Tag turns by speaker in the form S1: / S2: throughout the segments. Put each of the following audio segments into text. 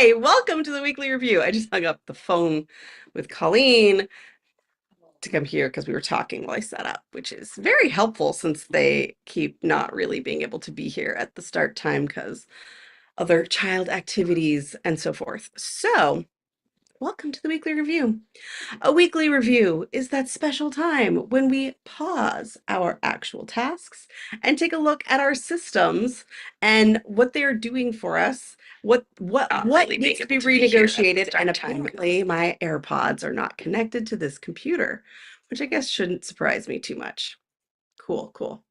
S1: Hi, welcome to the weekly review. I just hung up the phone with Colleen to come here because we were talking while I set up, which is very helpful since they keep not really being able to be here at the start time because other child activities and so forth. So, welcome to the weekly review. A weekly review is that special time when we pause our actual tasks and take a look at our systems and what they are doing for us, what
S2: Really
S1: needs
S2: being
S1: to be
S2: able to be here at the
S1: renegotiated,
S2: start
S1: and
S2: time.
S1: apparently my AirPods are not connected to this computer, which I guess shouldn't surprise me too much. Cool, cool.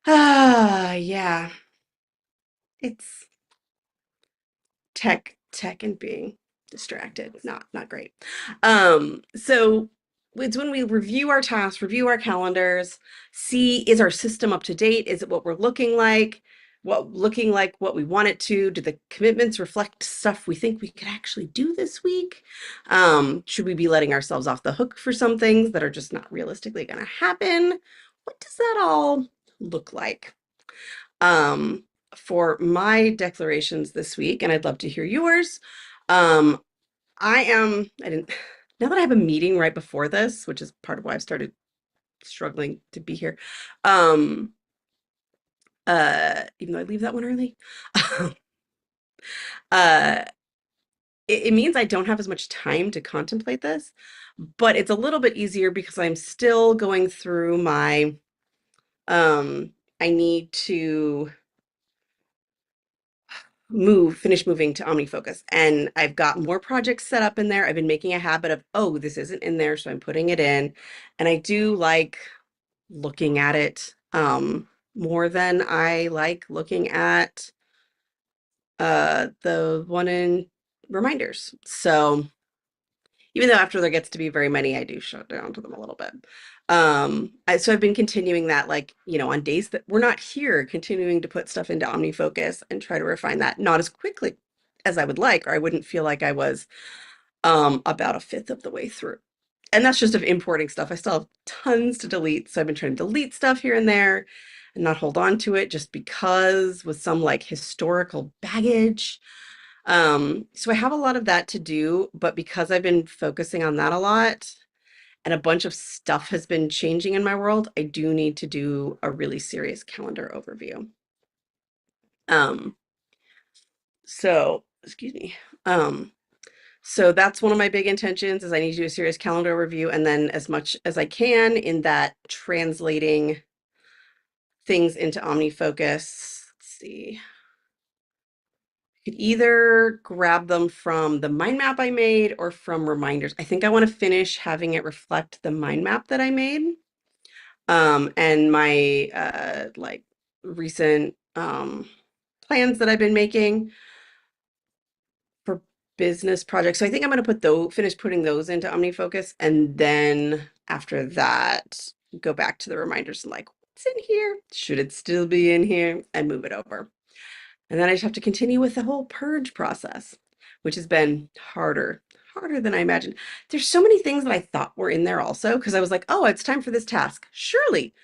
S1: Yeah, it's tech and being distracted, not great. So it's when we review our tasks, review our calendars, see, is our system up to date? Is it what we're looking like? What we want it to? Do the commitments reflect stuff we think we could actually do this week? Should we be letting ourselves off the hook for some things that are just not realistically going to happen? What does that all look like? Um, for my declarations this week, and I'd love to hear yours. Um, I didn't, now that I have a meeting right before this, which is part of why I've started struggling to be here. Um, even though I leave that one early, uh, it means I don't have as much time to contemplate this, but it's a little bit easier because I'm still going through my, I need to finish moving to OmniFocus. And I've got more projects set up in there. I've been making a habit of, oh, this isn't in there, so I'm putting it in. And I do like looking at it more than I like looking at the one in reminders. So even though after there gets to be very many, I do shut down to them a little bit. So I've been continuing that, like, on days that we're not here, continuing to put stuff into OmniFocus and try to refine that, not as quickly as I would like, or I wouldn't feel like I was about a fifth of the way through. And that's just of importing stuff. I still have tons to delete. So I've been trying to delete stuff here and there and not hold on to it just because with some like historical baggage. So I have a lot of that to do, but because I've been focusing on that a lot and a bunch of stuff has been changing in my world, I do need to do a really serious calendar overview. Um, excuse me. So that's one of my big intentions is I need to do a serious calendar review and then as much as I can in that translating things into OmniFocus. Let's see. Could either grab them from the mind map I made or from reminders. I think I want to finish having it reflect the mind map that I made. And my like recent plans that I've been making for business projects. So I think I'm going to finish putting those into OmniFocus, and then after that, go back to the reminders and like, what's in here? Should it still be in here? And move it over. And then I just have to continue with the whole purge process, which has been harder than I imagined. There's so many things that I thought were in there also, because I was like, oh, it's time for this task. Surely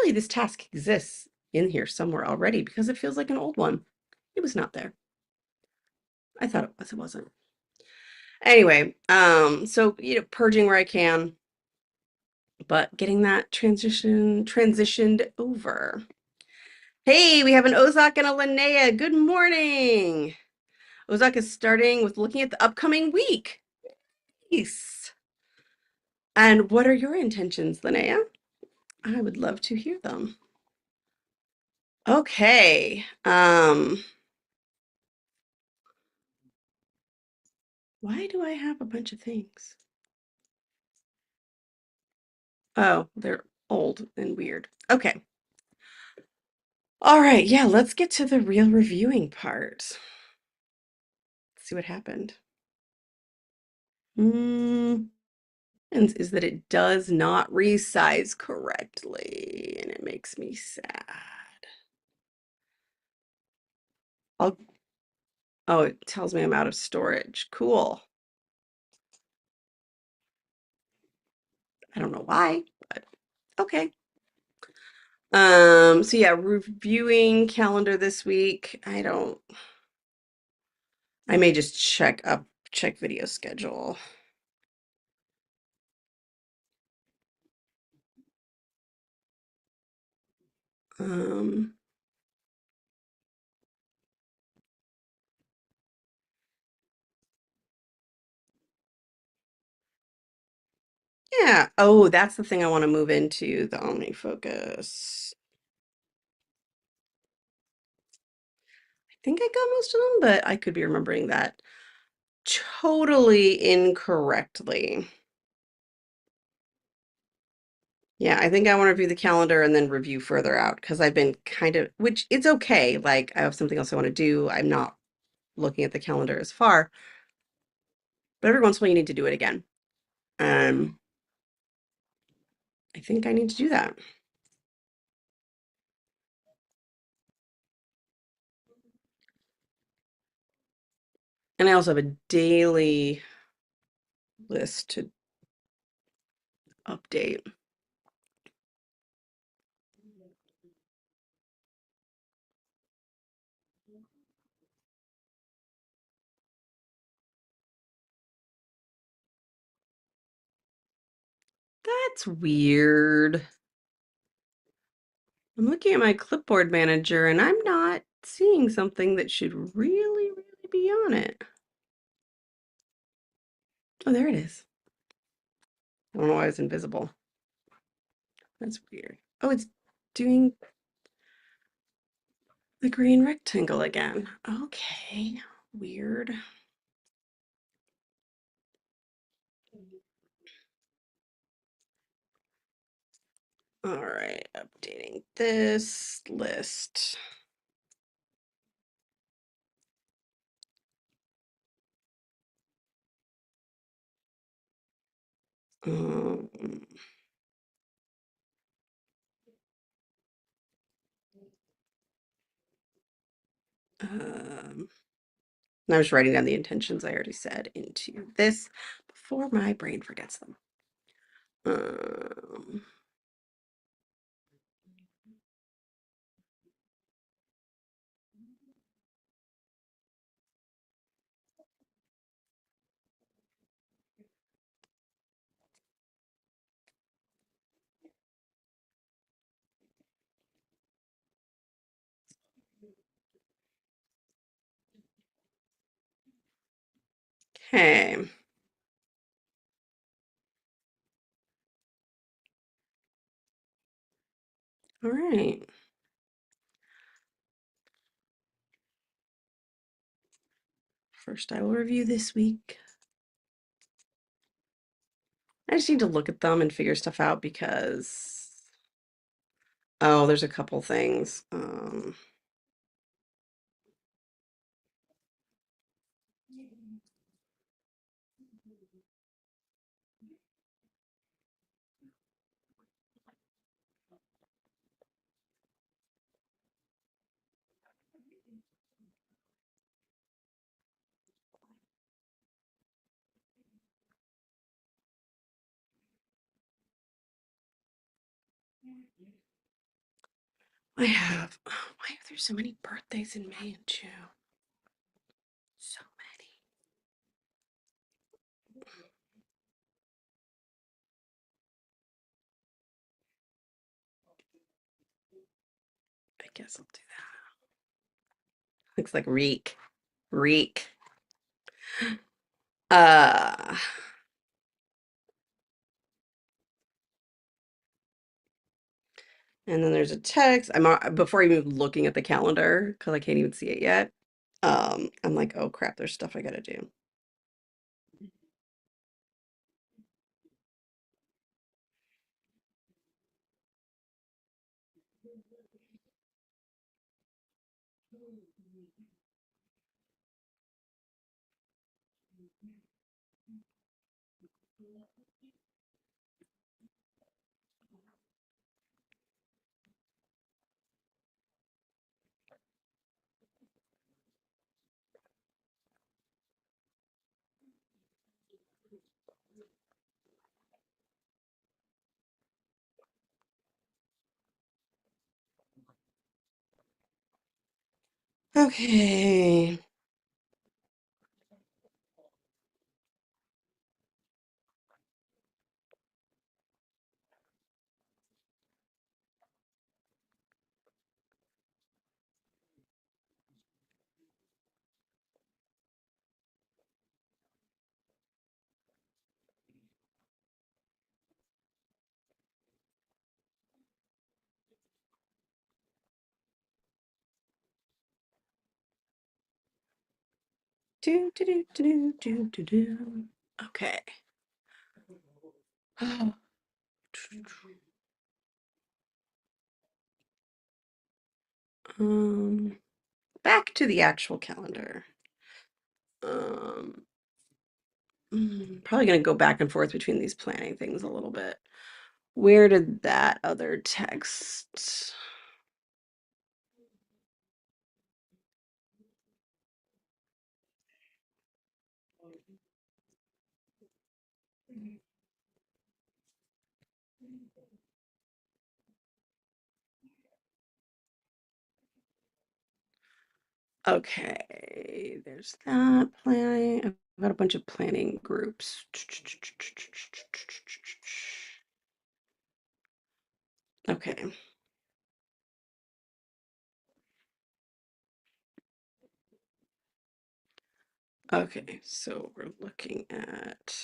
S1: this task exists in here somewhere already because it feels like an old one. It was not there. I thought it was, it wasn't. Anyway, so purging where I can, but getting that transitioned over. Hey, we have an Ozak and a Linnea. Good morning. Ozak is starting with looking at the upcoming week. Nice. And what are your intentions, Linnea? I would love to hear them. Okay. Why do I have a bunch of things? Oh, they're old and weird. Okay. All right, yeah, let's get to the real reviewing part. Let's see what happened. And is that it does not resize correctly, and it makes me sad. I'll, oh, it tells me I'm out of storage. Cool. I don't know why, but okay. So yeah, reviewing calendar this week. I may just check video schedule. Um, yeah. Oh, that's the thing I want to move into, the OmniFocus. I think I got most of them, but I could be remembering that totally incorrectly. Yeah, I think I want to review the calendar and then review further out because I've been kind of, which it's okay. Like I have something else I want to do. I'm not looking at the calendar as far, but every once in a while you need to do it again. Um, I think I need to do that. And I also have a daily list to update. That's weird. I'm looking at my clipboard manager and I'm not seeing something that should really, really be on it. Oh, there it is. I don't know why it's invisible. That's weird. Oh, it's doing the green rectangle again. Okay, weird. All right, updating this list. Um, um, and I was writing down the intentions I already said into this before my brain forgets them. Um, okay. All right. First, I will review this week. I just need to look at them and figure stuff out because, oh, there's a couple things. I have, why are there so many birthdays in May and June? So many. I guess I'll do that. Looks like reek. Reek. Uh, and then there's a text. Before even looking at the calendar, because I can't even see it yet. I'm like, oh crap, there's stuff I gotta do. Okay. Do, do, do, do, do, do, do. Okay. Um, back to the actual calendar. Um, Probably going to go back and forth between these planning things a little bit. Where did that other text? Okay, there's that planning. I've got a bunch of planning groups. Okay. Okay, so we're looking at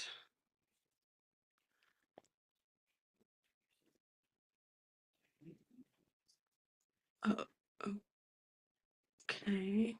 S1: oh, okay.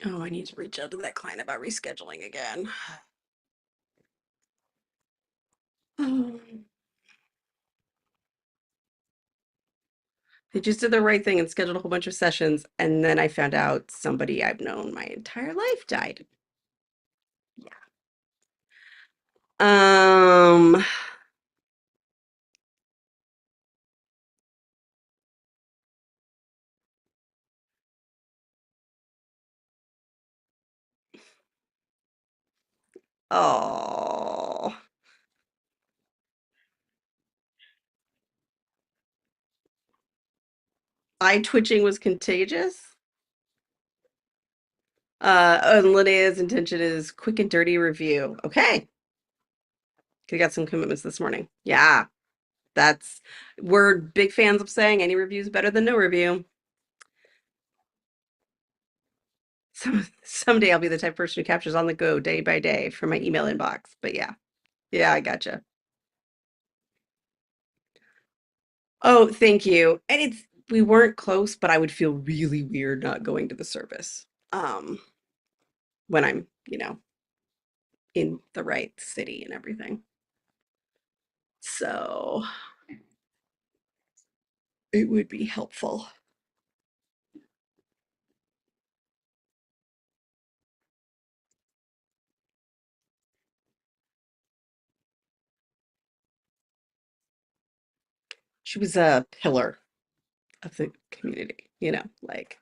S1: Oh, I need to reach out to that client about rescheduling again. They just did the right thing and scheduled a whole bunch of sessions, and then I found out somebody I've known my entire life died. Yeah. Um, oh, eye twitching was contagious. And Linnea's intention is quick and dirty review. Okay. I got some commitments this morning. Yeah, that's we're big fans of saying any review is better than no review. Someday I'll be the type of person who captures on the go day by day from my email inbox. But yeah, yeah, I gotcha. Oh, thank you. And it's we weren't close, but I would feel really weird not going to the service. When I'm, in the right city and everything. So it would be helpful. She was a pillar of the community, like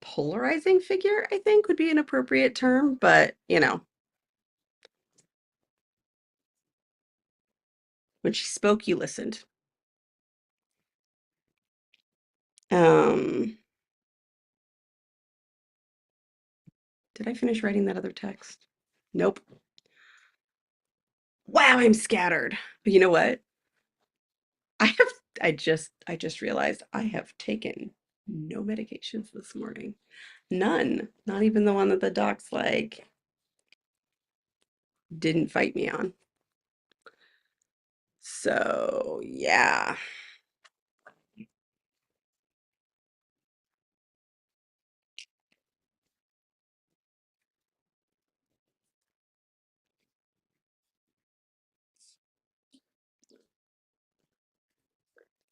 S1: polarizing figure, I think would be an appropriate term, but when she spoke, you listened. Um, did I finish writing that other text? Nope. Wow, I'm scattered. But you know what? I have I just realized I have taken no medications this morning. None. Not even the one that the doc's like didn't fight me on. So, yeah.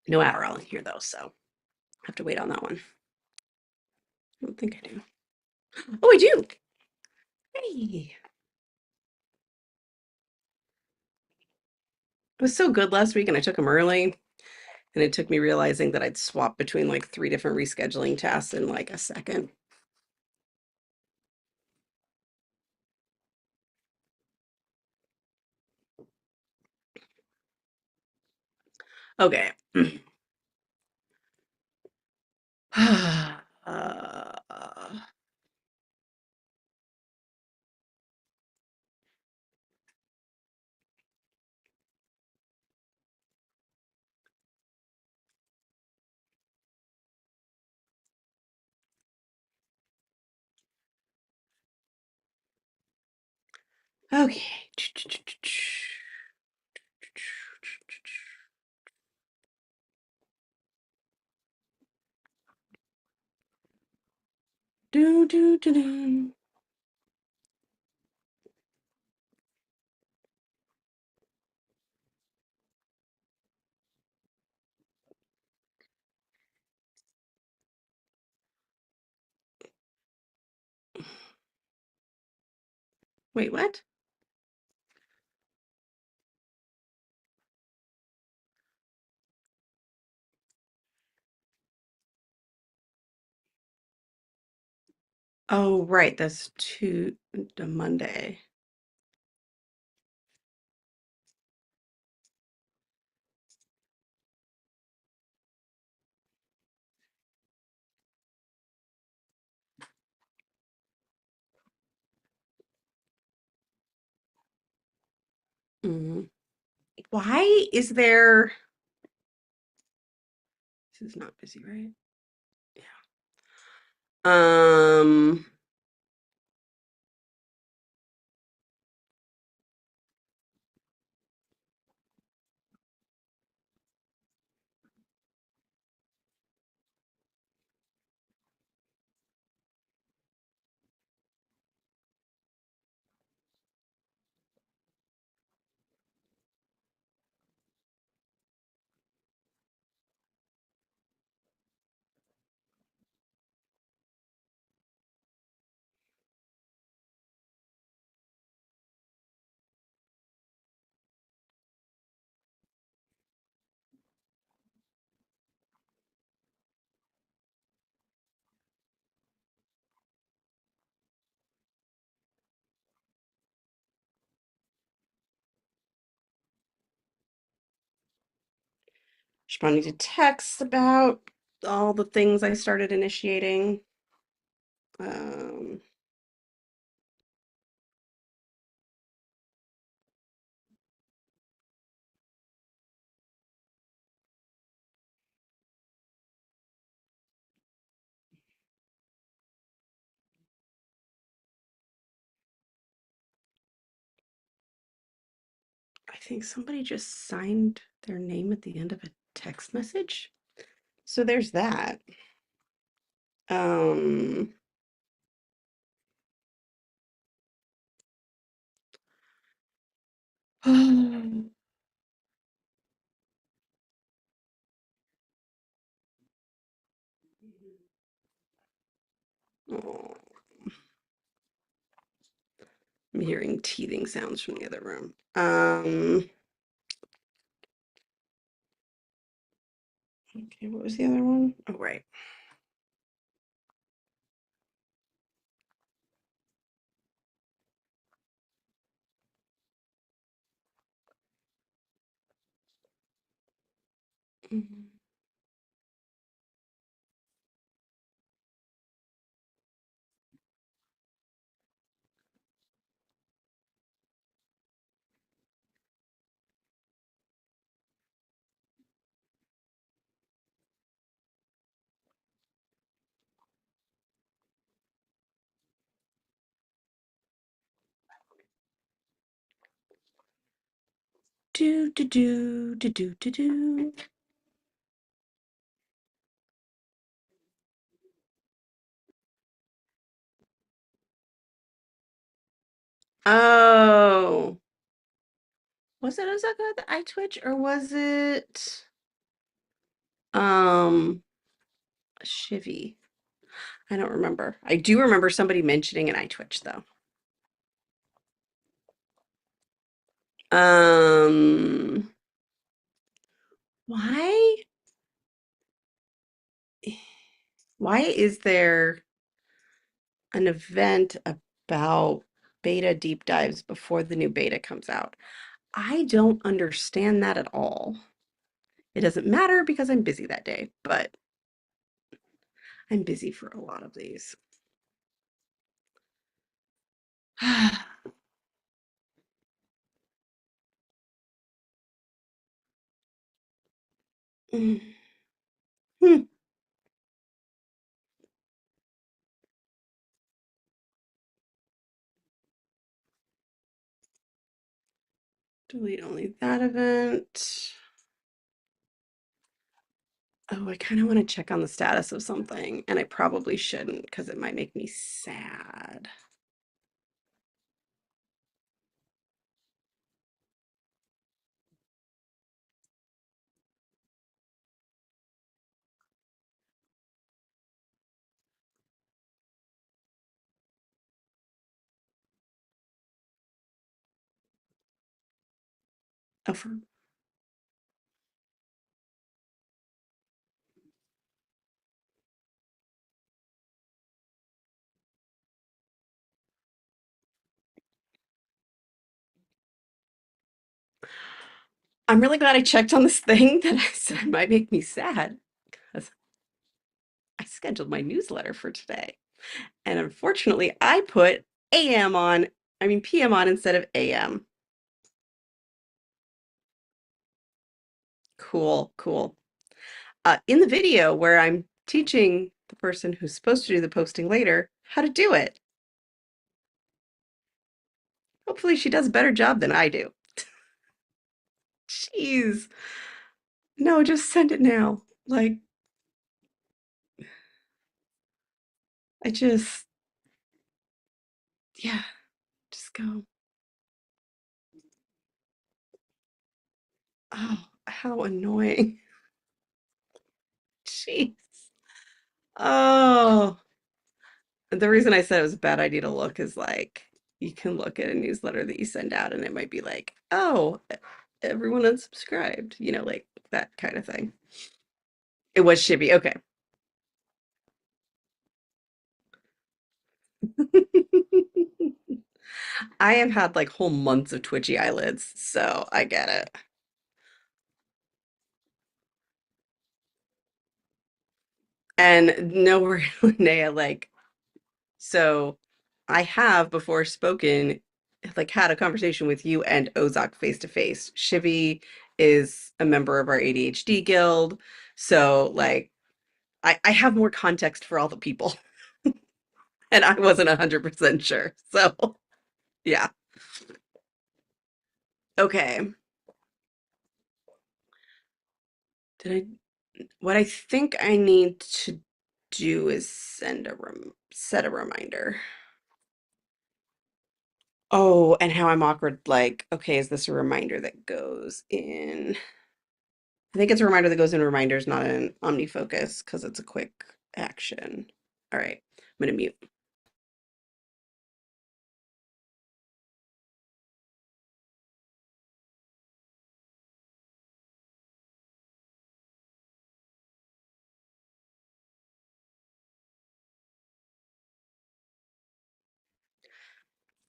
S1: No Adderall in here though, so I have to wait on that one. I don't think I do. Oh, I do. Hey. It was so good last week and I took them early. And it took me realizing that I'd swap between like 3 different rescheduling tasks in like a second. Okay. Okay. Do, do, do, do. Wait, what? Oh, right. That's the Monday. Mhm. Why is there? This is not busy, right? Yeah. Um, responding to texts about all the things I started initiating. Um, I think somebody just signed their name at the end of a text message. So there's that. Um, oh, I'm hearing teething sounds from the other room. Okay, what was the other one? Oh, right. Mhm. Do do do do do do do. Oh, was it Osaka the eye twitch or was it um Shivy? I don't remember. I do remember somebody mentioning an eye twitch though. Um, why why is there an event about beta deep dives before the new beta comes out? I don't understand that at all. It doesn't matter because I'm busy that day, but I'm busy for a lot of these. Hmm. Delete only that event. Oh, I kind of want to check on the status of something, and I probably shouldn't because it might make me sad. Oh, I'm really glad I checked on this thing that I said might make me sad because I scheduled my newsletter for today. And unfortunately, I put AM on, I mean PM on instead of AM. Cool, cool. In the video where I'm teaching the person who's supposed to do the posting later how to do it. Hopefully she does a better job than I do. Jeez. No, just send it now. Like, I just, yeah, just go. Oh, how annoying. Jeez. Oh, the reason I said it was a bad idea to look is like you can look at a newsletter that you send out and it might be like, oh, everyone unsubscribed, like that kind of thing. It was Shibby. Okay. I have had like whole months of twitchy eyelids, so I get it. And no worry, Linnea, like, so I have before spoken, like had a conversation with you and Ozok face to face. Shivi is a member of our ADHD guild. So like I have more context for all the people. And I wasn't 100% sure. So yeah. Okay. Did what I think I need to do is set a reminder. Oh, and how I'm awkward, like, okay, is this a reminder that goes in? I think it's a reminder that goes in reminders, not in OmniFocus, because it's a quick action. All right, I'm gonna mute.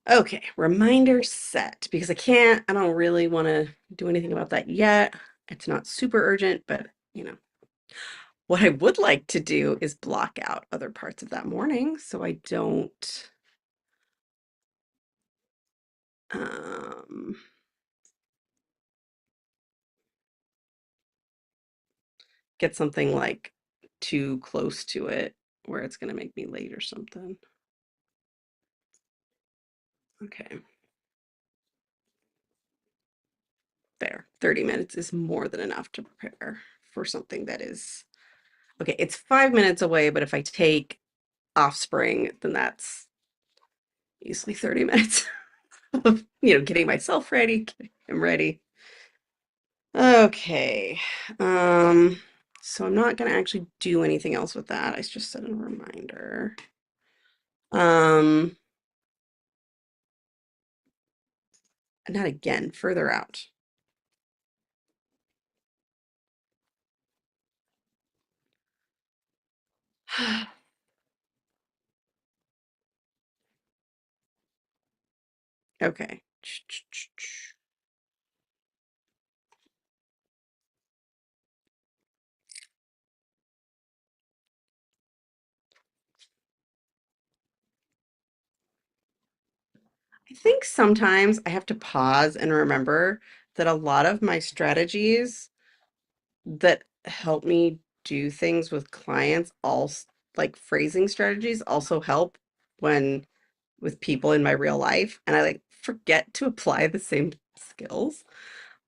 S1: Okay, reminder set, because I don't really want to do anything about that yet. It's not super urgent, but what I would like to do is block out other parts of that morning so I don't um, get something like too close to it where it's going to make me late or something. Okay. There. 30 minutes is more than enough to prepare for something that is okay. It's 5 minutes away, but if I take offspring, then that's easily 30 minutes of, getting myself ready, getting him ready. Okay. So I'm not gonna actually do anything else with that. I just set a reminder. Um, not again, further out. Okay. I think sometimes I have to pause and remember that a lot of my strategies that help me do things with clients, also like phrasing strategies, also help when with people in my real life. And I like forget to apply the same skills,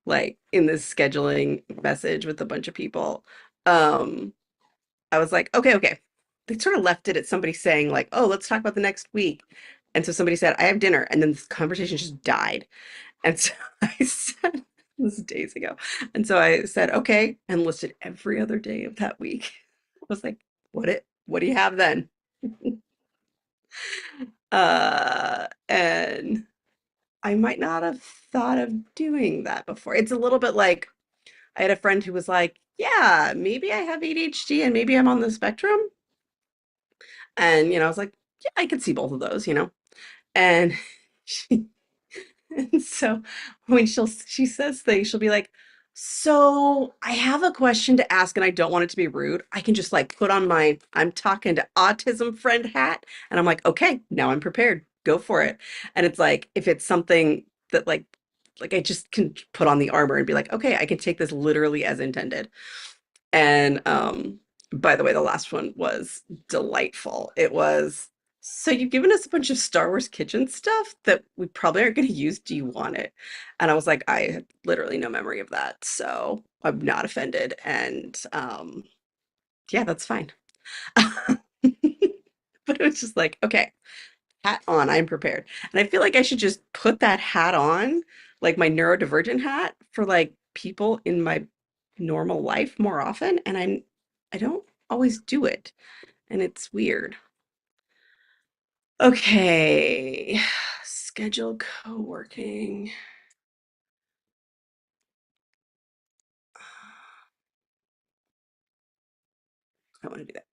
S1: like in this scheduling message with a bunch of people. Um, I was like, okay, okay. They sort of left it at somebody saying, like, oh, let's talk about the next week. And so somebody said, I have dinner. And then this conversation just died. And so I said, this is days ago. And so I said, okay, and listed every other day of that week. I was like, what do you have then? And I might not have thought of doing that before. It's a little bit like I had a friend who was like, yeah, maybe I have ADHD and maybe I'm on the spectrum. And, I was like, yeah, I could see both of those, And she and so when she says things, she'll be like, "So I have a question to ask, and I don't want it to be rude. I can just like put on my I'm talking to autism friend hat." And I'm like, "Okay, now I'm prepared. Go for it." And it's like if it's something that like I just can put on the armor and be like, "Okay, I can take this literally as intended." And by the way, the last one was delightful. It was, so you've given us a bunch of Star Wars kitchen stuff that we probably aren't going to use. Do you want it? And I was like, I had literally no memory of that, so I'm not offended. And yeah, that's fine. But it was just like, okay, hat on, I'm prepared. And I feel like I should just put that hat on, like my neurodivergent hat, for like people in my normal life more often. And I don't always do it. And it's weird. Okay. Schedule co-working. I want to do that.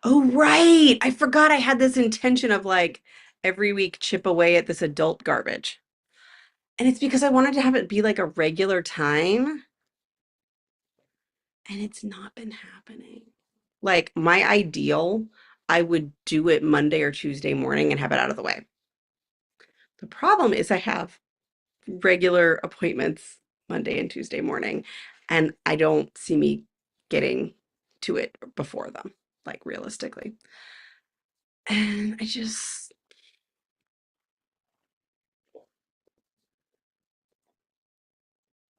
S1: Oh, right. I forgot I had this intention of like every week chip away at this adult garbage. And it's because I wanted to have it be like a regular time, and it's not been happening. Like my ideal, I would do it Monday or Tuesday morning and have it out of the way. The problem is I have regular appointments Monday and Tuesday morning, and I don't see me getting to it before them, like realistically. And I just,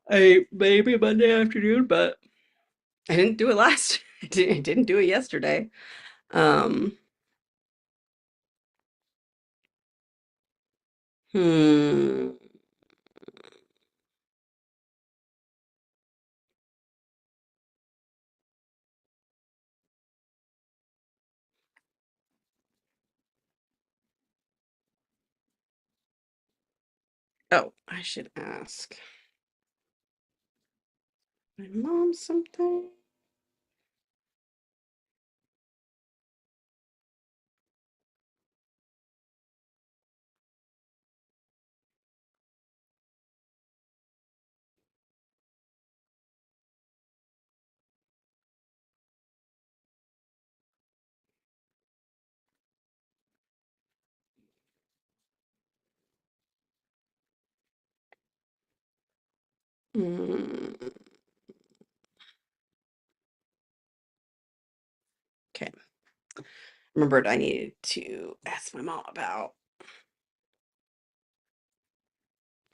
S1: I maybe Monday afternoon, but I didn't do it last. I didn't do it yesterday. Um, hmm. Oh, I should ask my mom something. Mm, okay. Remembered I needed to ask my mom about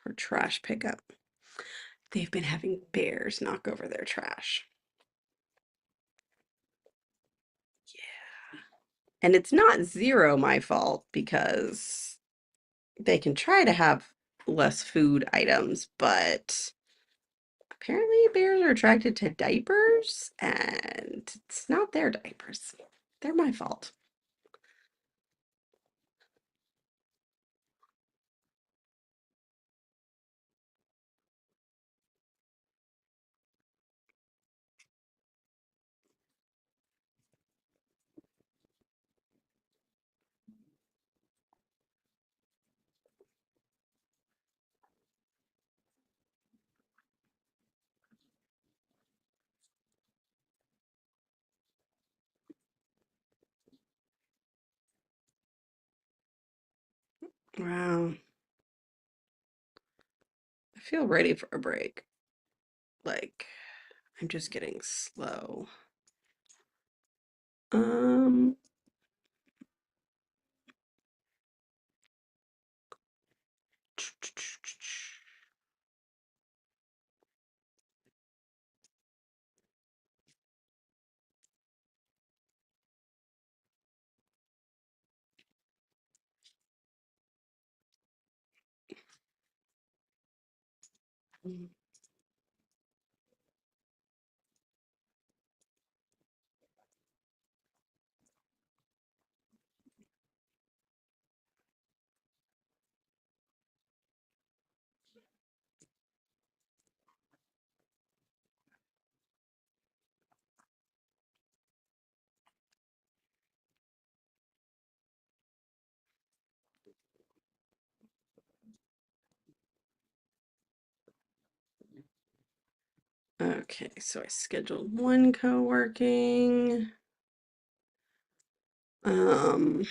S1: her trash pickup. They've been having bears knock over their trash. Yeah. And it's not zero my fault because they can try to have less food items, but apparently bears are attracted to diapers and it's not their diapers. They're my fault. Wow. I feel ready for a break. Like, I'm just getting slow. Um, okay, so I scheduled one co-working. Um,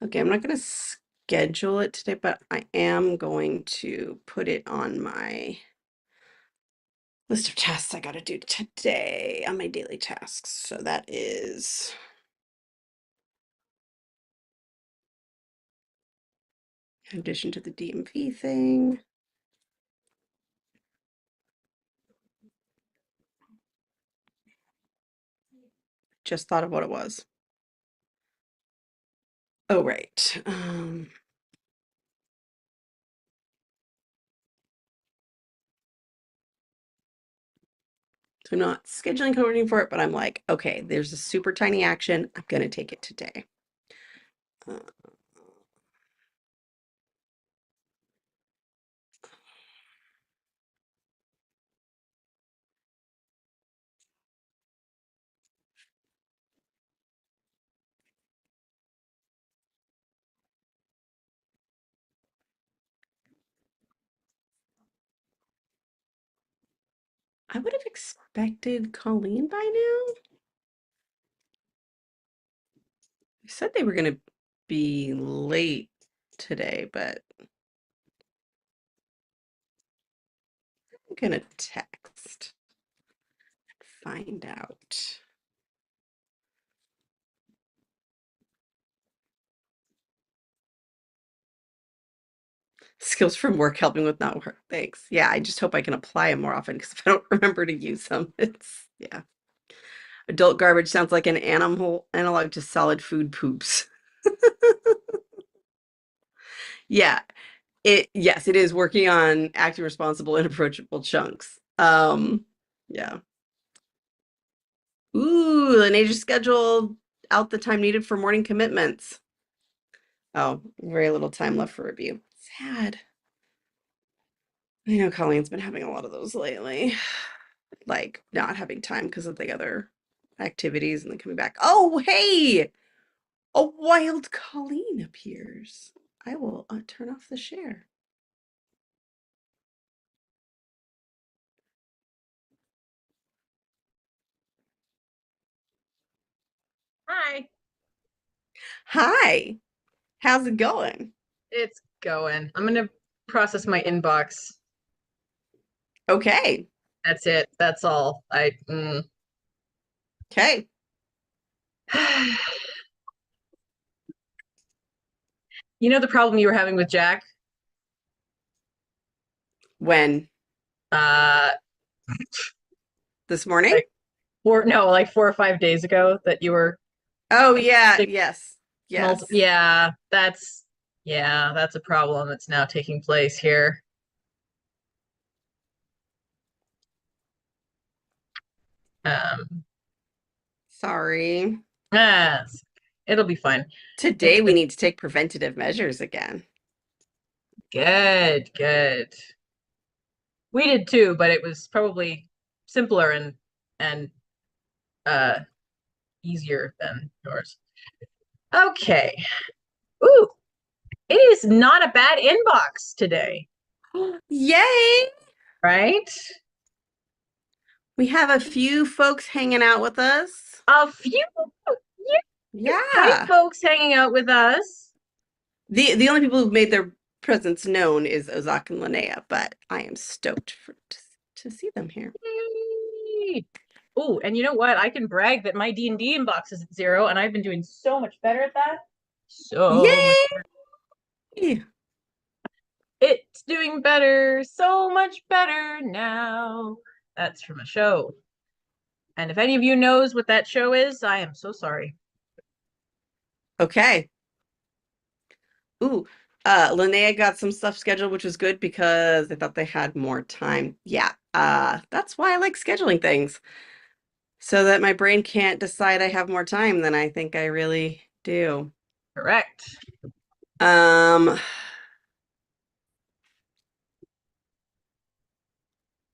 S1: okay, I'm not going to schedule it today, but I am going to put it on my list of tasks I got to do today on my daily tasks. So that is in addition to the DMV thing. Just thought of what it was. Oh, right. So I'm not scheduling co-working for it, but I'm like, okay, there's a super tiny action. I'm going to take it today. Uh, I would have expected Colleen by now. They said they were going to be late today, but I'm going to text and find out. Skills from work helping with not work. Thanks. Yeah, I just hope I can apply them more often because if I don't remember to use them, it's, yeah. Adult garbage sounds like an animal analog to solid food poops. Yeah, yes, it is working on acting responsible and approachable chunks. Yeah. Ooh, Lene just scheduled out the time needed for morning commitments. Oh, very little time left for review. Sad. I know Colleen's been having a lot of those lately. Like not having time because of the other activities and then coming back. Oh, hey! A wild Colleen appears. I will turn off the share.
S2: Hi,
S1: Hi, how's it going?
S2: it's going. I'm gonna process my inbox.
S1: Okay,
S2: That's it. That's all.
S1: okay.
S2: You know the problem you were having with Jack?
S1: When?
S2: Uh,
S1: This morning?
S2: like like 4 or 5 days ago that you were
S1: Oh, yeah,
S2: attempting
S1: yes, yes.
S2: yeah, that's a problem that's now taking place here. Um,
S1: Sorry.
S2: ah, it'll be fine.
S1: Today
S2: It's
S1: we
S2: been
S1: need to take preventative measures again.
S2: good, good. We did too, but it was probably simpler and uh easier than yours. Okay. Ooh, it is not a bad inbox today.
S1: Yay!
S2: right?
S1: We have a few folks hanging out with us.
S2: A few white
S1: Yeah.
S2: folks hanging out with us.
S1: The only people who've made their presence known is Ozak and Linnea, but I am stoked to see them here.
S2: Oh, and you know what? I can brag that my D&D inbox is at 0, and I've been doing so much better at that. So much better.
S1: Yay!
S2: It's doing better, so much better now. That's from a show. And if any of you knows what that show is, I am so sorry.
S1: Okay. Ooh, Linnea got some stuff scheduled, which was good because they thought they had more time. Yeah, that's why I like scheduling things. So that my brain can't decide I have more time than I think I really do.
S2: Correct.
S1: Um,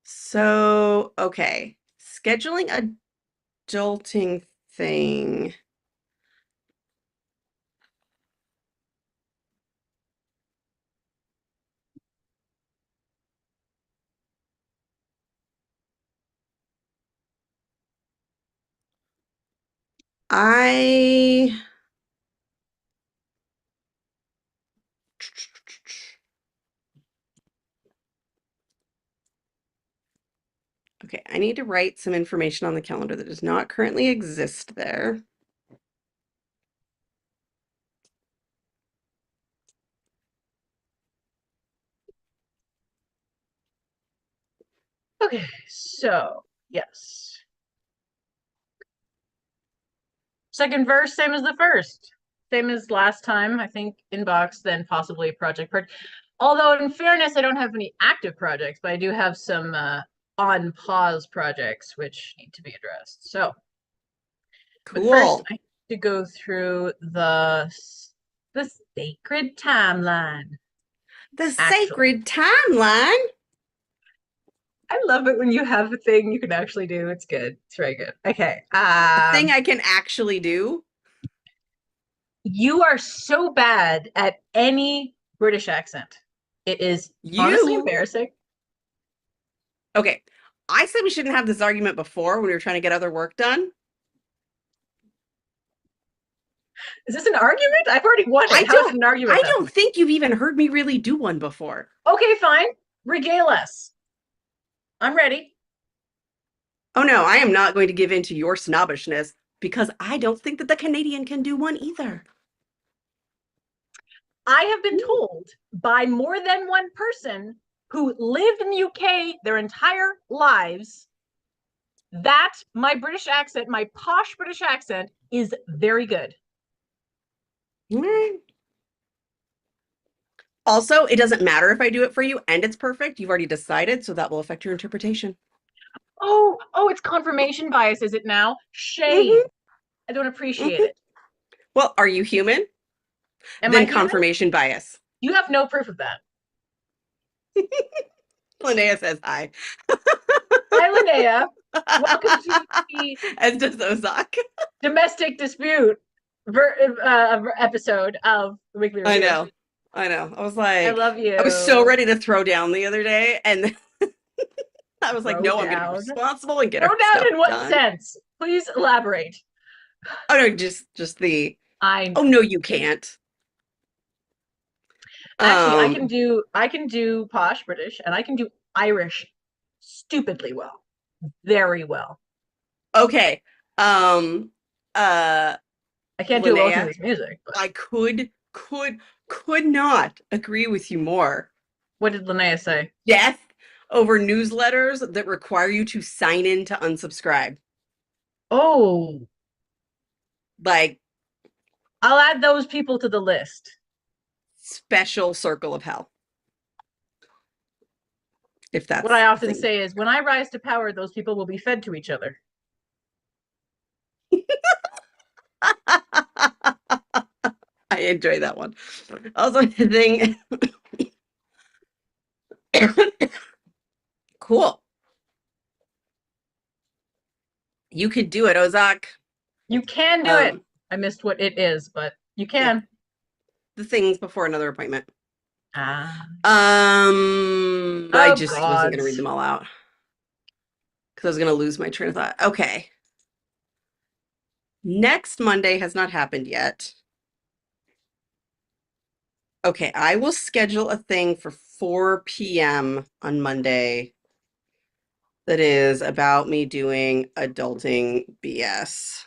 S1: so okay. Scheduling adulting thing. I Okay, I need to write some information on the calendar that does not currently exist there.
S2: Okay, so yes. Second verse, same as the first. Same as last time, I think inbox, then possibly project part. Although in fairness, I don't have any active projects, but I do have some on pause projects which need to be addressed. So, but first
S1: Cool.
S2: I need to go through the sacred timeline.
S1: The
S2: Actually,
S1: sacred timeline.
S2: I love it when you have a thing you can actually do. It's good. It's very good. Okay.
S1: The thing I can actually do.
S2: You are so bad at any British accent. It is honestly
S1: You.
S2: embarrassing.
S1: Okay. I said we shouldn't have this argument before when we were trying to get other work done.
S2: Is this an argument? I've already won
S1: I
S2: it. How is it
S1: don't
S2: an argument
S1: I
S2: then?
S1: don't think you've even heard me really do one before.
S2: Okay, fine. Regale us. I'm ready.
S1: Oh no, I am not going to give in to your snobbishness because I don't think that the Canadian can do one either.
S2: I have been told by more than one person who lived in the UK their entire lives that my British accent, my posh British accent, is very good.
S1: Also, it doesn't matter if I do it for you and it's perfect. You've already decided, so that will affect your interpretation.
S2: Oh, it's confirmation bias, is it now? Shame.
S1: Mm-hmm,
S2: I don't appreciate
S1: mm-hmm.
S2: it.
S1: Well, are you human?
S2: Am I
S1: Then
S2: human?
S1: confirmation bias.
S2: You have no proof of that.
S1: Linnea says hi.
S2: Hi, Linnea. Welcome to the
S1: As does Ozak.
S2: domestic dispute episode of the Weekly
S1: I
S2: Review.
S1: know. I know.
S2: I love you.
S1: I was so ready to throw down the other day, and I was like,
S2: Throw
S1: no, I'm going to be
S2: down.
S1: responsible and get
S2: Throw
S1: our
S2: down
S1: stuff
S2: in what
S1: done.
S2: sense? Please elaborate.
S1: Oh no, just the.
S2: I
S1: Oh no, you can't.
S2: actually
S1: Um.
S2: I can do posh British and I can do Irish stupidly well. Very well.
S1: Okay. Um. Uh.
S2: I can't do it well
S1: Linnea,
S2: with music, but
S1: I could not agree with you more.
S2: what did Linnea say?
S1: Death over newsletters that require you to sign in to unsubscribe.
S2: Oh,
S1: Like
S2: I'll add those people to the list.
S1: special circle of hell. If that's
S2: What I
S1: a
S2: often
S1: thing.
S2: say is when I rise to power, those people will be fed to each other.
S1: I enjoy that one. Also, the thing. Cool. You could do it, Ozak.
S2: You can do it. I missed what it is, but you can.
S1: Yeah. The things before another appointment.
S2: Ah.
S1: I
S2: Oh
S1: just wasn't
S2: God.
S1: gonna read them all out because I was gonna lose my train of thought. Okay. Next Monday has not happened yet. Okay, I will schedule a thing for 4 p.m. on Monday that is about me doing adulting BS.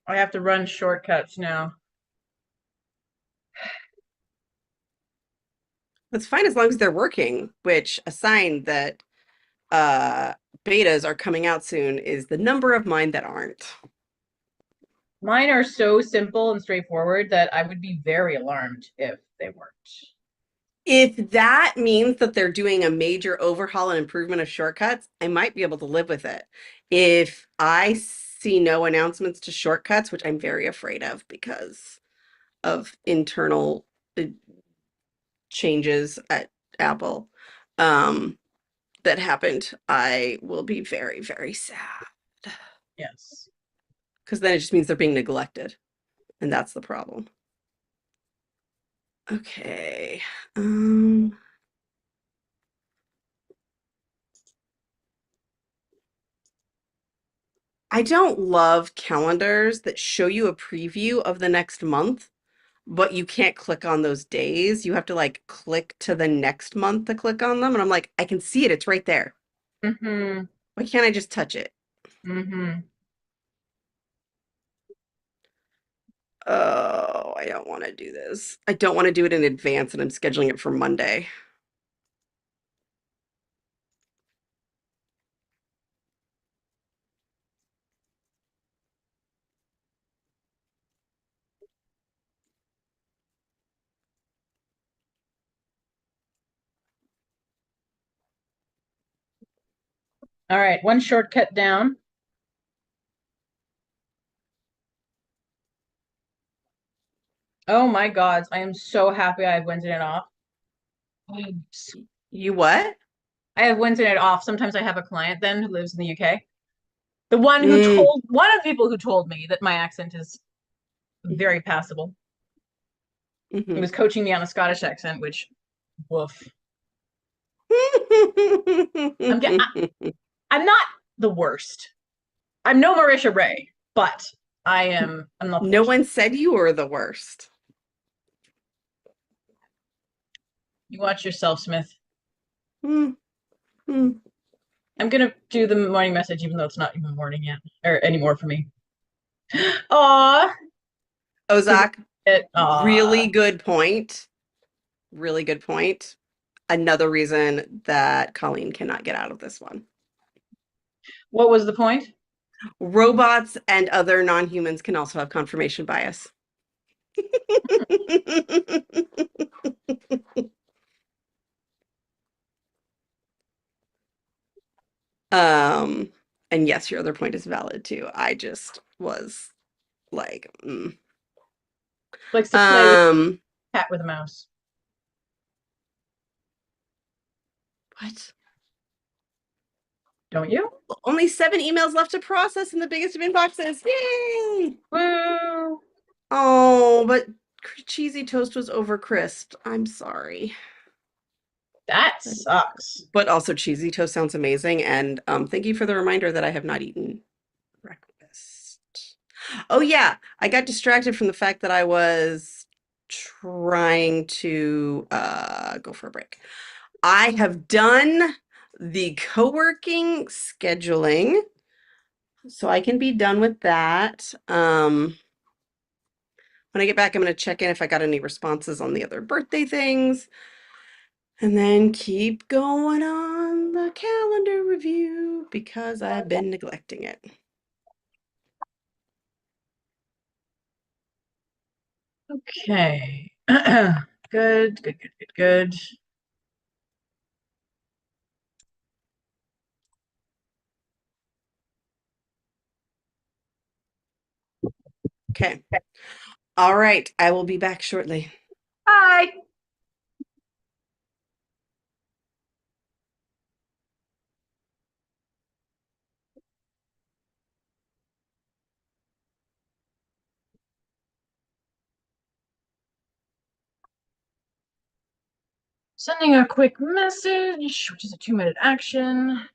S2: I have to run shortcuts now.
S1: That's fine as long as they're working, which a sign that uh betas are coming out soon is the number of mine that aren't.
S2: Mine are so simple and straightforward that I would be very alarmed if they weren't.
S1: If that means that they're doing a major overhaul and improvement of shortcuts, I might be able to live with it. If I see no announcements to shortcuts, which I'm very afraid of because of internal changes at Apple that happened, I will be very, very sad.
S2: Yes.
S1: Because then it just means they're being neglected. And that's the problem. Okay. I don't love calendars that show you a preview of the next month, but you can't click on those days. You have to like click to the next month to click on them. And I'm like, I can see it. It's right there.
S2: Mm-hmm.
S1: Why can't I just touch it?
S2: Mm-hmm.
S1: Oh, I don't want to do this. I don't want to do it in advance, and I'm scheduling it for Monday.
S2: All right, one shortcut down. Oh my God, I am so happy I have Wednesday night off.
S1: You what?
S2: I have Wednesday night off. Sometimes I have a client then who lives in the UK. The one who
S1: Mm.
S2: told one of the people who told me that my accent is very passable. He
S1: Mhm.
S2: was coaching me on a Scottish accent, which woof. I'm get I'm not the worst. I'm no Marisha Ray, but I'm not the
S1: No
S2: worst.
S1: one said you were the worst.
S2: You watch yourself, Smith.
S1: Mm, mm.
S2: I'm gonna do the morning message even though it's not even morning yet or anymore for me. Aw. Did
S1: Ozak,
S2: it? Aw.
S1: really good point. Really good point. Another reason that Colleen cannot get out of this one.
S2: What was the point?
S1: Robots and other non-humans can also have confirmation bias. Um, and yes, your other point is valid too. I just was like,
S2: Likes to play with
S1: um,
S2: cat with a mouse.
S1: what?
S2: Don't you?
S1: Only 7 emails left to process in the biggest of inboxes. Yay!
S2: Woo.
S1: Oh, but cheesy toast was over crisped. I'm sorry.
S2: That sucks.
S1: But also cheesy toast sounds amazing. And thank you for the reminder that I have not eaten breakfast. Oh yeah, I got distracted from the fact that I was trying to go for a break. I have done the co-working scheduling, so I can be done with that. When I get back, I'm going to check in if I got any responses on the other birthday things, and then keep going on the calendar review because I've been neglecting it.
S2: Okay. Good, good, good, good, good.
S1: Okay. All right. I will be back shortly.
S2: Bye. Sending a quick message, which is a 2-minute action.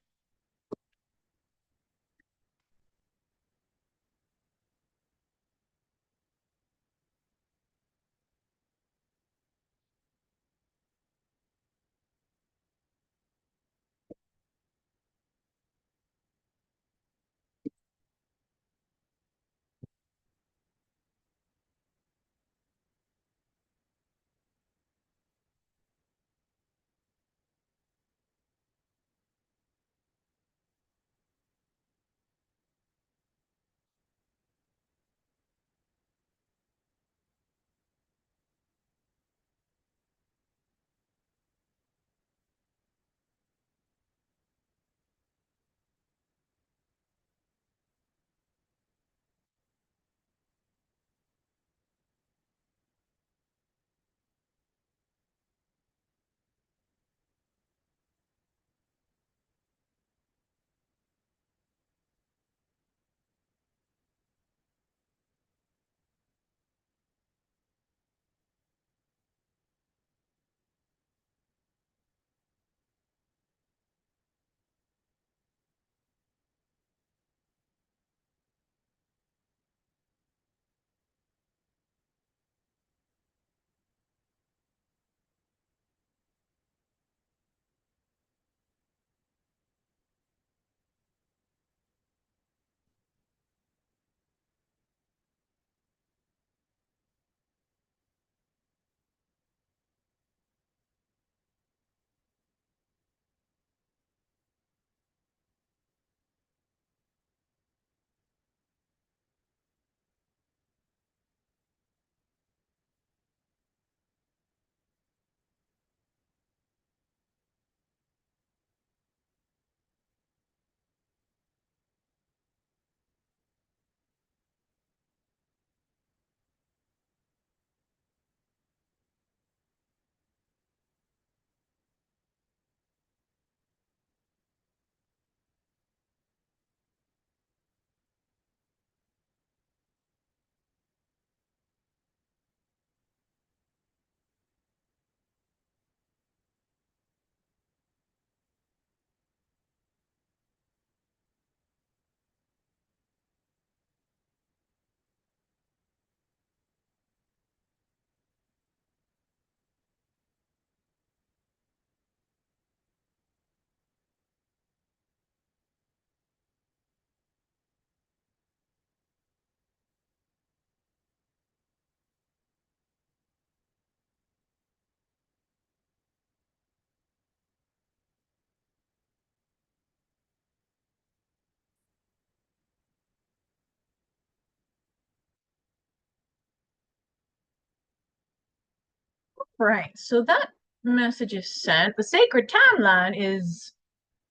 S2: Right, so that message is sent. The sacred timeline is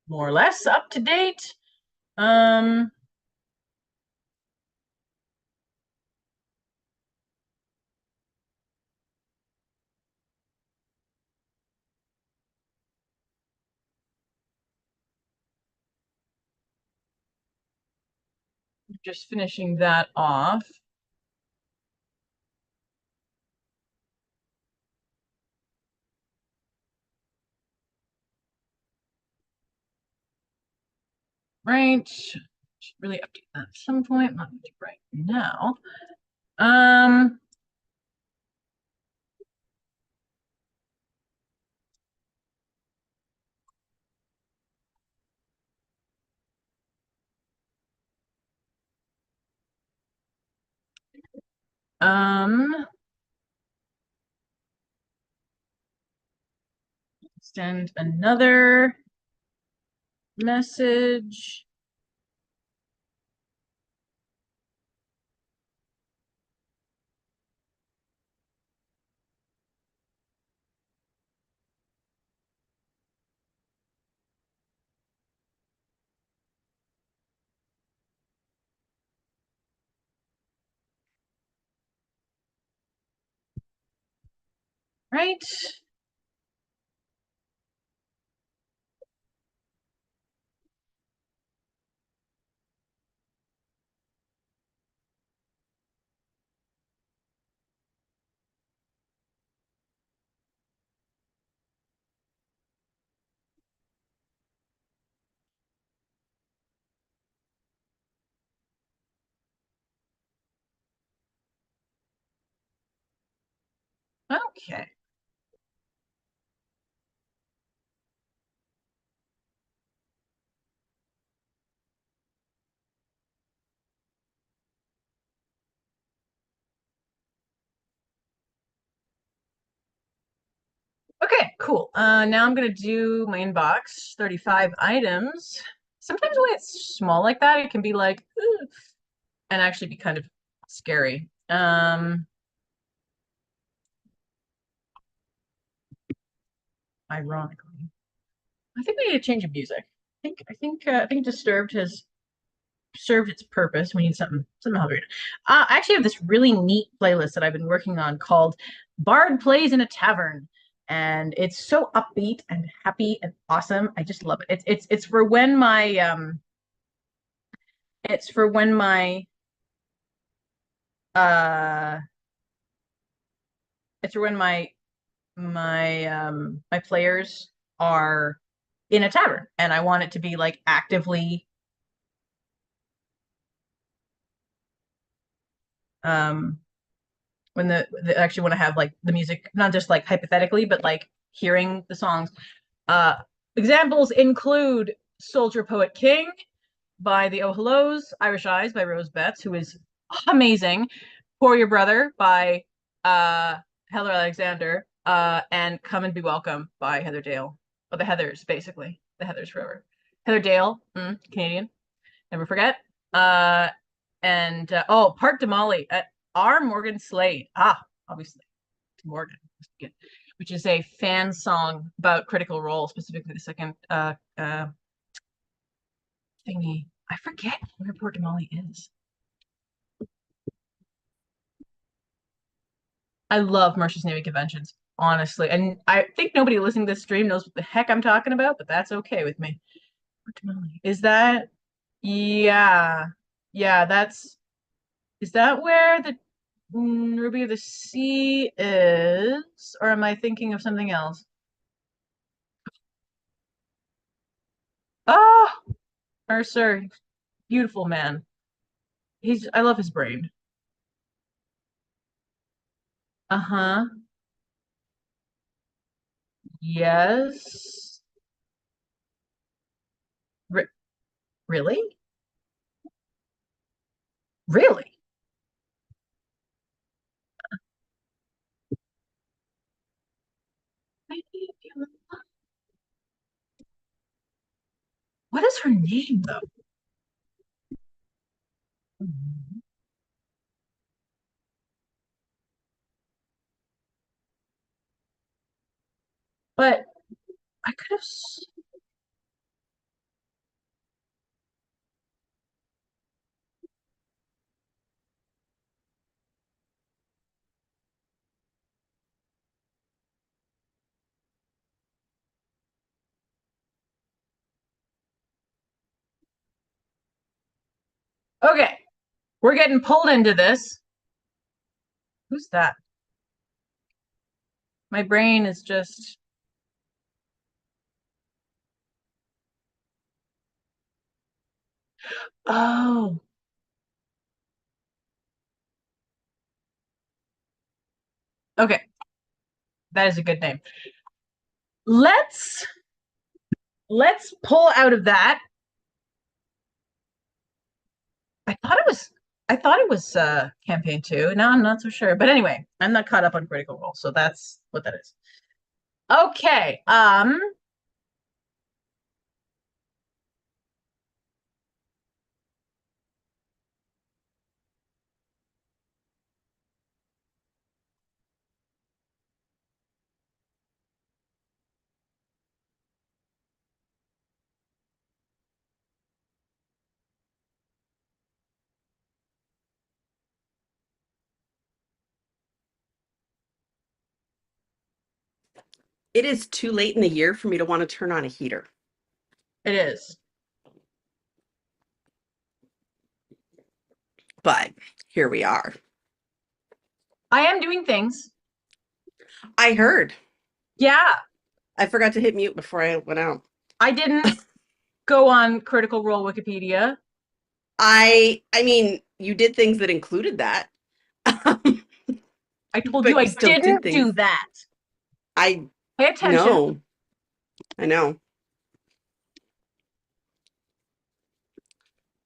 S2: more or less up to date. Um, just finishing that off. Right, should really update that at some point, not right now. Um, um, send another message. Right. Okay. Okay, cool. Now I'm gonna do my inbox, 35 items. Sometimes when it's small like that, it can be like, "Ugh," and actually be kind of scary. Ironically, I think we need a change of music. I think Disturbed has served its purpose. We need something heavier. I actually have this really neat playlist that I've been working on called Bard Plays in a Tavern. And it's so upbeat and happy and awesome. I just love it. It's for when my it's for when my uh it's for when my players are in a tavern and I want it to be like actively um when the actually want to have like the music not just like hypothetically but like hearing the songs. uh Examples include Soldier Poet King by the Oh Hellos, Irish Eyes by Rose Betts, who is amazing, For Your Brother by Heather Alexander, and Come and Be Welcome by Heather Dale. Or the Heathers, basically. The Heathers forever. Heather Dale, Canadian, never forget. And oh, Part de Molly at R. Morgan Slade. Obviously, Morgan, which is a fan song about Critical Role, specifically the second thingy. I forget where Port de Molly is. I love Merchants Navy conventions, honestly. And I think nobody listening to this stream knows what the heck I'm talking about, but that's okay with me. Port de Molly. Is that yeah. Yeah, is that where the Ruby of the Sea is? Or am I thinking of something else? Oh, Mercer, beautiful man. I love his brain. Uh-huh. Yes. Re really? Really? What is her name though? But I could have. Okay, we're getting pulled into this. Who's that? My brain is just. Oh, okay. That is a good name. Let's let's pull out of that. I thought it was campaign two. Now I'm not so sure. But anyway, I'm not caught up on Critical Role, so that's what that is. Okay.
S1: It is too late in the year for me to want to turn on a heater.
S2: It is.
S1: But here we are.
S2: I am doing things.
S1: I heard.
S2: Yeah.
S1: I forgot to hit mute before I went out.
S2: I didn't go on Critical Role Wikipedia.
S1: I mean, you did things that included that.
S2: I I told
S1: But
S2: you I
S1: you still did
S2: didn't
S1: things.
S2: do that.
S1: I
S2: Pay attention.
S1: know. I know.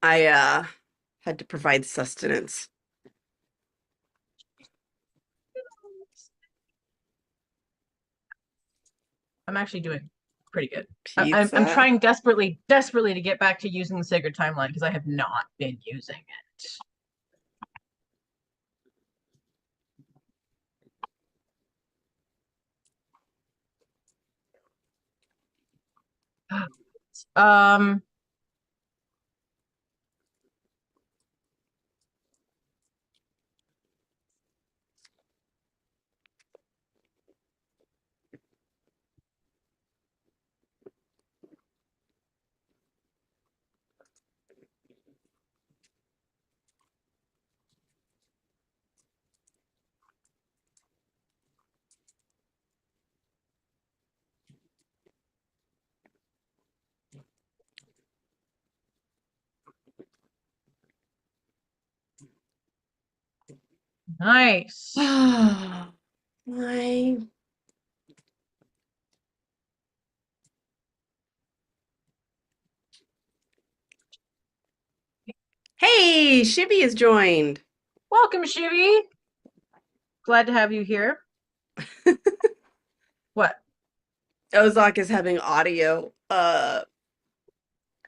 S1: I had to provide sustenance.
S2: I'm actually doing pretty good. I'm
S1: Pizza?
S2: trying desperately to get back to using the sacred timeline because I have not been using it. Um, nice.
S1: Why? Hey, Shibby has joined.
S2: Welcome, Shivy. Glad to have you here. What?
S1: Ozok is having audio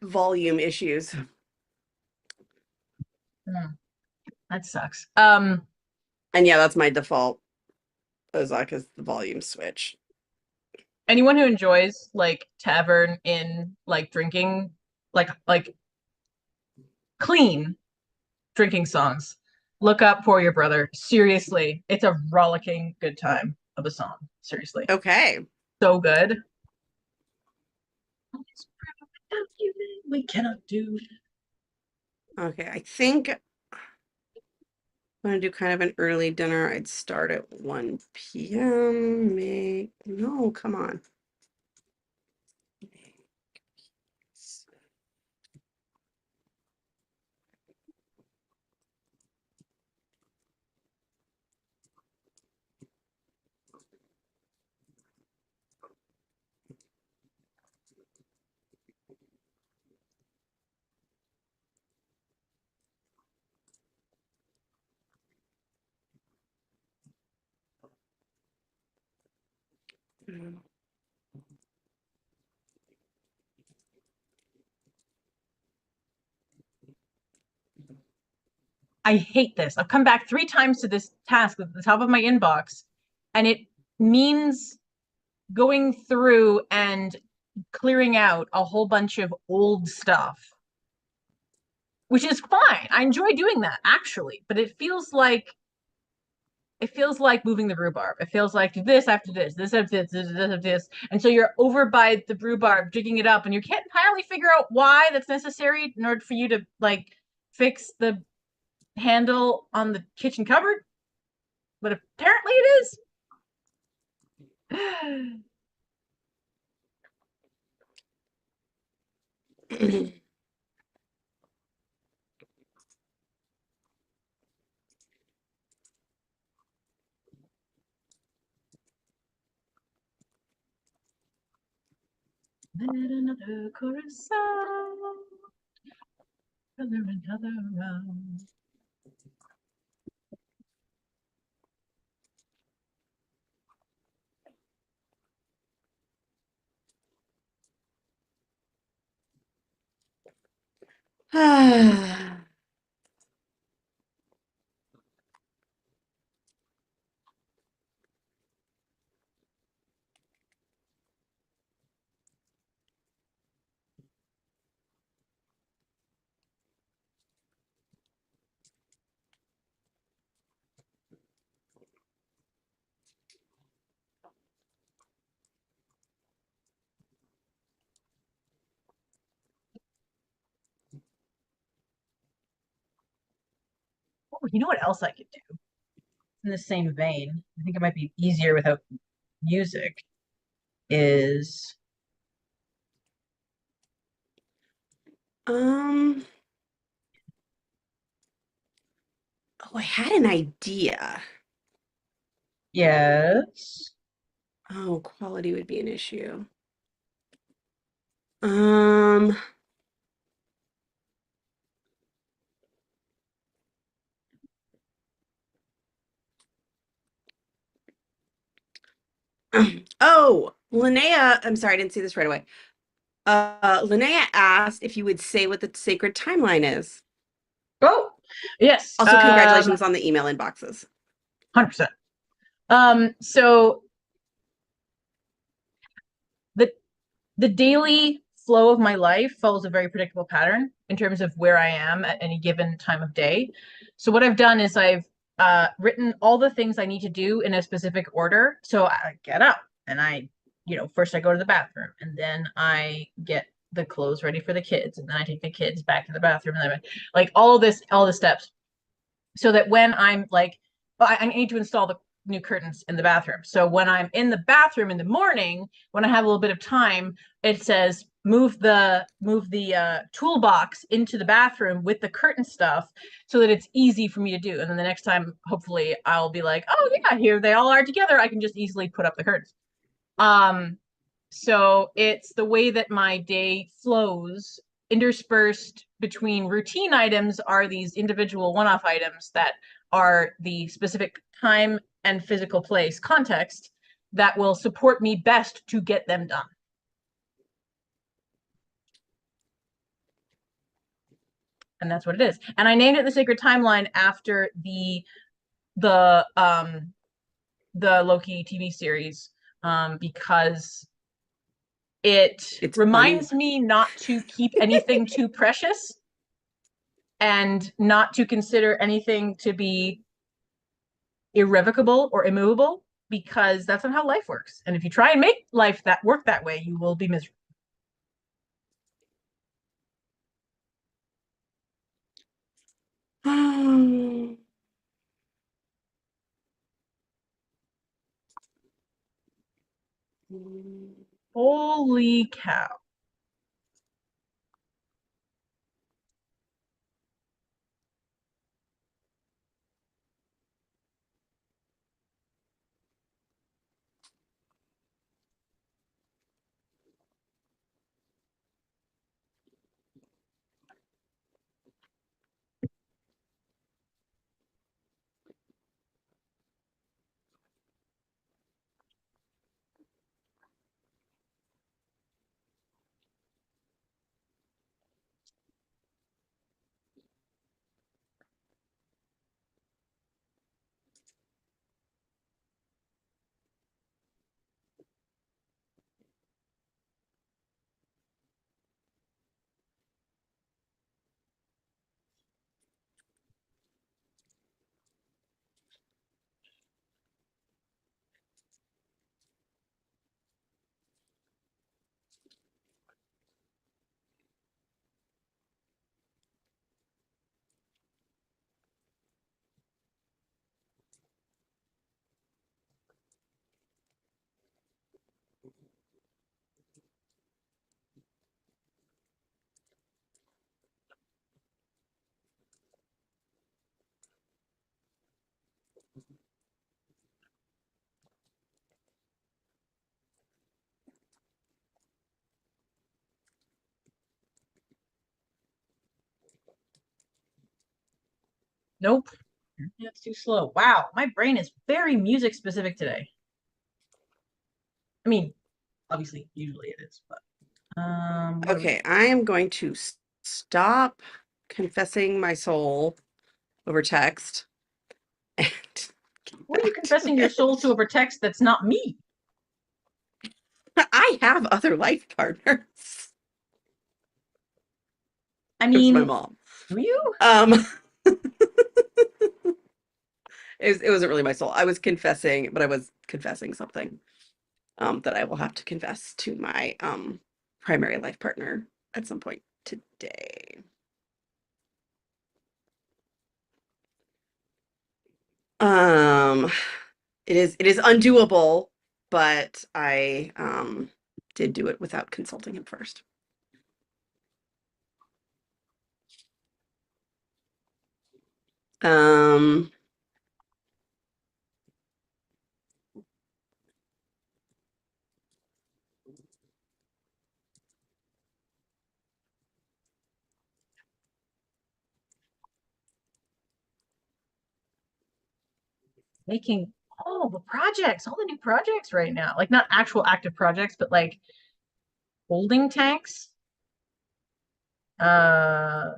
S1: volume issues.
S2: That sucks.
S1: And yeah, that's my default. Ozok is the volume switch.
S2: Anyone who enjoys like tavern in like drinking, like clean drinking songs, look up For Your Brother. Seriously, it's a rollicking good time of a song. Seriously,
S1: Okay.
S2: so good. We cannot do.
S1: Okay, I think I'm gonna do kind of an early dinner. I'd start at 1 p.m. No, come on.
S2: I hate this. I've come back 3 times to this task at the top of my inbox, and it means going through and clearing out a whole bunch of old stuff, which is fine. I enjoy doing that actually, but it feels like moving the rhubarb. It feels like this after this after this after this. And so you're over by the rhubarb, digging it up, and you can't entirely figure out why that's necessary in order for you to like fix the handle on the kitchen cupboard. But apparently it is. Another chorus song, another round. Oh, you know what else I could do? In the same vein, I think it might be easier without music, is
S1: um, oh, I had an idea.
S2: Yes.
S1: Oh, quality would be an issue. Um, oh, Linnea, I'm sorry, I didn't see this right away. Linnea asked if you would say what the sacred timeline is.
S2: Oh, yes.
S1: Also, congratulations on the email inboxes.
S2: 100%. So the the daily flow of my life follows a very predictable pattern in terms of where I am at any given time of day. So what I've done is I've written all the things I need to do in a specific order. So I get up and first I go to the bathroom and then I get the clothes ready for the kids and then I take the kids back to the bathroom and then like all the steps so that when I'm like, I need to install the new curtains in the bathroom. So when I'm in the bathroom in the morning, when I have a little bit of time, it says move the toolbox into the bathroom with the curtain stuff so that it's easy for me to do. And then the next time, hopefully, I'll be like, oh yeah, here they all are together. I can just easily put up the curtains. Um, so it's the way that my day flows, interspersed between routine items are these individual one-off items that are the specific time and physical place context that will support me best to get them done. And that's what it is. And I named it the Sacred Timeline after the Loki TV series because it
S1: It's funny.
S2: reminds me not to keep anything too precious and not to consider anything to be irrevocable or immovable because that's not how life works. And if you try and make life that work that way, you will be miserable. Holy cow. Nope. That's too slow. Wow, my brain is very music specific today. I mean, obviously, usually it is, but what are we
S1: Okay, I am going to stop confessing my soul over text and get
S2: What are you
S1: back to
S2: confessing your soul to
S1: it.
S2: over text that's not me?
S1: I have other life partners.
S2: I
S1: It was my
S2: mean,
S1: mom.
S2: do you?
S1: Um, it wasn't really my soul. I was confessing, but I was confessing something that I will have to confess to my primary life partner at some point today. Um, it is undoable, but I did do it without consulting him first. Um,
S2: making all the projects, all the new projects right now. Like not actual active projects, but like holding tanks. Uh,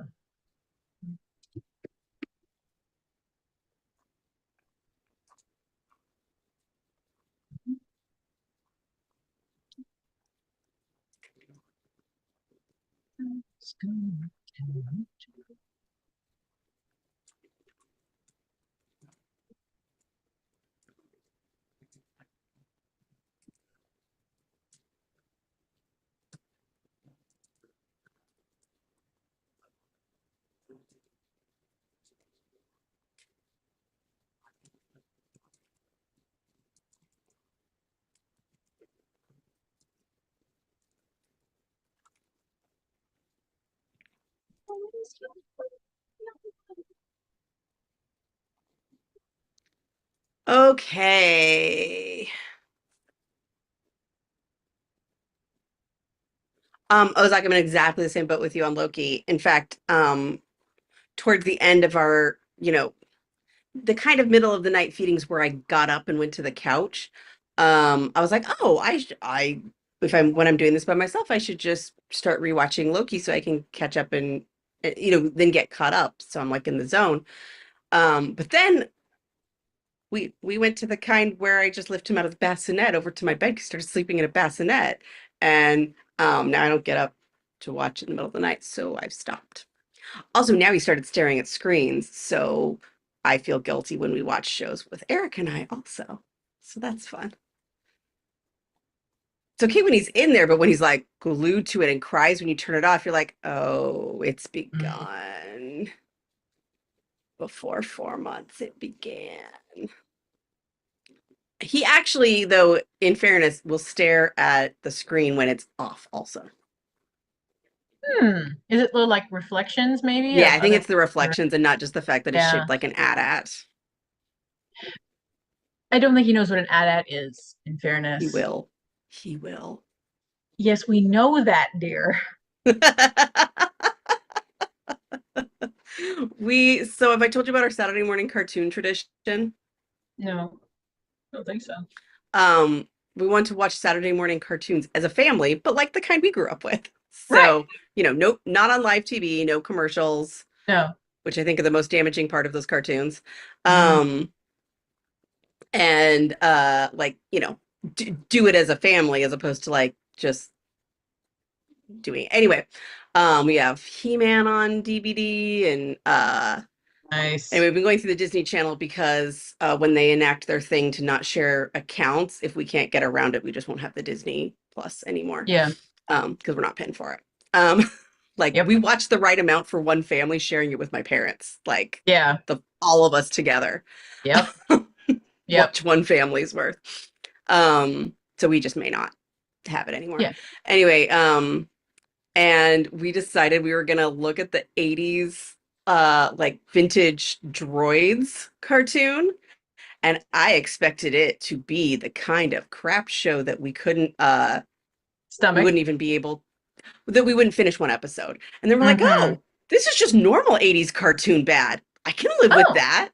S1: Okay. I was like, I'm in exactly the same boat with you on Loki. In fact, towards the end of our, the kind of middle of the night feedings where I got up and went to the couch, I was like, oh, if when I'm doing this by myself, I should just start rewatching Loki so I can catch up and, then get caught up. So I'm like in the zone. But then we went to the kind where I just lift him out of the bassinet over to my bed because he started sleeping in a bassinet. And now I don't get up to watch in the middle of the night, so I've stopped. Also, now he started staring at screens, so I feel guilty when we watch shows with Eric and I also. So that's fun. It's okay when he's in there, but when he's like glued to it and cries when you turn it off, you're like, oh, it's begun. Before 4 months, it began. He actually, though, in fairness, will stare at the screen when it's off also.
S2: Is it little like reflections maybe
S1: Yeah,
S2: of
S1: I think
S2: other?
S1: it's the reflections and not just the fact that it's
S2: Yeah.
S1: shaped like an AT-AT.
S2: I don't think he knows what an AT-AT is, in
S1: He
S2: fairness.
S1: will. He will.
S2: Yes, we know that, dear.
S1: So have I told you about our Saturday morning cartoon tradition?
S2: No, I don't think so.
S1: Um, we want to watch Saturday morning cartoons as a family, but like the kind we grew up with.
S2: Right.
S1: So, no, not on live TV, no commercials,
S2: No.
S1: which I think are the most damaging part of those cartoons.
S2: Mm,
S1: Um, and like, do it as a family as opposed to like just doing it. Anyway, we have He-Man on DVD and
S2: nice.
S1: we've been going through the Disney Channel because when they enact their thing to not share accounts, if we can't get around it, we just won't have the Disney Plus anymore
S2: Yeah.
S1: because we're not paying for it. Um, like
S2: Yep.
S1: we watched the right amount for one family sharing it with my parents, like
S2: Yeah.
S1: all of us together
S2: Yep. Yep.
S1: watch one family's worth. So we just may not have it anymore.
S2: Yeah.
S1: Anyway, and we decided we were gonna look at the 80s like vintage droids cartoon, and I expected it to be the kind of crap show that we
S2: Stomach.
S1: wouldn't even be able that we wouldn't finish one episode. And then we're like,
S2: Mm-hmm.
S1: oh, this is just normal 80s cartoon bad. I can live with
S2: Oh,
S1: that.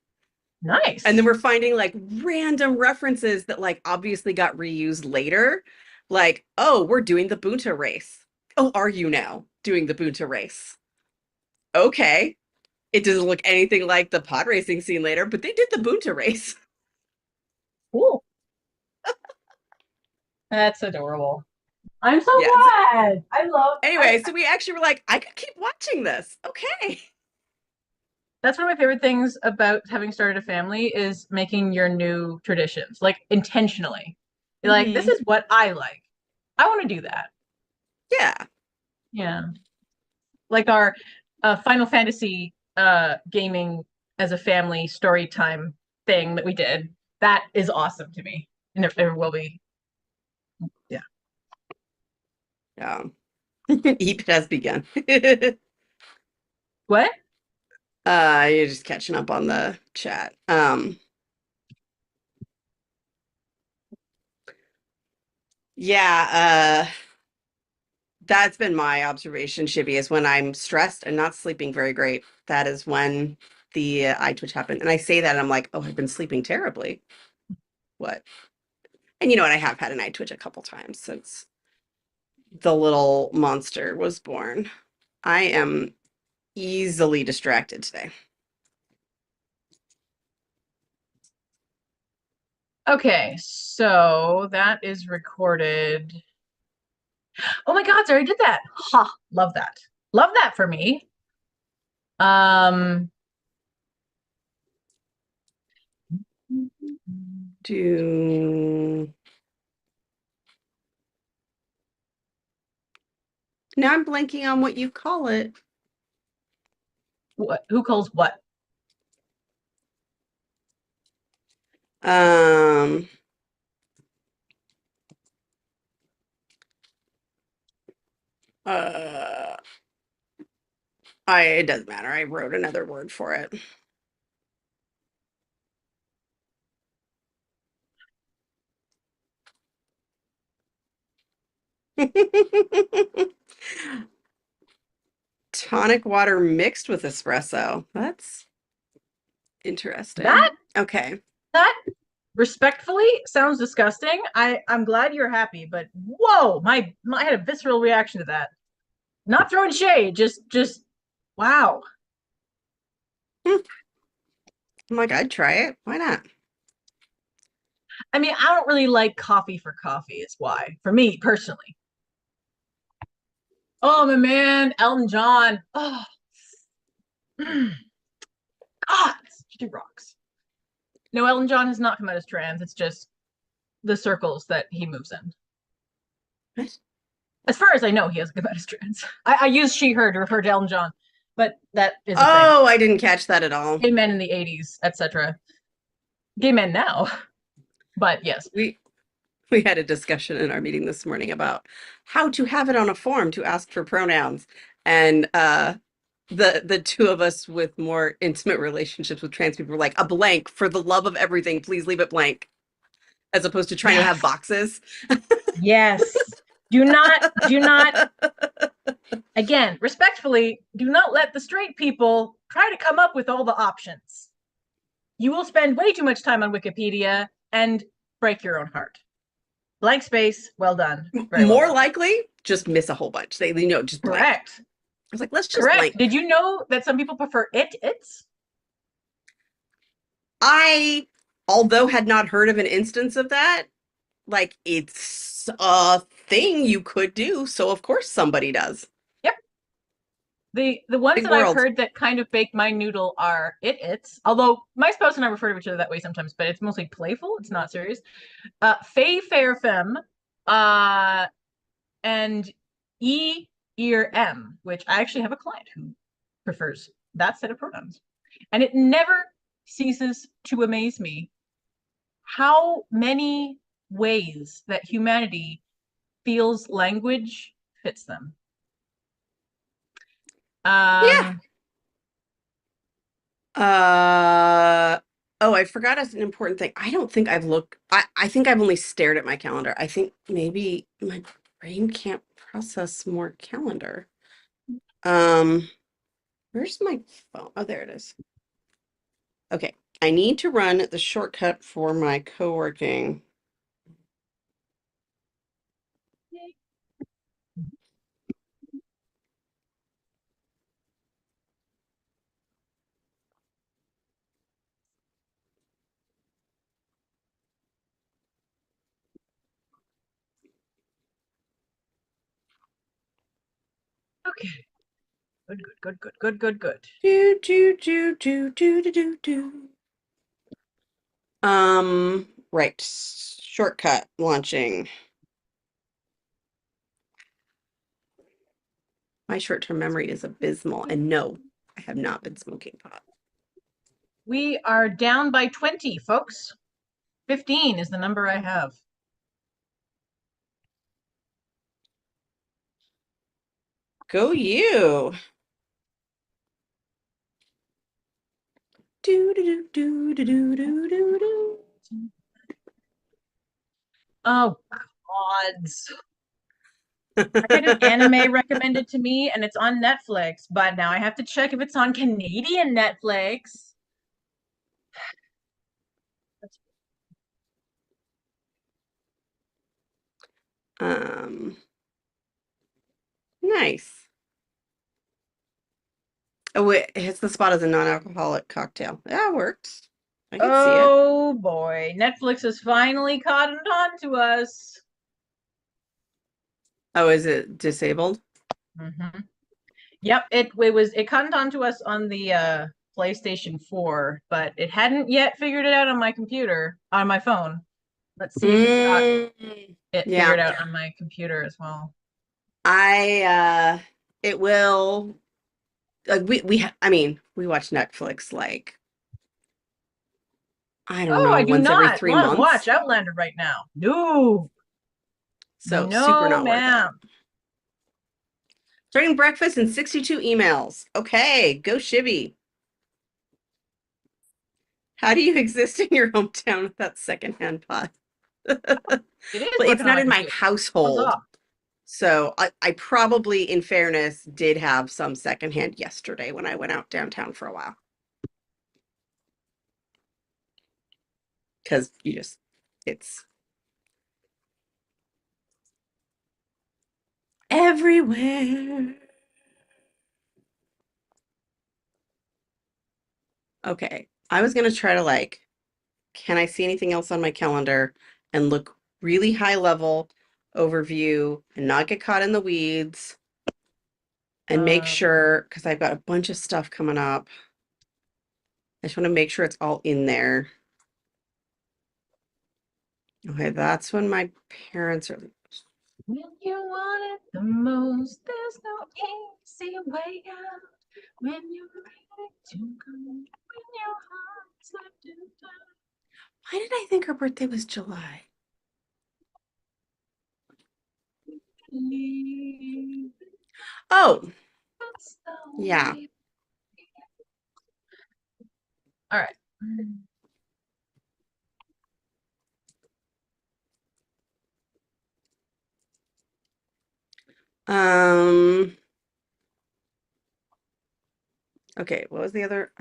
S1: And then
S2: nice.
S1: we're finding like random references that like obviously got reused later. Like, oh, we're doing the Bunta race. Oh, are you now doing the Bunta race? Okay. It doesn't look anything like the pod racing scene later, but they did the Bunta race.
S2: Cool. That's adorable. I'm so
S1: Yeah.
S2: glad. I love
S1: Anyway, so we actually were like, I could keep watching this. Okay.
S2: that's one of my favorite things about having started a family is making your new traditions, like intentionally. You're like, this
S1: Mm-hmm.
S2: is what I like. I want to do that.
S1: Yeah.
S2: Yeah. Like our Final Fantasy gaming as a family story time thing that we did. That is awesome to me. And there will be. Yeah.
S1: Yeah. Eep has begun.
S2: What?
S1: You're just catching up on the chat. Yeah, that's been my observation, Shibby, is when I'm stressed and not sleeping very great. That is when the eye twitch happened. And I say that and I'm like, oh, I've been sleeping terribly. What? And you know what? I have had an eye twitch a couple times since the little monster was born. I am easily distracted today.
S2: Okay, so that is recorded. Oh my God, sorry, I did that. Ha, love that. Love that for me. Um,
S1: Do now I'm blanking on what you call it.
S2: what, who calls what?
S1: Um, uh, it doesn't matter. I wrote another word for it. Tonic water mixed with espresso. That's interesting.
S2: That
S1: Okay.
S2: that respectfully sounds disgusting. I'm glad you're happy, but whoa, I had a visceral reaction to that. Not throwing shade, just wow.
S1: Hmm. I'm like, I'd try it. Why not?
S2: I mean, I don't really like coffee for coffee, is why, for me personally. Oh my man, Elton John. Oh God, she rocks. No, Elton John has not come out as trans. It's just the circles that he moves in.
S1: What?
S2: As far as I know, he hasn't come out as trans. I use she, her to refer to Elton John, but that is a thing.
S1: Oh, I didn't catch that at all.
S2: Gay men in the 80s, etc. Gay men now, but yes.
S1: We had a discussion in our meeting this morning about how to have it on a form to ask for pronouns. And the two of us with more intimate relationships with trans people were like, a blank for the love of everything, please leave it blank, as opposed to trying to have
S2: Yes.
S1: boxes.
S2: Yes. Do not, again, respectfully, do not let the straight people try to come up with all the options. You will spend way too much time on Wikipedia and break your own heart. Blank space, well done. Very well
S1: More
S2: done.
S1: likely, just miss a whole bunch. They, just blank.
S2: Correct.
S1: I was like, let's just
S2: Correct.
S1: blank.
S2: Did you know that some people prefer it's?
S1: I, although had not heard of an instance of that, like it's a thing you could do. So of course somebody does.
S2: Yep. The ones
S1: Big
S2: that I've
S1: world.
S2: heard that kind of bake my noodle are it's. Although my spouse and I refer to each other that way sometimes, but it's mostly playful. It's not serious. Fay Fair Femme, and E ear M, which I actually have a client who prefers that set of pronouns. And it never ceases to amaze me how many ways that humanity feels language fits them.
S1: Yeah.
S2: Um,
S1: Oh, I forgot as an important thing. I don't think I've looked, I think I've only stared at my calendar. I think maybe my brain can't process more calendar. Um, where's my phone? Oh, there it is. Okay. I need to run the shortcut for my co-working.
S2: okay. Good.
S1: Do, do, do, do, do, do, do, do. Right. Shortcut launching. My short-term memory is abysmal. And no, I have not been smoking pot.
S2: We are down by 20, folks. 15 is the number I have.
S1: Go you. Do, do, do, do, do, do, do, do.
S2: Oh, gods. I had an anime recommended to me and it's on Netflix, but now I have to check if it's on Canadian Netflix.
S1: Um, nice. Oh, it hits the spot as a non-alcoholic cocktail. Yeah, it works. I can see it.
S2: Oh boy, Netflix has finally caught on to us.
S1: Oh, is it disabled?
S2: Mm-hmm. Yep, it caught on to us on the PlayStation 4, but it hadn't yet figured it out on my computer, on my phone. Let's see if it's got it
S1: Yeah.
S2: figured out on my computer as well.
S1: It will like I mean, we watch Netflix like I don't
S2: Oh,
S1: know,
S2: I do
S1: once every
S2: not
S1: three
S2: want to watch
S1: months.
S2: Outlander right now. No,
S1: So super
S2: no,
S1: not worth it.
S2: ma'am.
S1: During breakfast and 62 emails. Okay, go Shibby. How do you exist in your hometown with that secondhand pot?
S2: It is
S1: Well, it's
S2: working on
S1: not
S2: my
S1: in my
S2: computer.
S1: household.
S2: Huzzah.
S1: So I probably, in fairness, did have some secondhand yesterday when I went out downtown for a while. Because it's everywhere. Okay. I was going to try to can I see anything else on my calendar and look really high level overview and not get caught in the weeds and make
S2: Um,
S1: sure, because I've got a bunch of stuff coming up. I just want to make sure it's all in there. Okay, that's when my parents are.
S2: when you want it the most, there's no easy way out. When you're ready to go, when your heart's left in doubt.
S1: Why did I think her birthday was July?
S2: Leave,
S1: Oh,
S2: that's the
S1: yeah.
S2: way. All right.
S1: Um, okay, what was the other?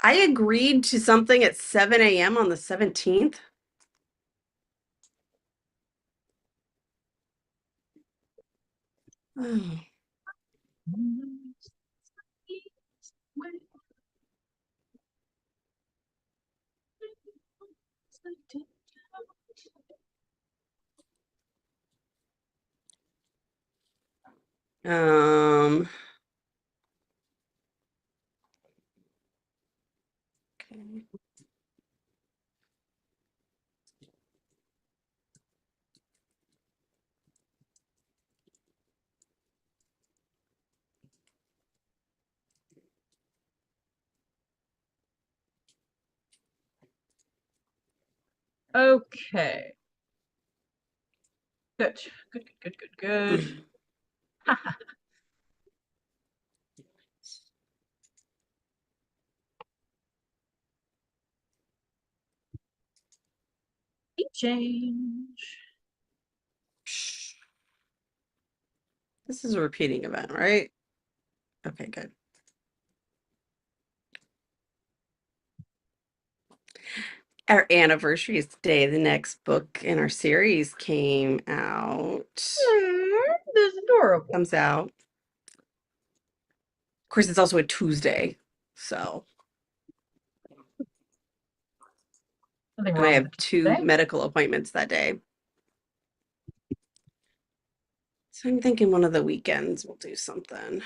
S1: I agreed to something at 7 a.m. on the 17th. Oh, um, okay.
S2: Okay. Good. Good. Good. Good. Good. Good. Change.
S1: This is a repeating event, right? Okay, good. Our anniversary is today. The next book in our series came out.
S2: This is adorable.
S1: Comes out. Of course, it's also a Tuesday, so
S2: Nothing
S1: and I
S2: wrong with
S1: have
S2: it
S1: two
S2: today.
S1: medical appointments that day. So I'm thinking one of the weekends we'll do something.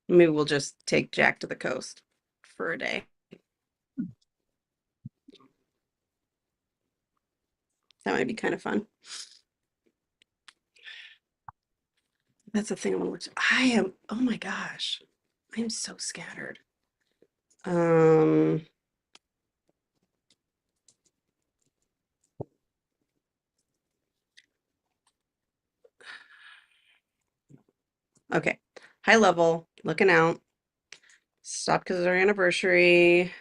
S1: Maybe we'll just take Jack to the coast for a day. That might be kind of fun. That's the thing I want to look. Oh my gosh, I am so scattered. Um, okay. high level, looking out. Stop because it's our anniversary.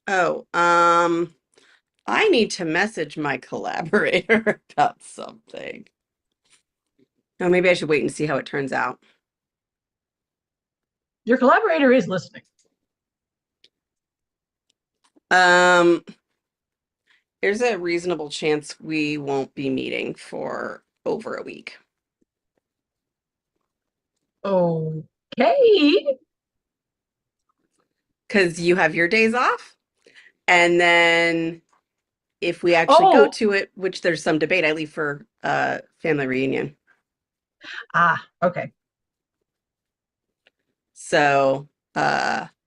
S1: Oh, I need to message my collaborator about something. Oh, maybe I should wait and see how it turns out.
S2: Your collaborator is listening.
S1: Um, there's a reasonable chance we won't be meeting for over a week.
S2: Okay.
S1: Because you have your days off, and then if we actually go
S2: Oh,
S1: to it, which there's some debate, I leave for family reunion.
S2: okay.
S1: So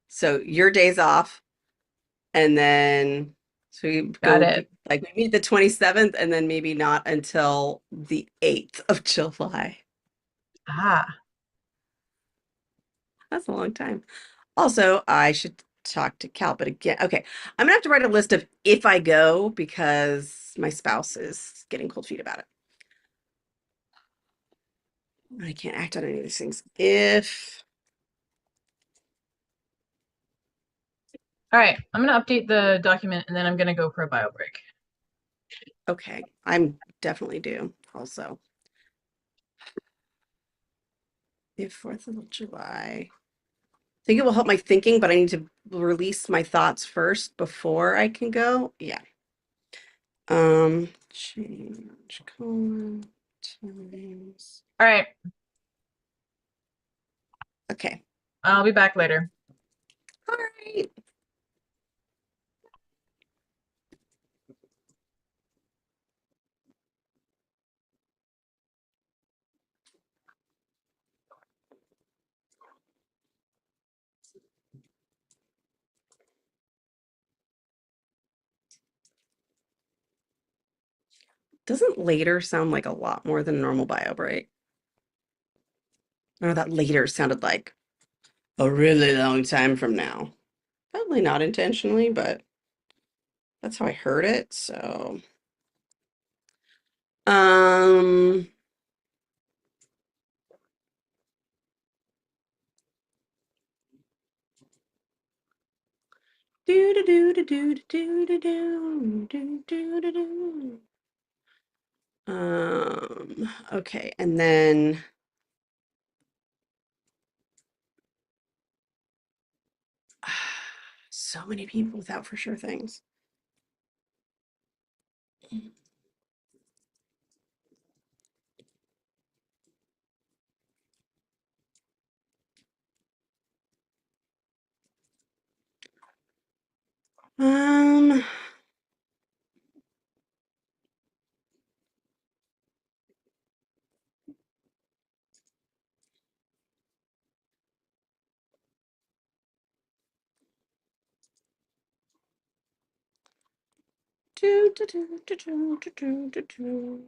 S1: so your days off, and then so we
S2: Got
S1: go
S2: it.
S1: like we meet the 27th and then maybe not until the 8th of July.
S2: Ah,
S1: That's a long time. Also, I should talk to Cal, but again, okay, I'm gonna have to write a list of if I go because my spouse is getting cold feet about it. I can't act on any of these things. If
S2: all right. I'm gonna update the document and then I'm gonna go for a bio break.
S1: okay, I'm definitely due also. If 4th of July. I think it will help my thinking, but I need to release my thoughts first before I can go. Yeah. Change colon times.
S2: All right.
S1: Okay.
S2: I'll be back later.
S1: All right. Doesn't later sound like a lot more than normal bio break? Or that later sounded like a really long time from now. Probably not intentionally, but that's how I heard it. So, um, do do do do do do do do do do do do. Okay, and then so many people without for sure things. Um, do, do, do, do, do, do, do, do, do.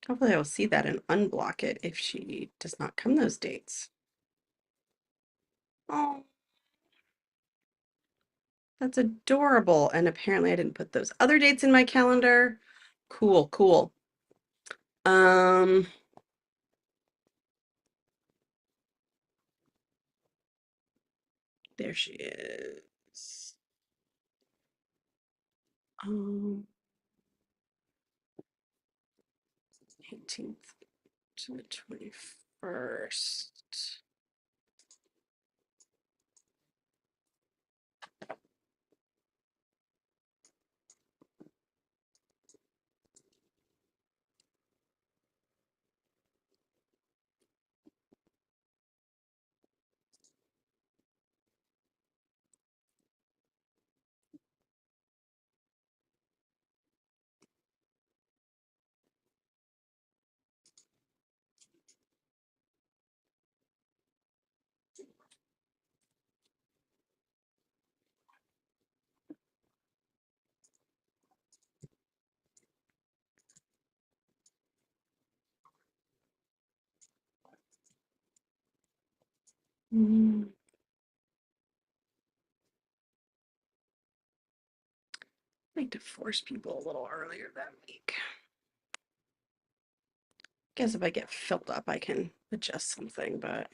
S1: Hopefully I will see that and unblock it if she does not come those dates. Oh, that's adorable. And apparently I didn't put those other dates in my calendar. Cool, cool. Um, there she is. 18th to the 21st. I like to force people a little earlier that week. Guess if I get filled up, I can adjust something, but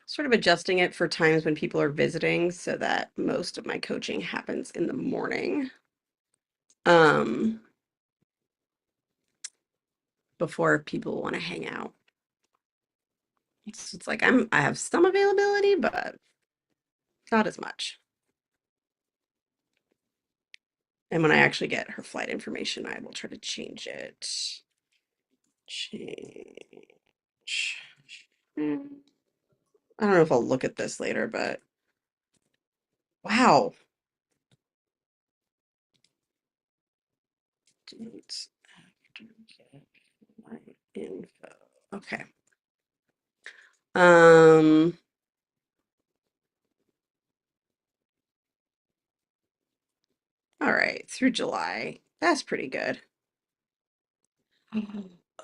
S1: sort of adjusting it for times when people are visiting so that most of my coaching happens in the morning. Before people want to hang out. It's like I have some availability, but not as much. And when I actually get her flight information, I will try to change it. Change. I don't know if I'll look at this later, but wow. Dates after get my info. Okay. All right, through July. That's pretty good.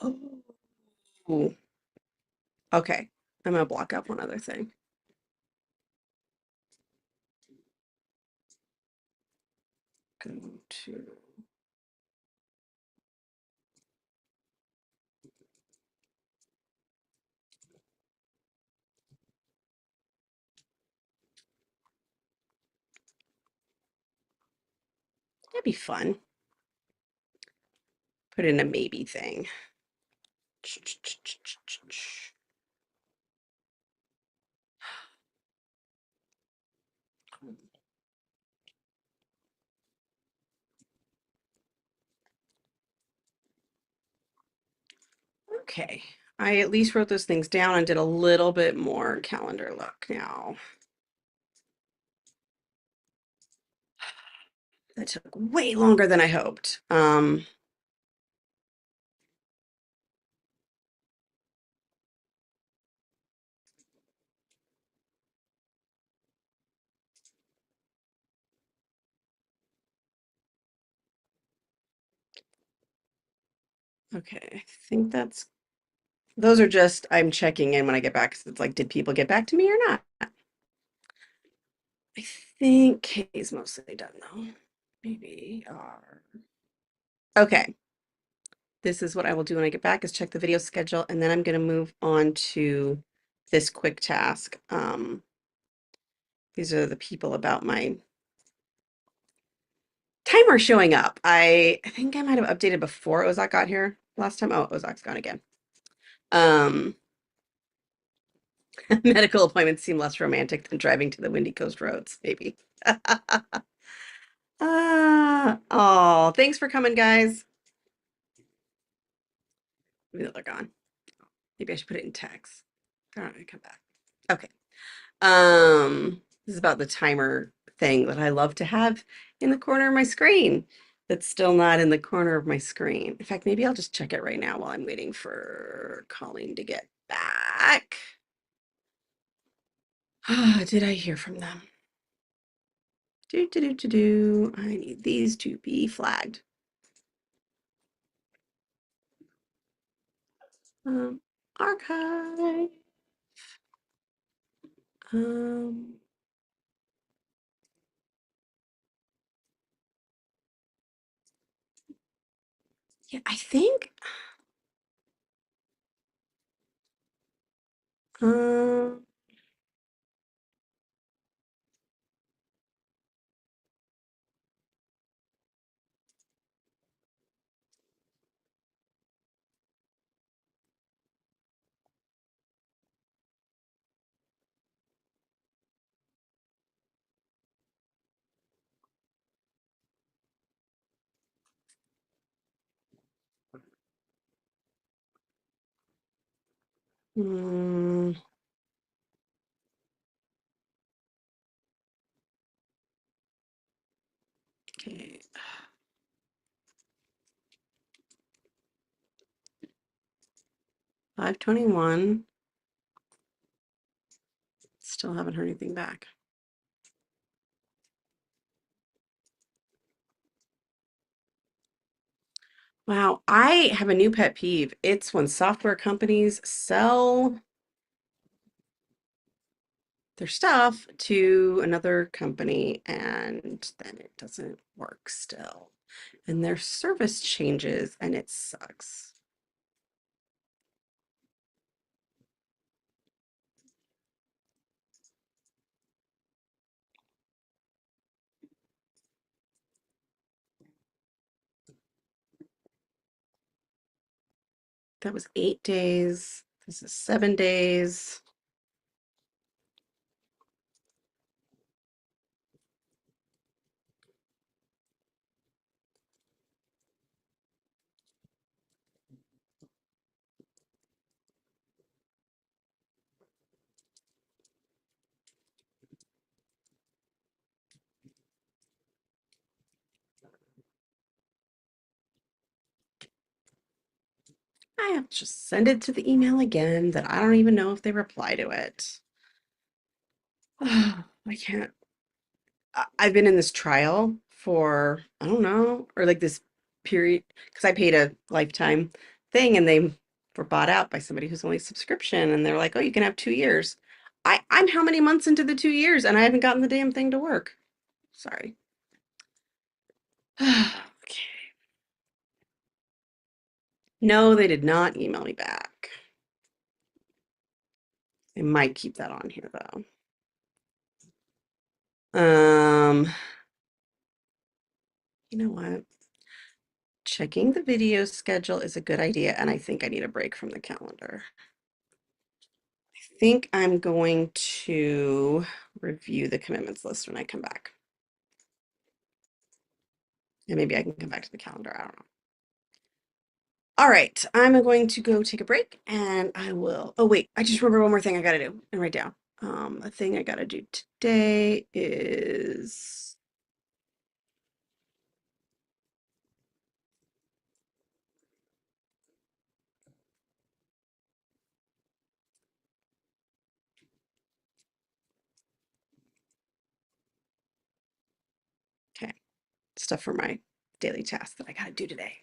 S1: Oh. Okay. I'm gonna block up one other thing. Go to that'd be fun. Put in a maybe thing. Okay. I at least wrote those things down and did a little bit more calendar look now. That took way longer than I hoped. Okay, I think those are just, I'm checking in when I get back. It's like, did people get back to me or not? I think K is mostly done though. Maybe R. Okay. This is what I will do when I get back is check the video schedule, and then I'm going to move on to this quick task. These are the people about my timer showing up. I think I might have updated before Ozak got here last time. Oh, Ozak's gone again. Medical appointments seem less romantic than driving to the windy coast roads, maybe. Oh, thanks for coming, guys. Maybe they're gone. Maybe I should put it in text. All right, come back. Okay. This is about the timer thing that I love to have in the corner of my screen. That's still not in the corner of my screen. In fact, maybe I'll just check it right now while I'm waiting for Colleen to get back. Did I hear from them? I need these to be flagged. Archive. Yeah, I think. Um, mm, okay. 5:21. Still haven't heard anything back. Wow, I have a new pet peeve. It's when software companies sell their stuff to another company and then it doesn't work still. And their service changes and it sucks. That was 8 days. This is 7 days. I have to just send it to the email again that I don't even know if they reply to it. I can't. I've been in this trial for, I don't know, or like this period, because I paid a lifetime thing and they were bought out by somebody who's only subscription and they're like, oh, you can have 2 years. I'm how many months into the 2 years and I haven't gotten the damn thing to work. Sorry. Okay. No, they did not email me back. I might keep that on here though. You know what? Checking the video schedule is a good idea, and I think I need a break from the calendar. I think I'm going to review the commitments list when I come back. And maybe I can come back to the calendar. I don't know. All right, I'm going to go take a break and I will. Oh, wait, I just remember one more thing I got to do and write down. A thing I got to do today is. Okay, stuff for my daily tasks that I got to do today.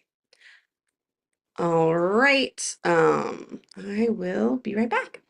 S1: All right, I will be right back.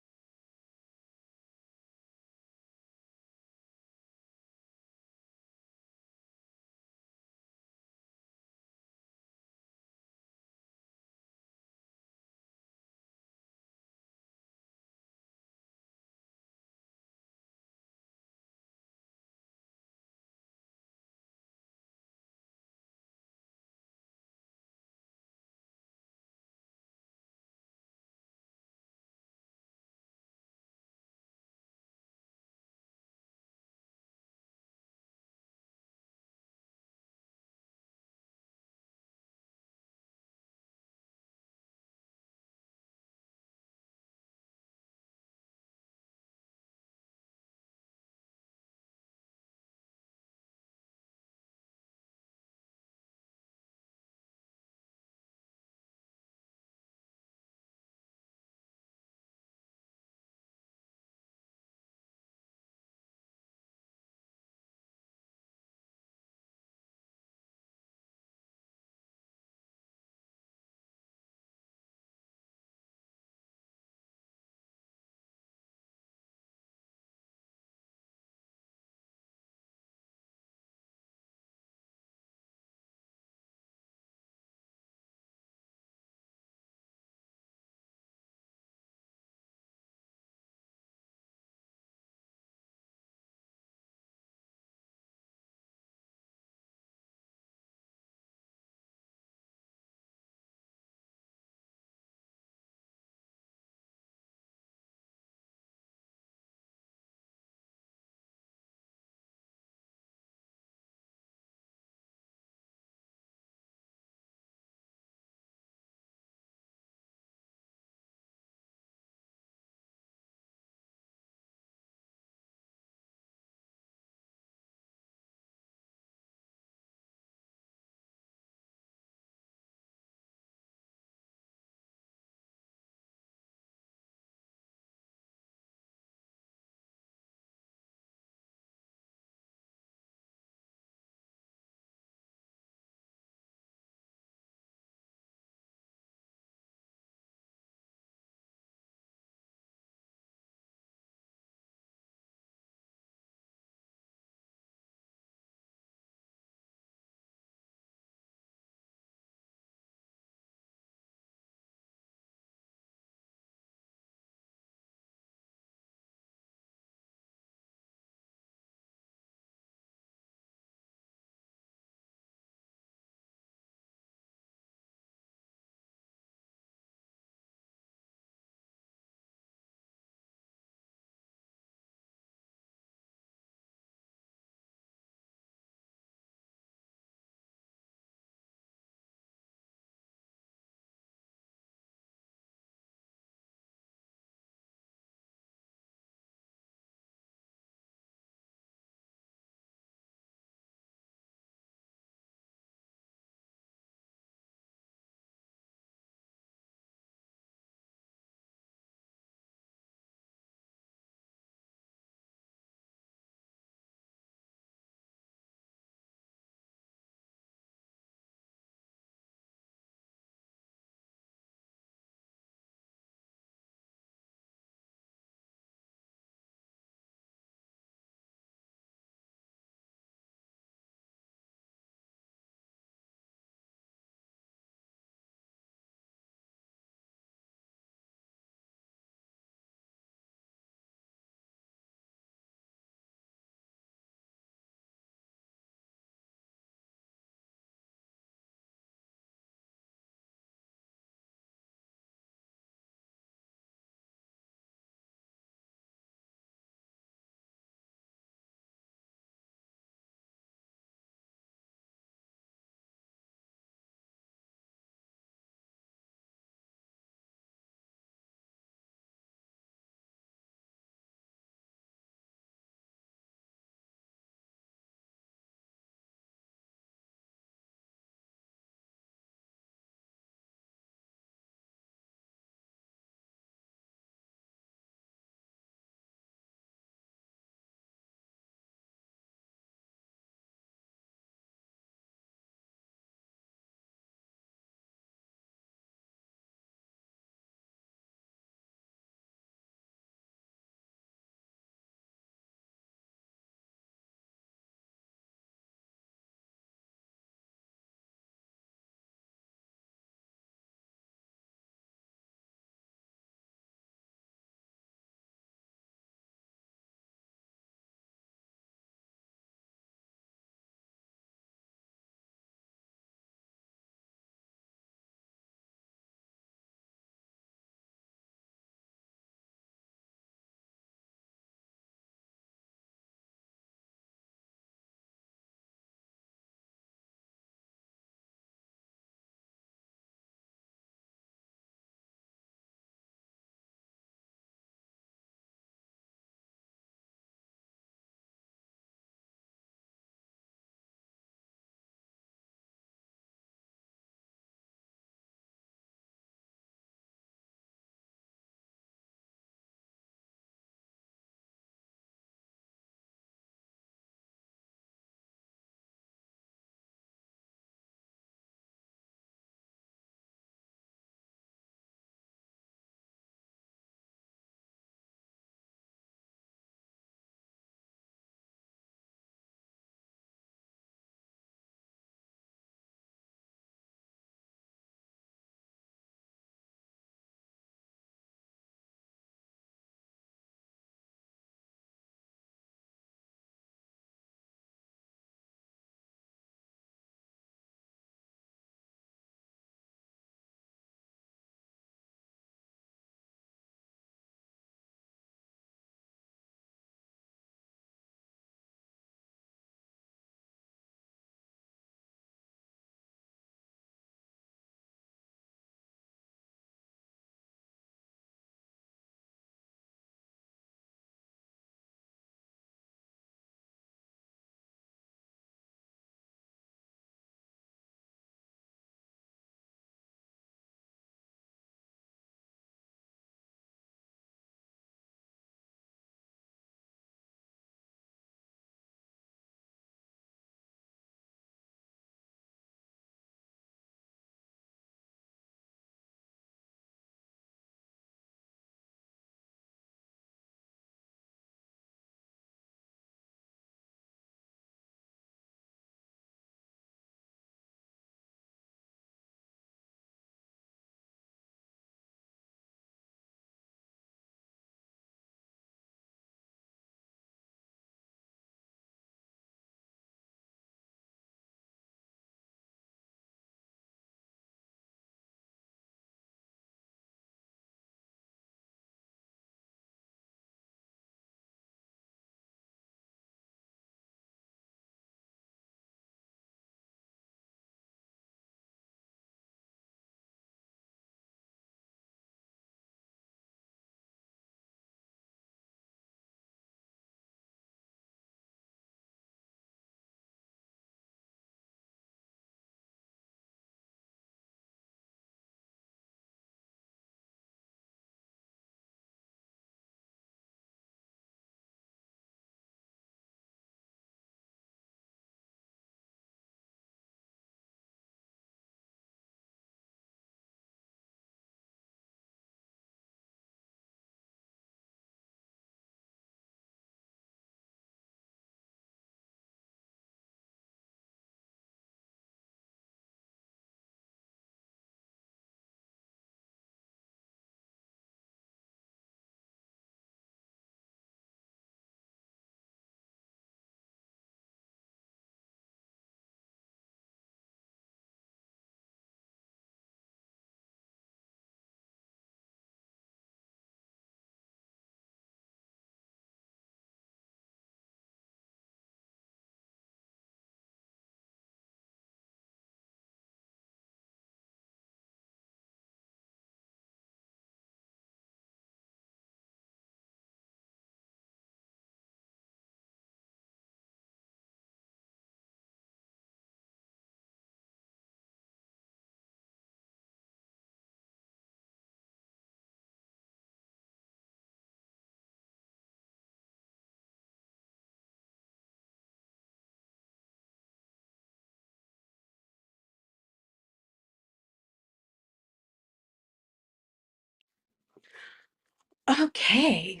S1: Okay,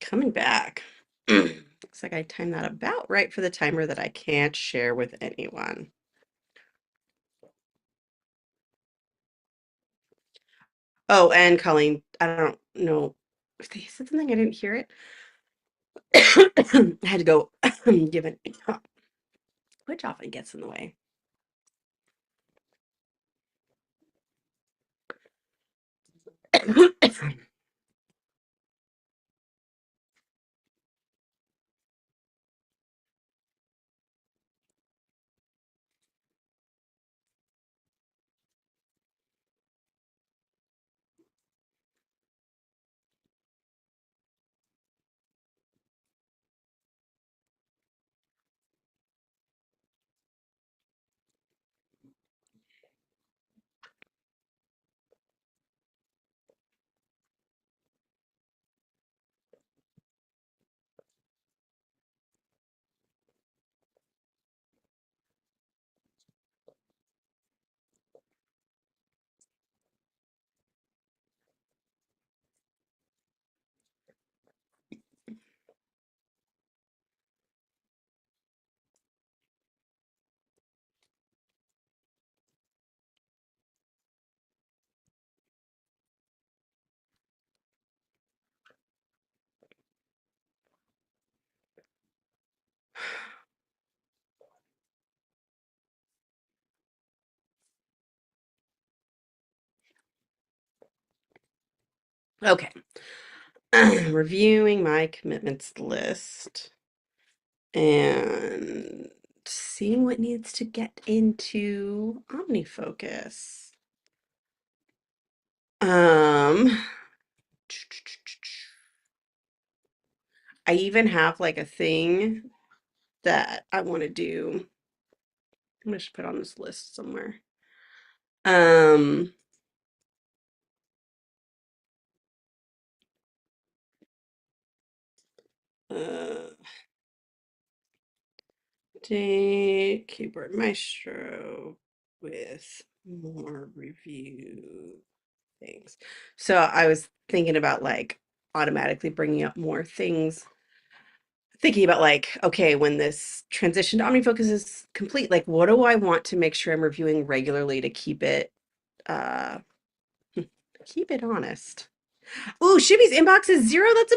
S1: coming back. Looks like I timed that about right for the timer that I can't share with anyone. Oh, and Colleen, I don't know if they said something, I didn't hear it. I had to go give it, which often gets in the way. Okay. Reviewing my commitments list and seeing what needs to get into OmniFocus. Um, I even have like a thing that I want to do. I'm gonna just put on this list somewhere. Um, uh, Date Keyboard Maestro with more review things. So I was thinking about like automatically bringing up more things, thinking about like, okay, when this transition to OmniFocus is complete, like what do I want to make sure I'm reviewing regularly to uh keep it honest. Ooh, Shibi's inbox is 0. That's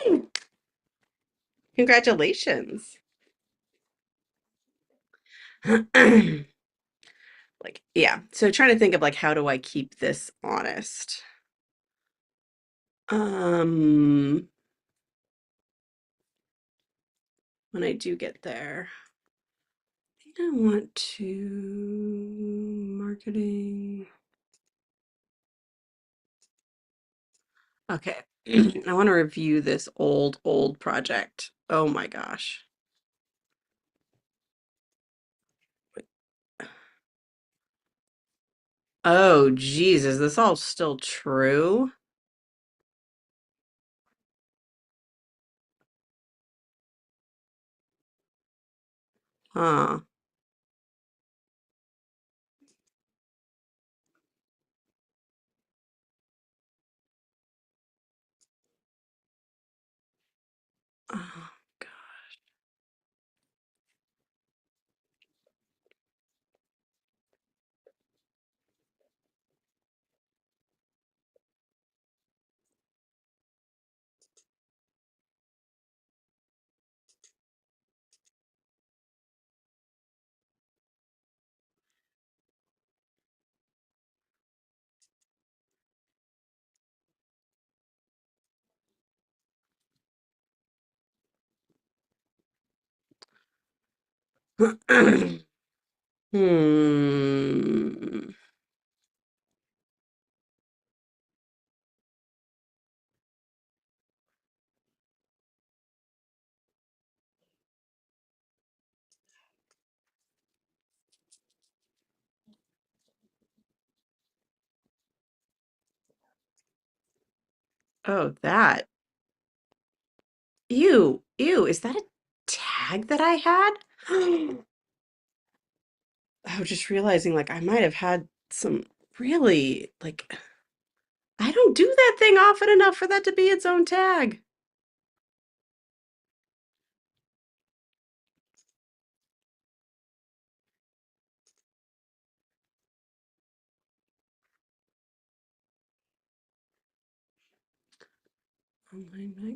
S1: amazing. Congratulations. Like, yeah. So trying to think of like how do I keep this honest? Um when I do get there. I think I want to marketing. Okay. I want to review this old project. Oh my gosh. Oh, geez, is this all still true? Huh. Oh, God. Hmm. Oh, that. Ew, ew, is that a tag that I had? I was just realizing like I might have had some really like I don't do that thing often enough for that to be its own tag.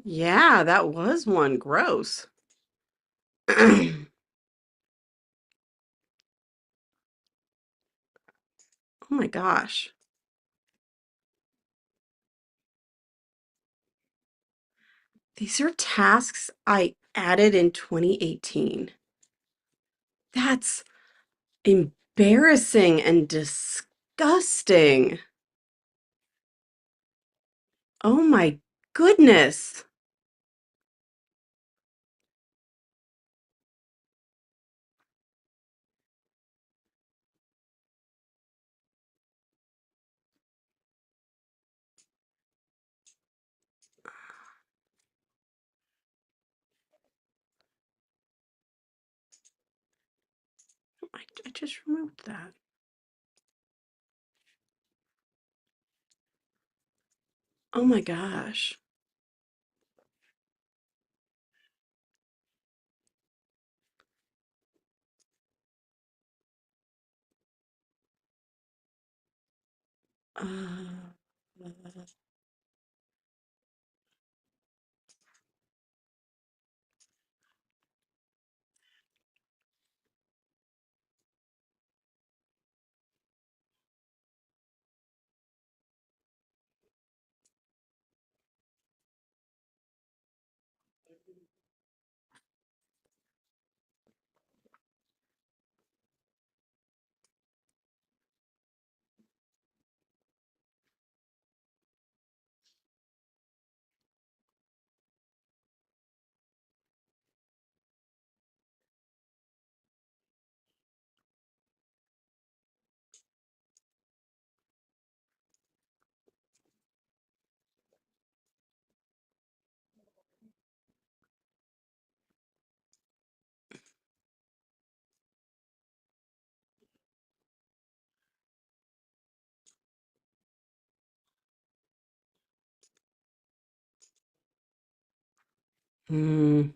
S1: Yeah, that was one. Gross. Oh my gosh. These are tasks I added in 2018. That's embarrassing and disgusting. Oh my goodness. I just removed that. Oh my gosh. Uh, hmm.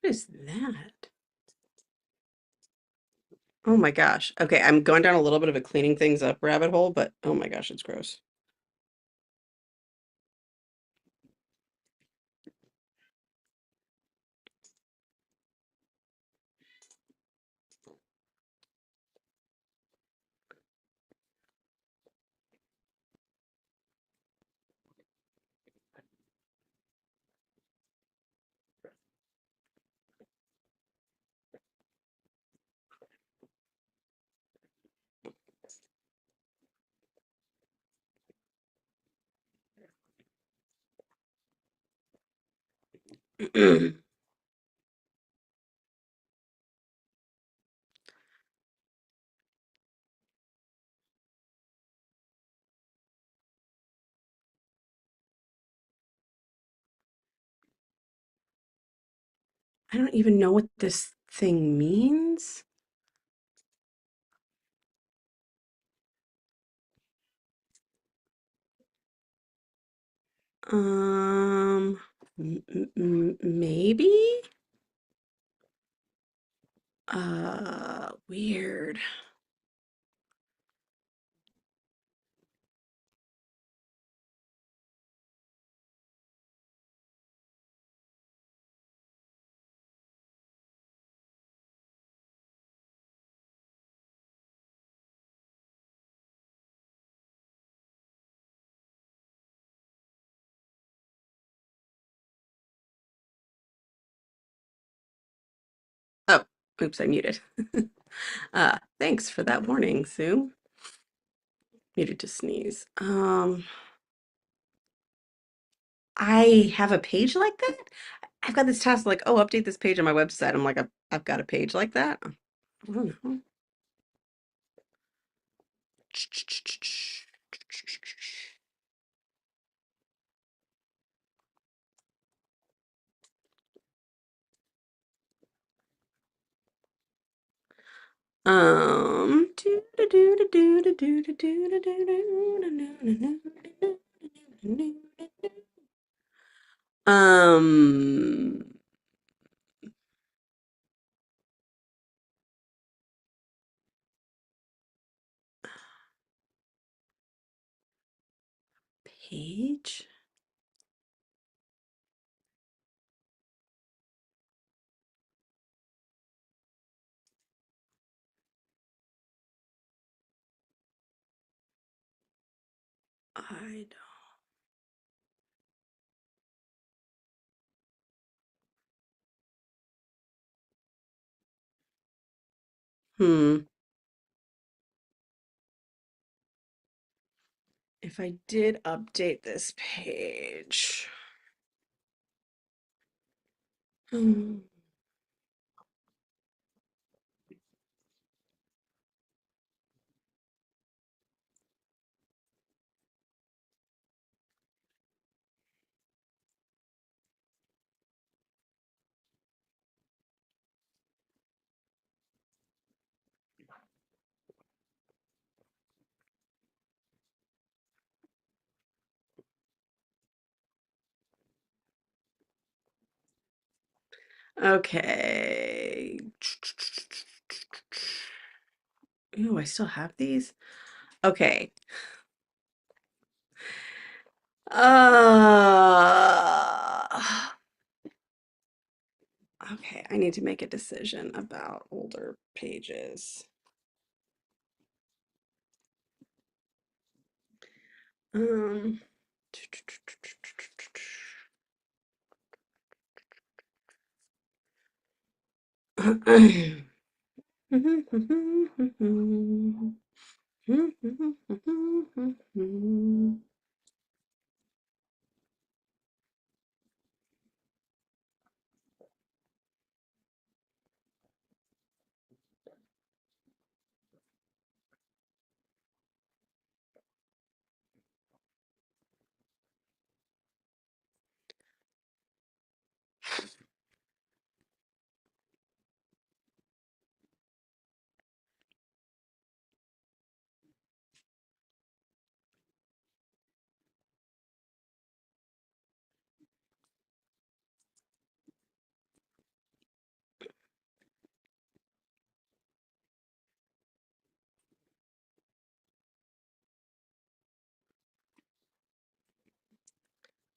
S1: What is that? Oh my gosh. Okay, I'm going down a little bit of a cleaning things up rabbit hole, but oh my gosh, it's gross. I don't even know what this thing means. Um, maybe? Weird. Oh, oops, I muted. Thanks for that warning, Sue. Muted to sneeze. I have a page like that? I've got this task like, oh, update this page on my website. I'm like, I've got a page like that. I don't know. Um, Page. I don't. If I did update this page. Okay. Ooh, I still have these? Okay. Okay, I need to make a decision about older pages. Um,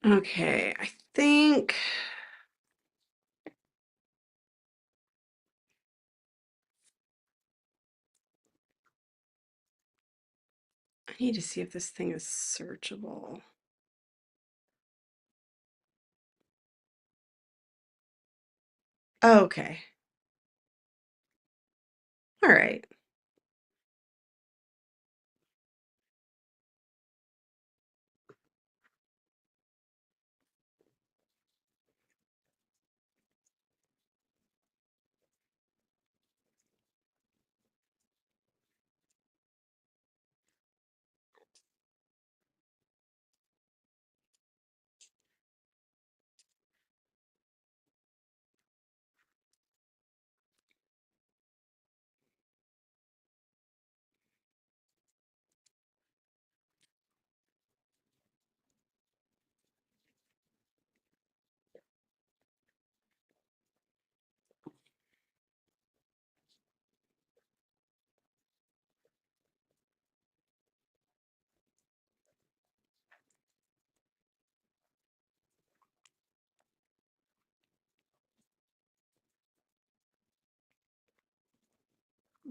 S1: Okay, I think I need to see if this thing is searchable. Okay. All right.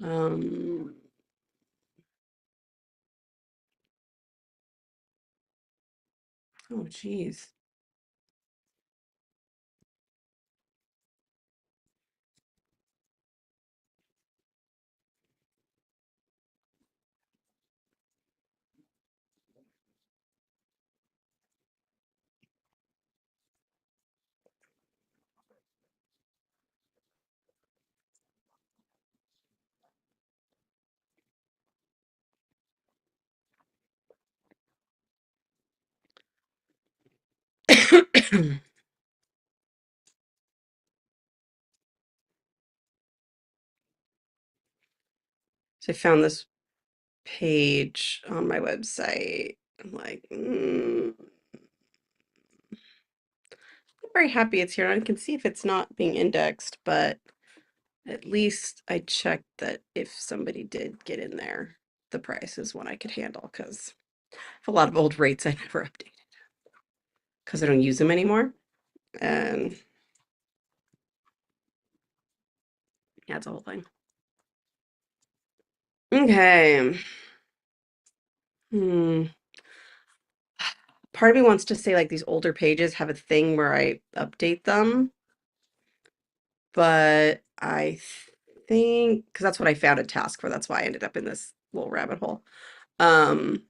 S1: Um, oh, geez. So I found this page on my website. I'm like, I'm very happy it's here. I can see if it's not being indexed, but at least I checked that if somebody did get in there, the price is one I could handle because I have a lot of old rates I never updated because I don't use them anymore. And yeah, it's a whole thing. Okay. Hmm. Part of me wants to say like these older pages have a thing where I update them, but I think because that's what I found a task for. That's why I ended up in this little rabbit hole. Um,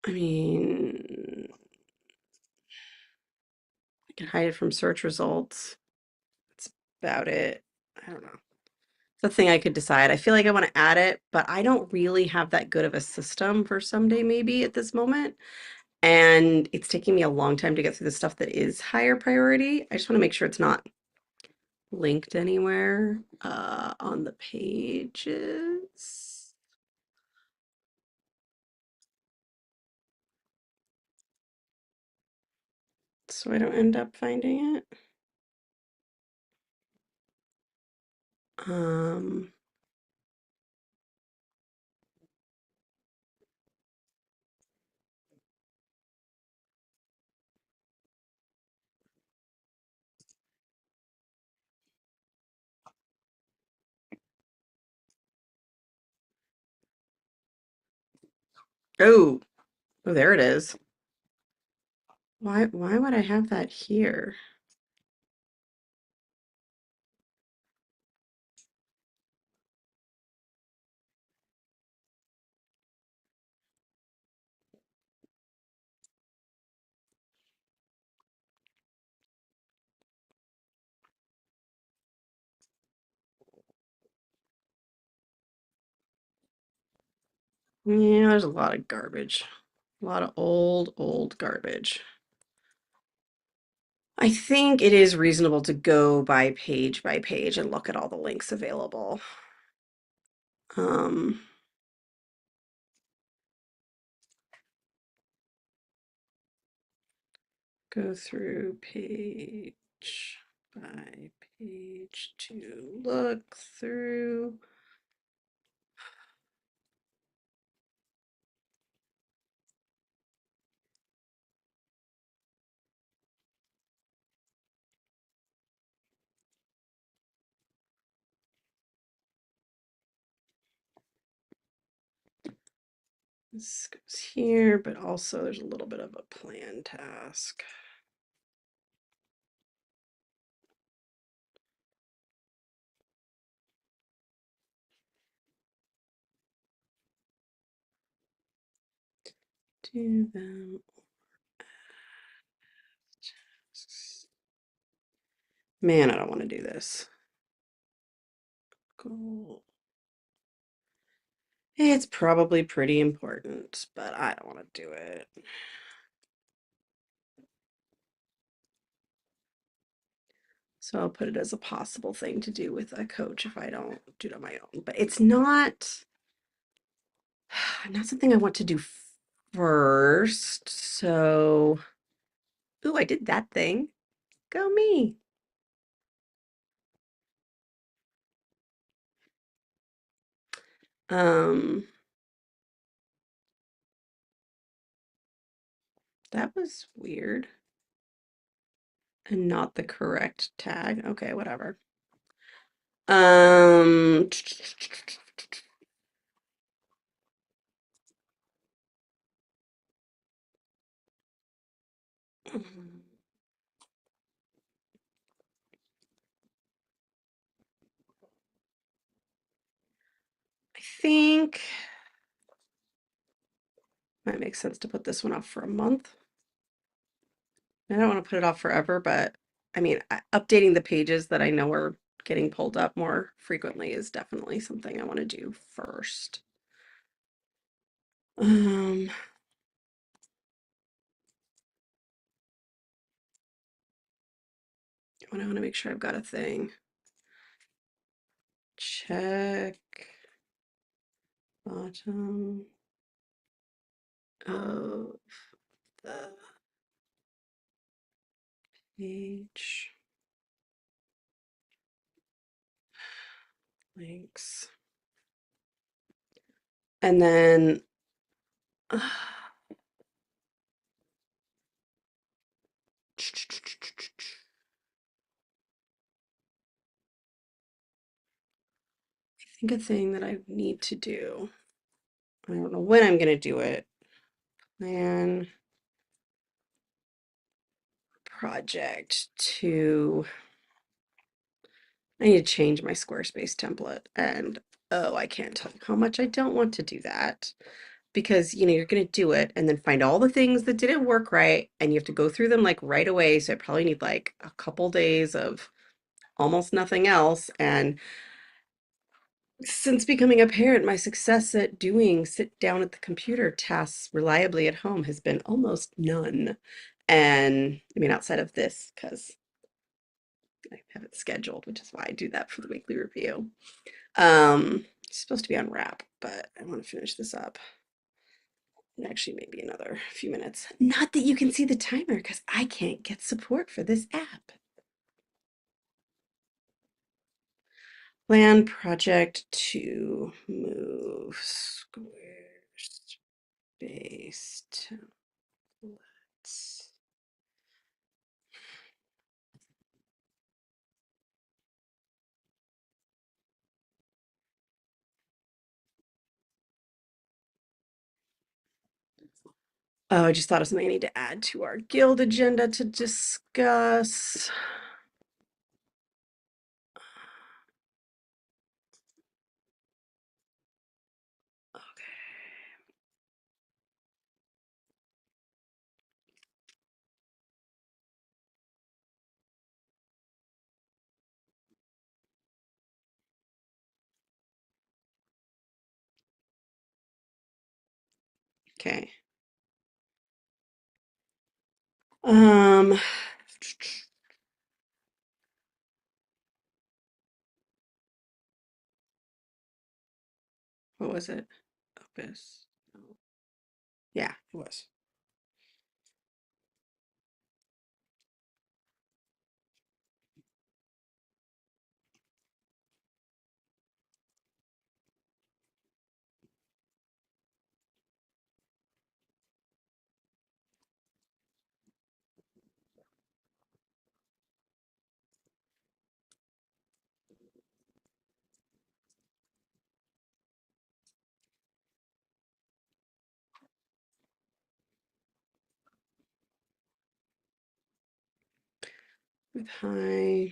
S1: I mean, I can hide it from search results. That's about it. I don't know. It's a thing I could decide. I feel like I want to add it, but I don't really have that good of a system for someday maybe at this moment. And it's taking me a long time to get through the stuff that is higher priority. I just want to make sure it's not linked anywhere on the pages. So I don't end up finding it. Um, oh, oh, there it is. Why would I have that here? Yeah, there's a lot of garbage. A lot of old garbage. I think it is reasonable to go by page and look at all the links available. Um, go through page by page to look through. This goes here, but also there's a little bit of a plan task. Do them. Man, I don't want to do this. Goal. It's probably pretty important, but I don't want to do it. So I'll put it as a possible thing to do with a coach if I don't do it on my own. But it's not something I want to do first. So, ooh, I did that thing. Go me. Um, that was weird. And not the correct tag. Okay, whatever. Um, I think might make sense to put this one off for a month. I don't want to put it off forever, but I mean, updating the pages that I know are getting pulled up more frequently is definitely something I want to do first. Um, I want to make sure I've got a thing. Check bottom of the page. Links. And then I think a thing that I need to do, I don't know when I'm going to do it. Plan project to, I need to change my Squarespace template. And oh, I can't tell you how much I don't want to do that because, you know, you're going to do it and then find all the things that didn't work right. And you have to go through them like right away. So I probably need like a couple days of almost nothing else. And since becoming a parent, my success at doing sit down at the computer tasks reliably at home has been almost none. And I mean, outside of this, because I have it scheduled, which is why I do that for the weekly review. It's supposed to be on wrap, but I want to finish this up. And actually, maybe another few minutes. Not that you can see the timer, because I can't get support for this app. Plan project to move Squarespace templates. Oh, I just thought of something I need to add to our guild agenda to discuss. Okay. Um, what was it? Opus. No. Yeah, it was. With high.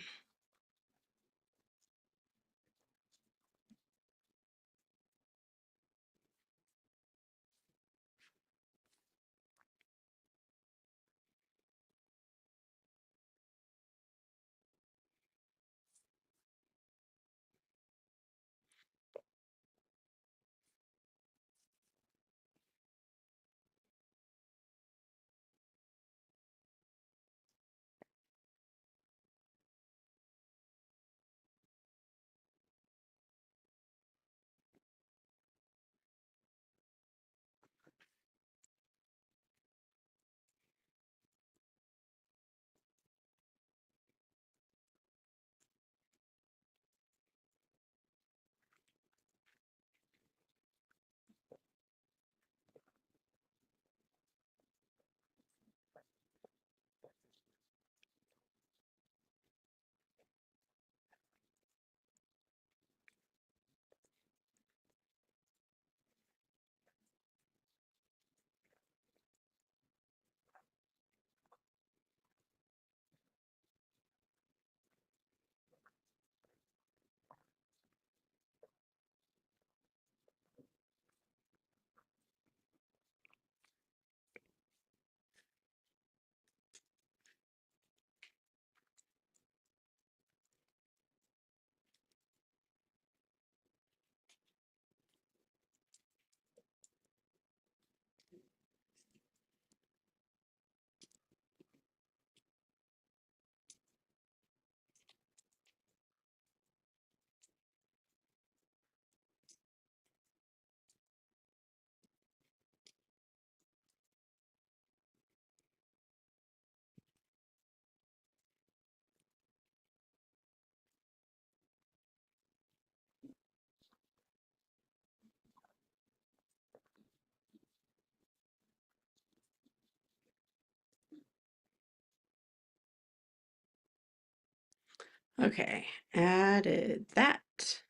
S1: Okay, added that.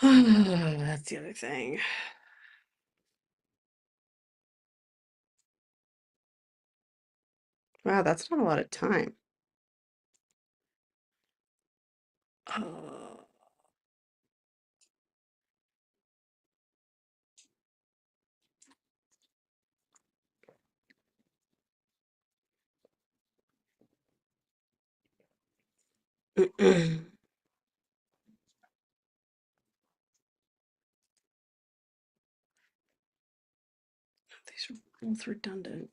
S1: That's the other thing. Wow, that's not a lot of time. Oh. These are both redundant.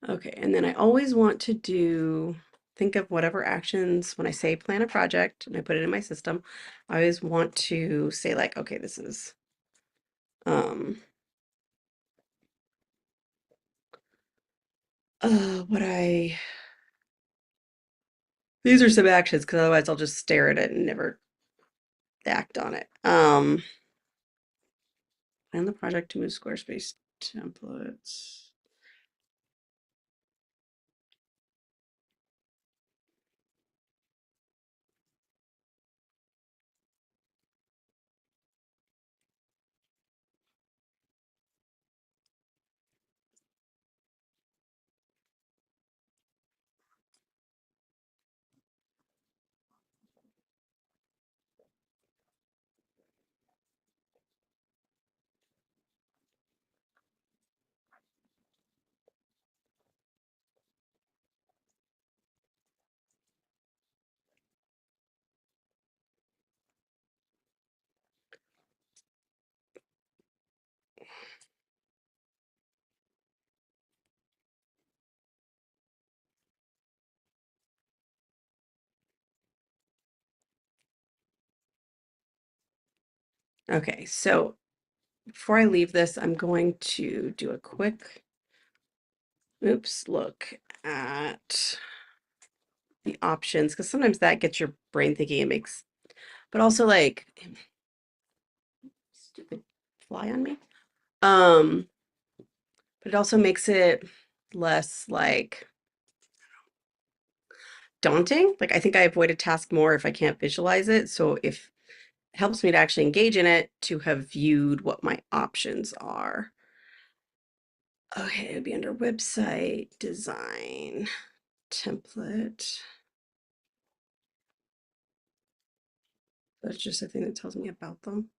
S1: Okay, and then I always want to think of whatever actions when I say plan a project and I put it in my system. I always want to say like, okay, this is what these are some actions because otherwise I'll just stare at it and never act on it. Plan the project to move Squarespace templates. Okay, so before I leave this, I'm going to do a quick, look at the options because sometimes that gets your brain thinking. It makes, but also like, stupid fly on me. But it also makes it less like daunting. Like I think I avoid a task more if I can't visualize it. So if it helps me to actually engage in it, to have viewed what my options are. Okay, it would be under website design template. That's just a thing that tells me about them.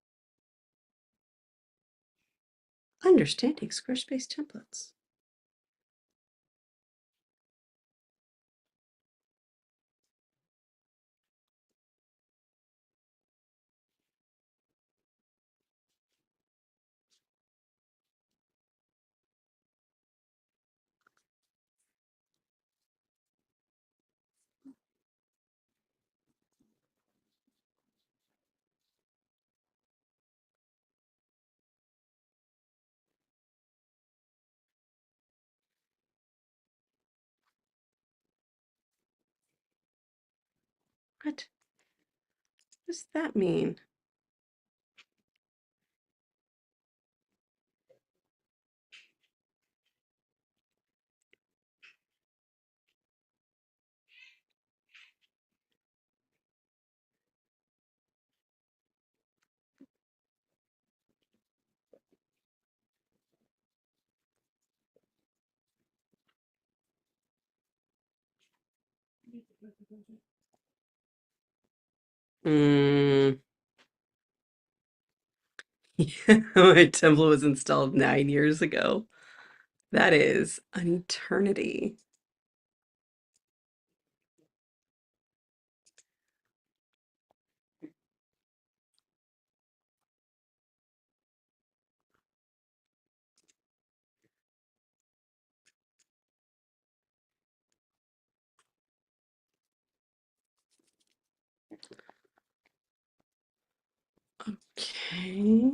S1: Understanding Squarespace templates. What does that mean? Mm. My template was installed 9 years ago. That is an eternity. Okay.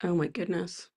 S1: Oh my goodness.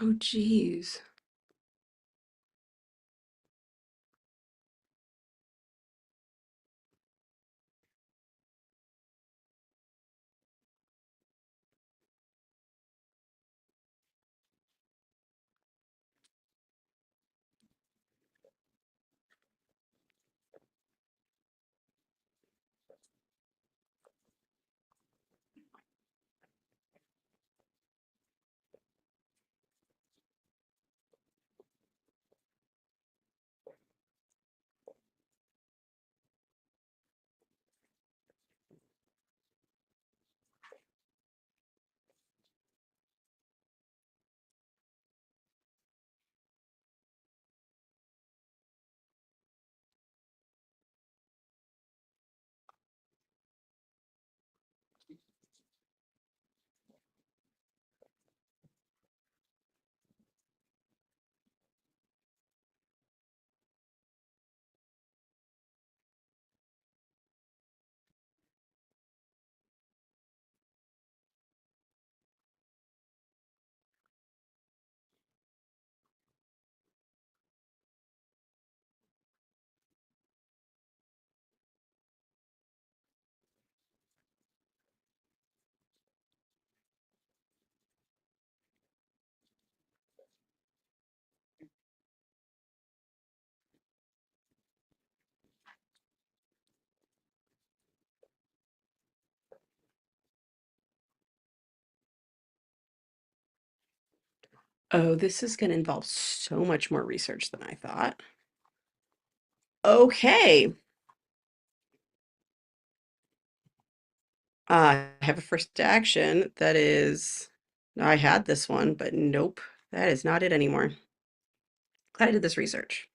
S1: Oh geez. Oh, this is going to involve so much more research than I thought. Okay. I have a first action that is, I had this one, but nope, that is not it anymore. Glad I did this research.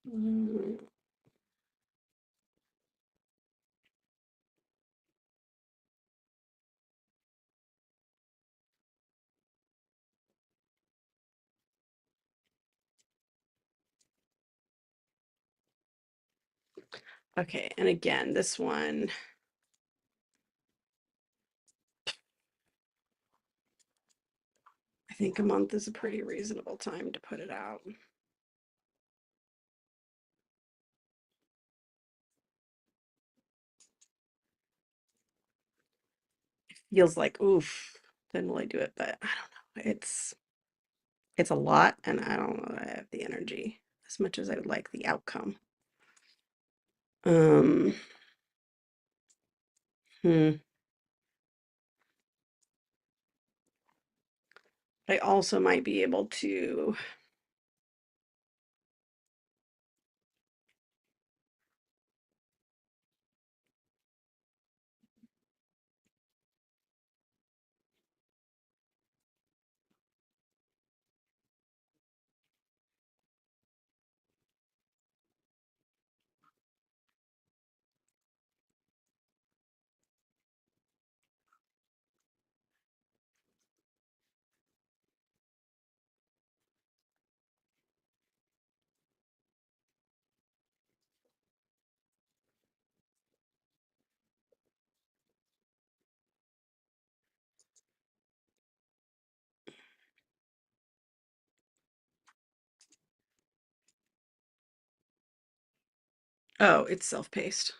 S1: Mm, Okay, and again, this one, I think a month is a pretty reasonable time to put it out. Feels like, oof, then will I do it? But I don't know. It's a lot, and I don't know that I have the energy as much as I would like the outcome. Um, hmm. I also might be able to. Oh, it's self-paced.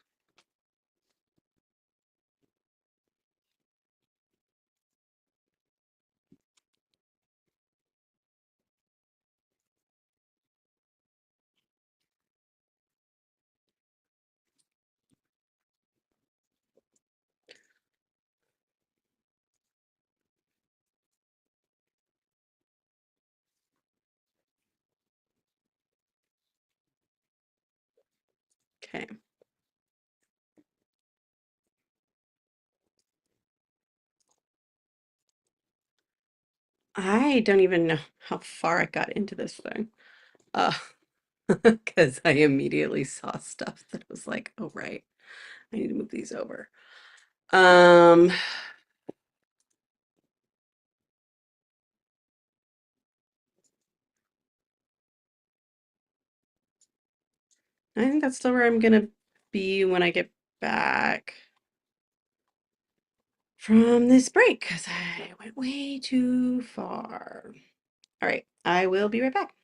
S1: Okay. I don't even know how far I got into this thing. Because I immediately saw stuff that was like, oh, right, I need to move these over. I think that's still where I'm gonna be when I get back from this break because I went way too far. All right, I will be right back.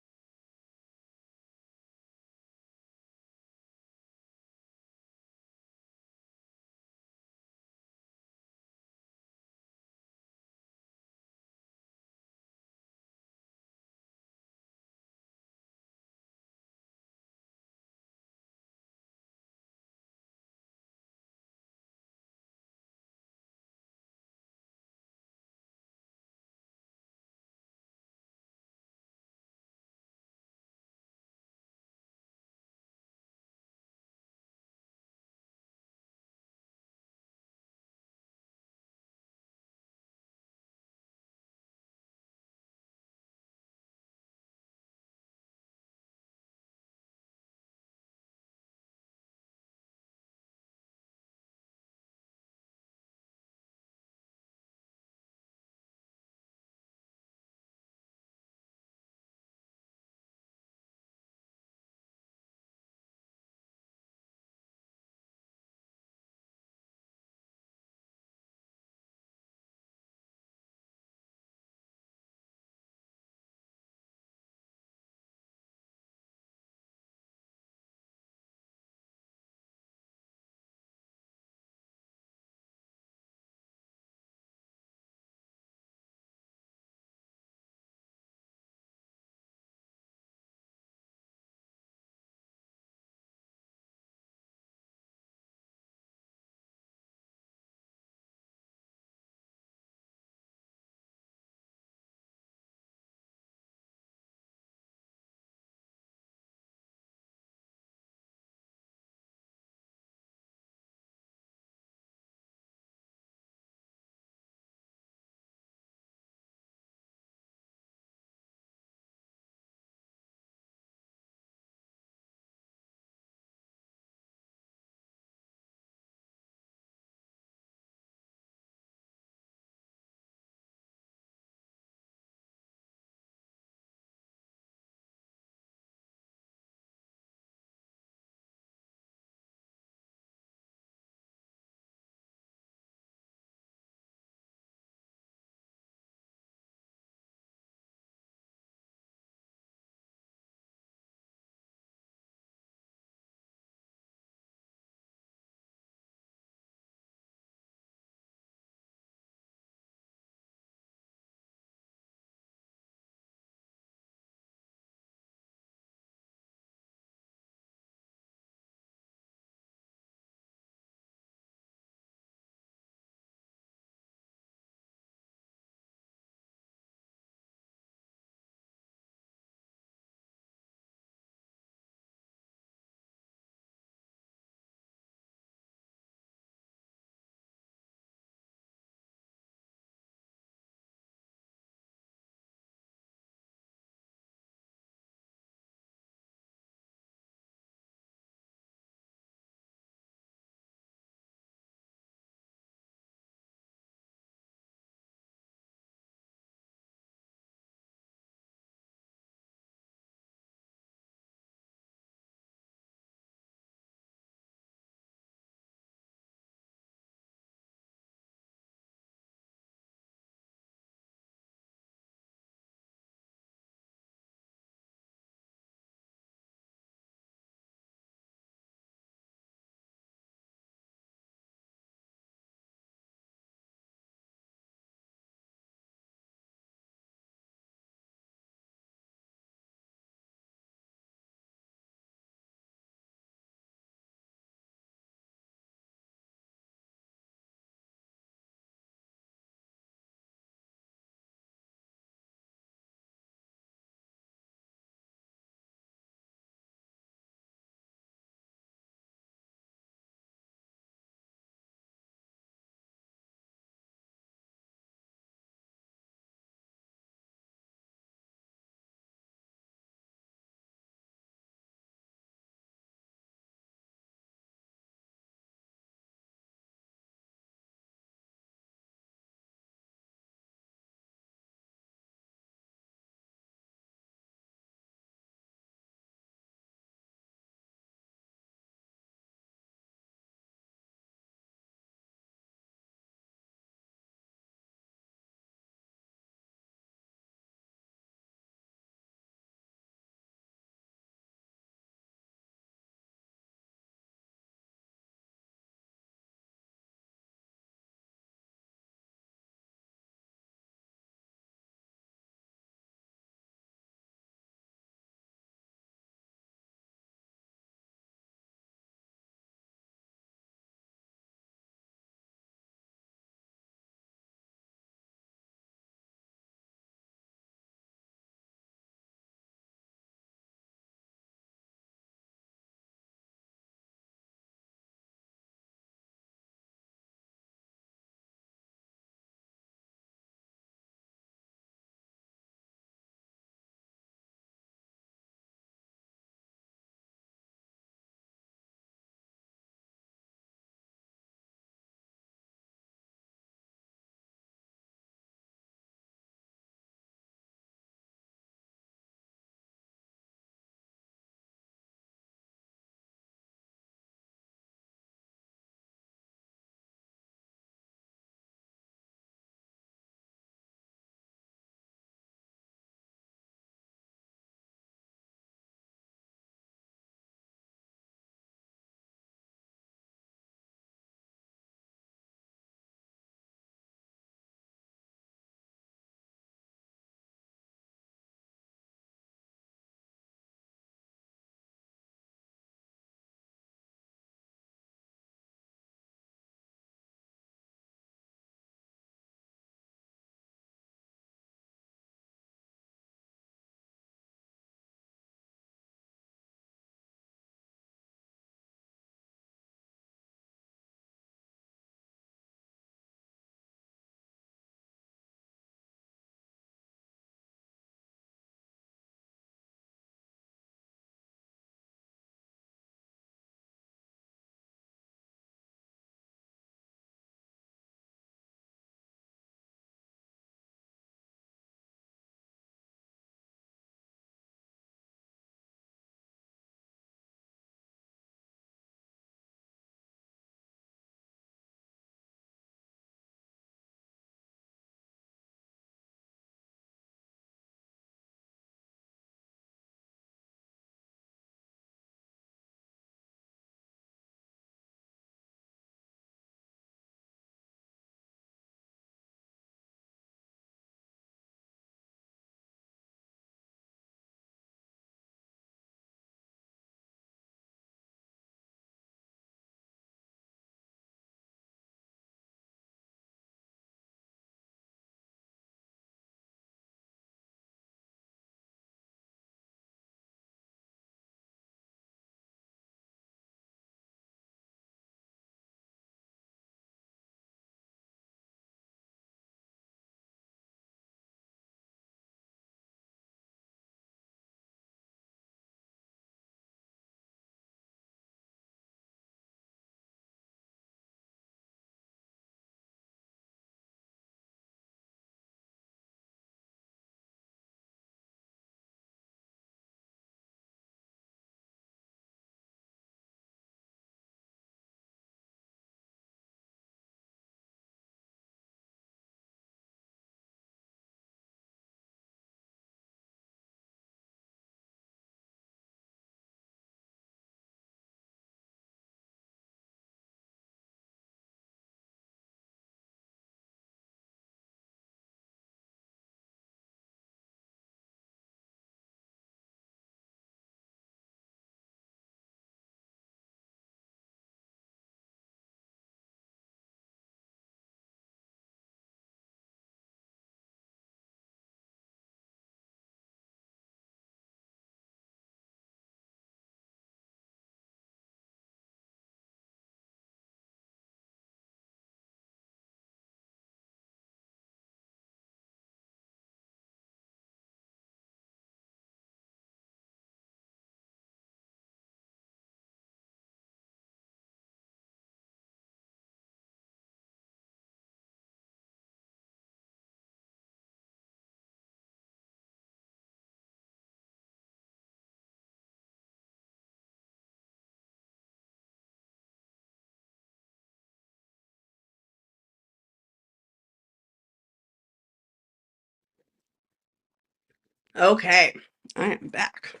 S1: Okay, I am back.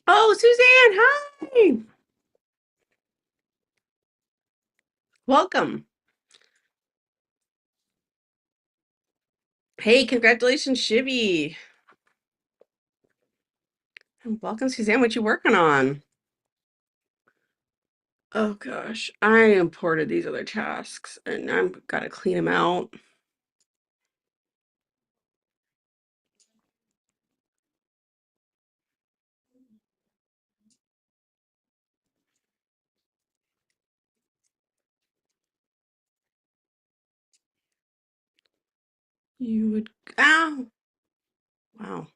S1: Oh, Suzanne, hi. Welcome. Hey, congratulations, Shibby. And welcome, Suzanne. What you working on? Oh gosh, I imported these other tasks and I've got to clean them out. You would, ow, wow.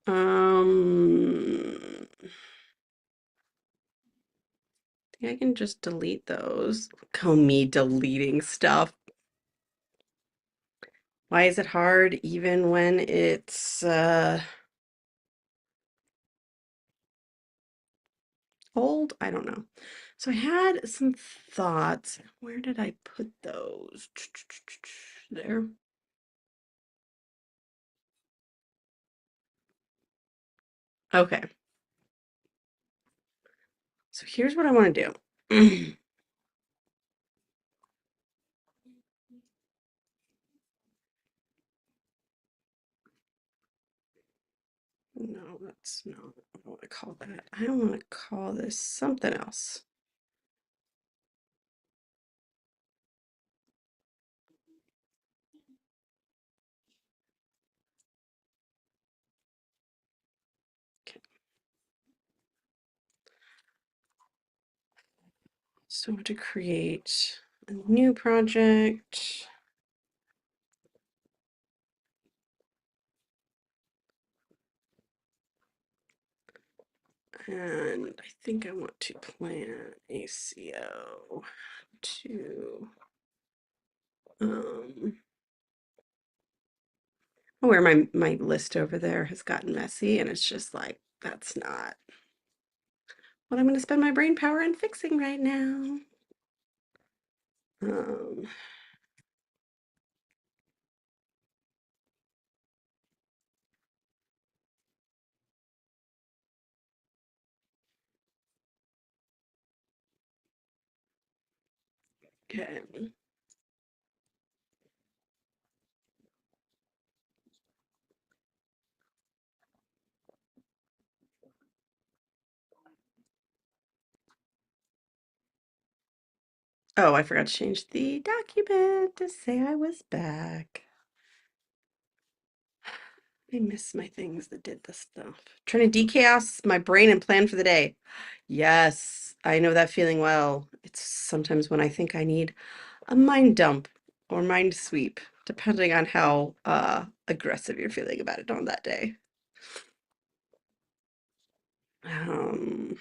S1: I think I can just delete those. Call me deleting stuff. Why is it hard even when it's old? I don't know. So I had some thoughts. Where did I put those? There. Okay. So here's what I want to do. No, that's not what I want to call that. I want to call this something else. Okay. So to create a new project. And I think I want to plan ACO to where my list over there has gotten messy and it's just like that's not what I'm going to spend my brain power in fixing right now. Um, okay. Oh, I forgot to change the document to say I was back. I miss my things that did this stuff. Trying to dechaos my brain and plan for the day. Yes, I know that feeling well. It's sometimes when I think I need a mind dump or mind sweep, depending on how aggressive you're feeling about it on that day. Um,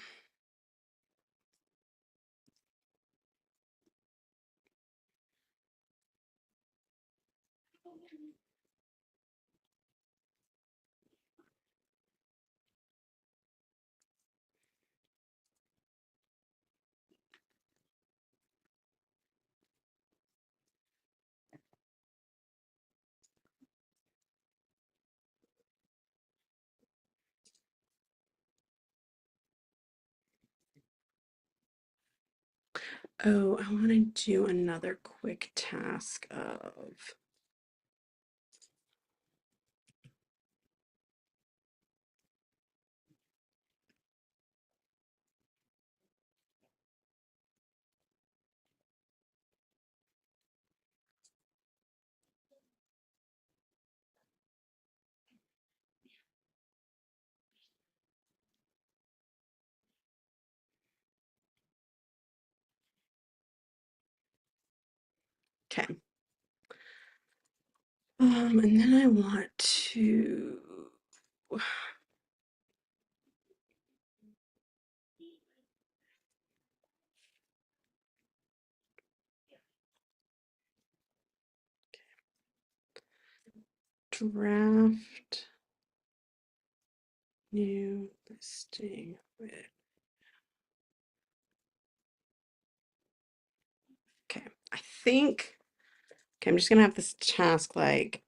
S1: oh, I want to do another quick task of okay. And then I want to draft New listing with. Okay, I think. Okay, I'm just gonna have this task like.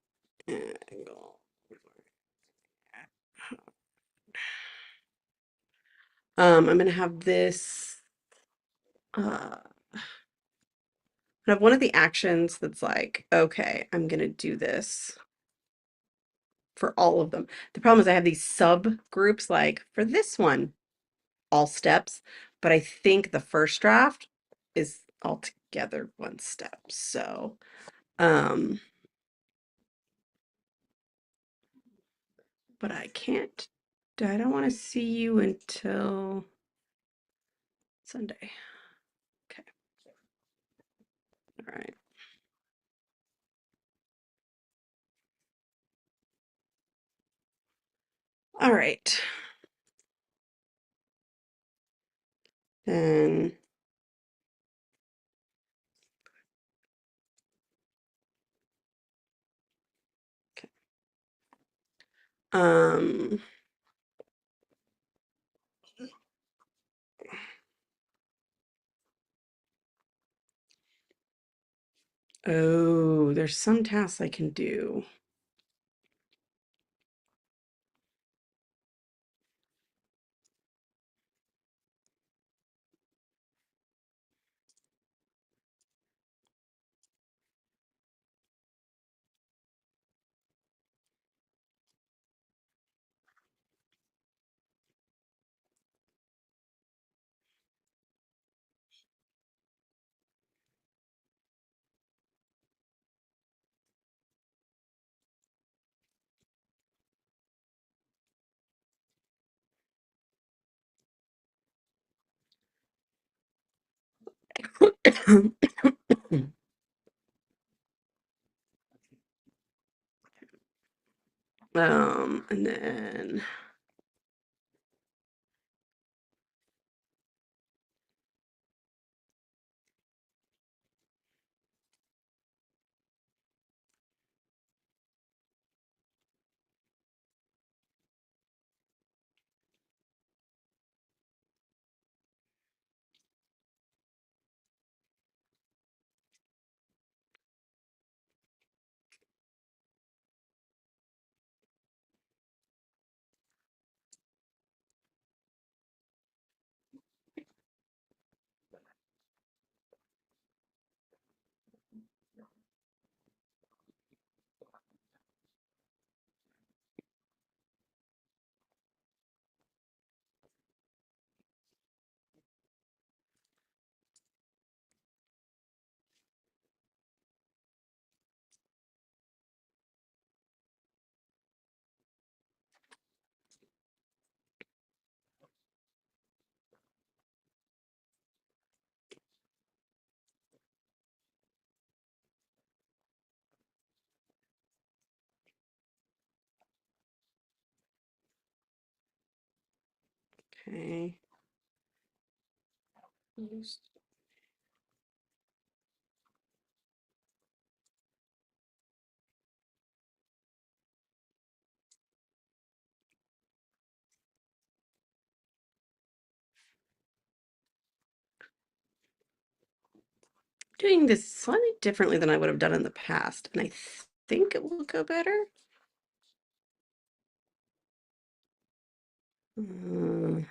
S1: I'm gonna have this. I have one of the actions that's like, okay, I'm gonna do this for all of them. The problem is I have these subgroups like for this one, all steps, but I think the first draft is altogether one step. So, but I can't, I don't want to see you until Sunday. Okay. All right. All right. Then okay. Um oh, there's some tasks I can do. And then okay. Doing this slightly differently than I would have done in the past, and I think it will go better. Uh,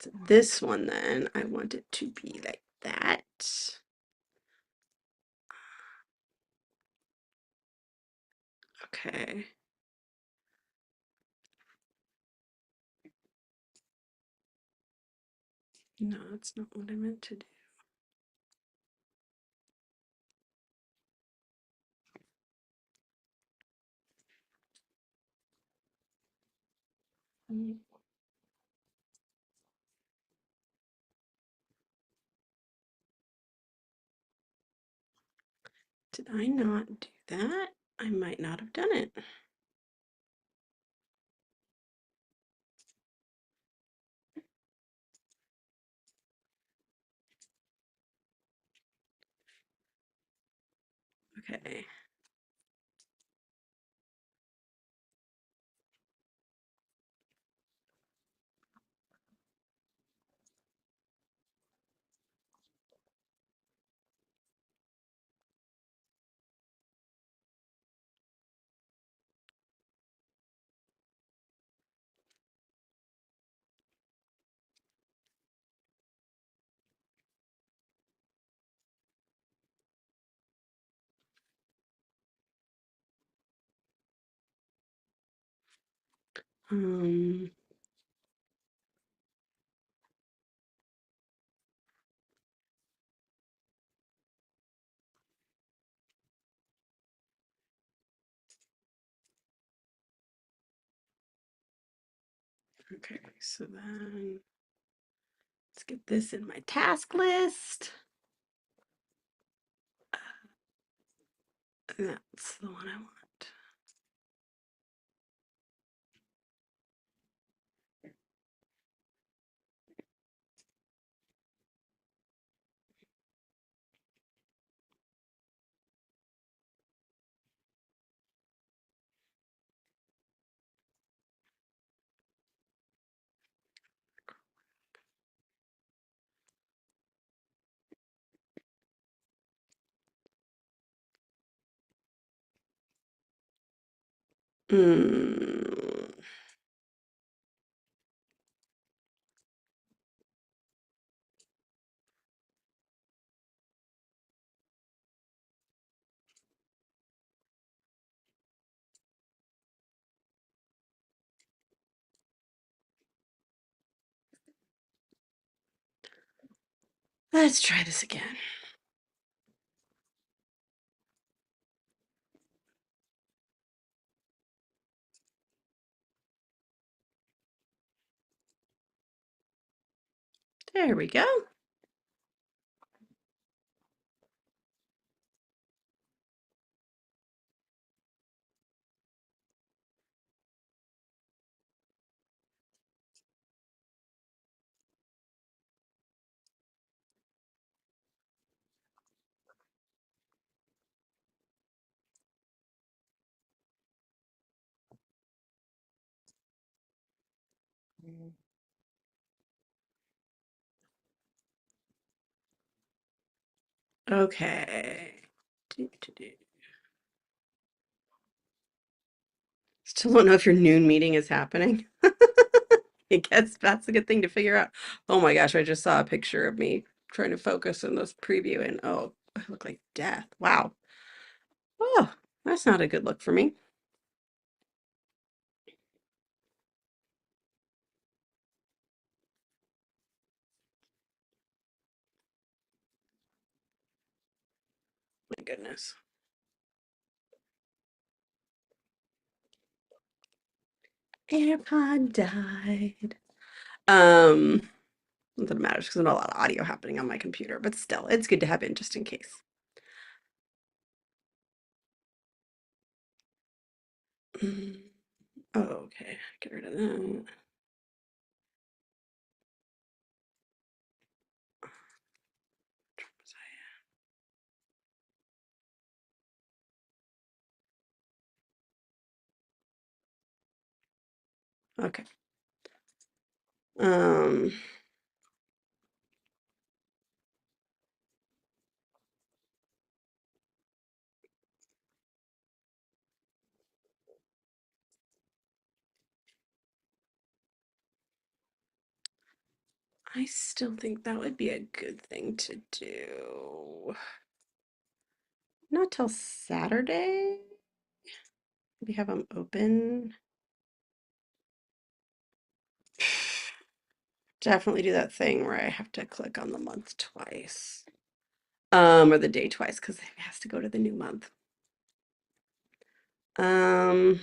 S1: So this one then, I want it to be like that. Okay. No, that's not what I meant to do. Did I not do that? I might not have done it. Okay. Um, okay, so then let's get this in my task list. That's the one I want. Mm, let's try this again. There we go. Okay. Still don't know if your noon meeting is happening. I guess that's a good thing to figure out. Oh my gosh, I just saw a picture of me trying to focus in this preview and oh, I look like death. Wow. Oh, that's not a good look for me. My goodness. AirPod died. Not that it matters because there's not a lot of audio happening on my computer, but still, it's good to have in just in case. Oh, okay. Get rid of that. Okay. Um, I still think that would be a good thing to do. Not till Saturday. maybe have them open. Definitely do that thing where I have to click on the month twice. Or the day twice, because it has to go to the new month. And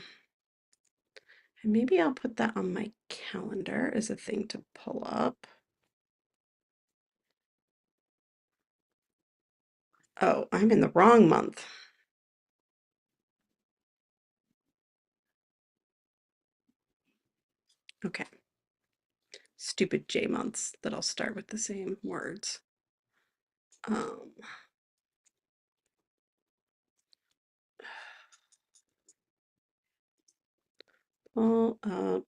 S1: maybe I'll put that on my calendar as a thing to pull up. Oh, I'm in the wrong month. Okay. Stupid J months that I'll start with the same words. Pull up.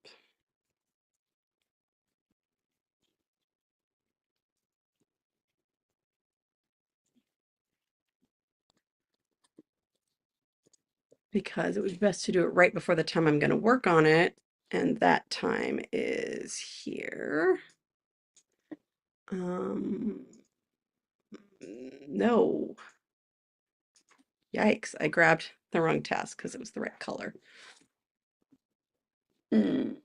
S1: Because it would be best to do it right before the time I'm going to work on it. And that time is here. No. Yikes, I grabbed the wrong task because it was the right color. Mm.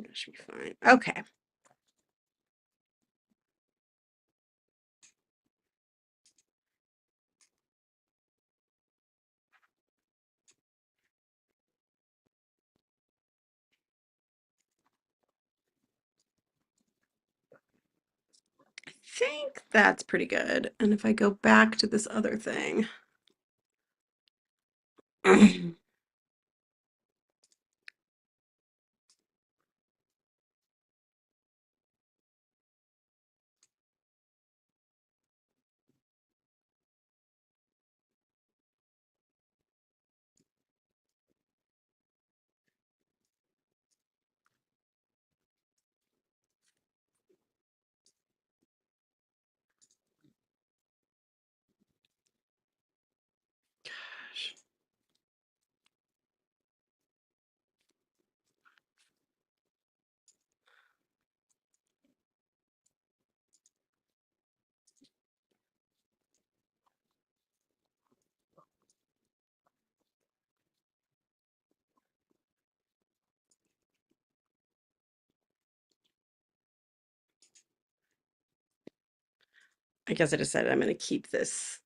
S1: That should be fine. Okay. I think that's pretty good. And if I go back to this other thing, gosh. I guess I decided I'm going to keep this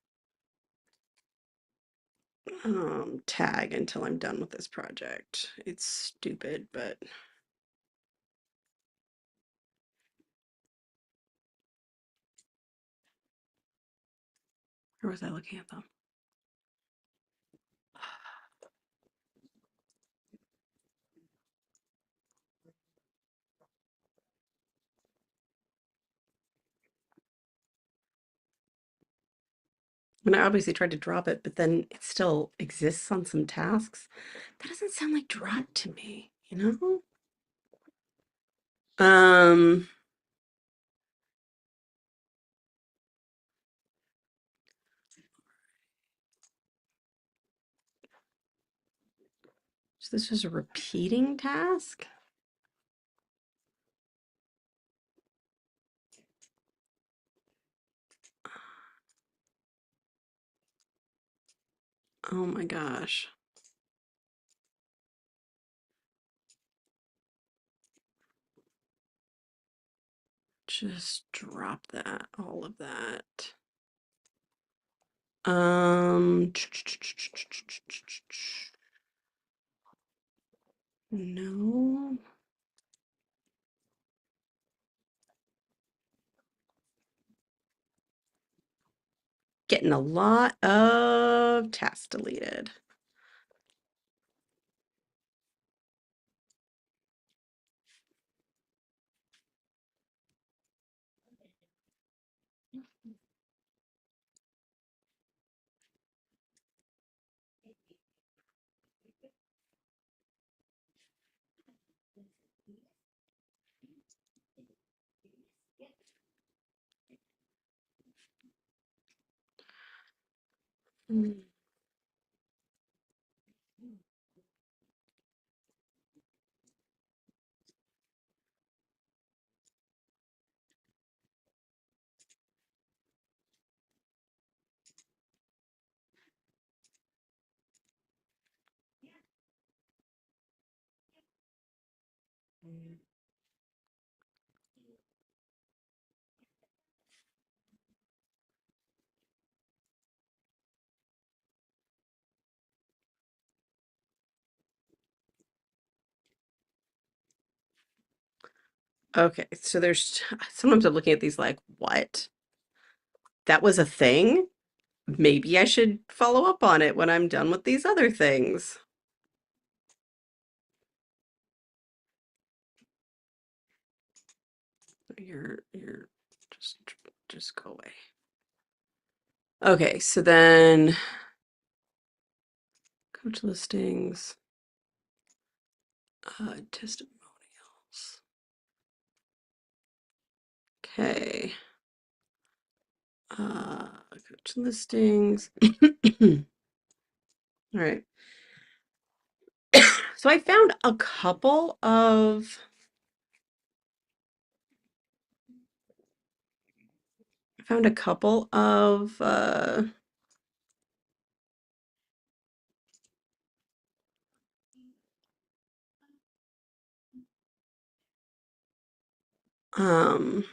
S1: tag until I'm done with this project. It's stupid, but where was I looking at them? And I obviously tried to drop it, but then it still exists on some tasks. That doesn't sound like drop to me, you know? So this was a repeating task? Oh my gosh. Just drop that, all of that. No. Getting a lot of tasks deleted. Okay, so there's sometimes I'm looking at these like, what? That was a thing? Maybe I should follow up on it when I'm done with these other things. You're just go away. Okay, so then coach listings, testimonials. Okay. Coach listings. All right. So I found a couple of um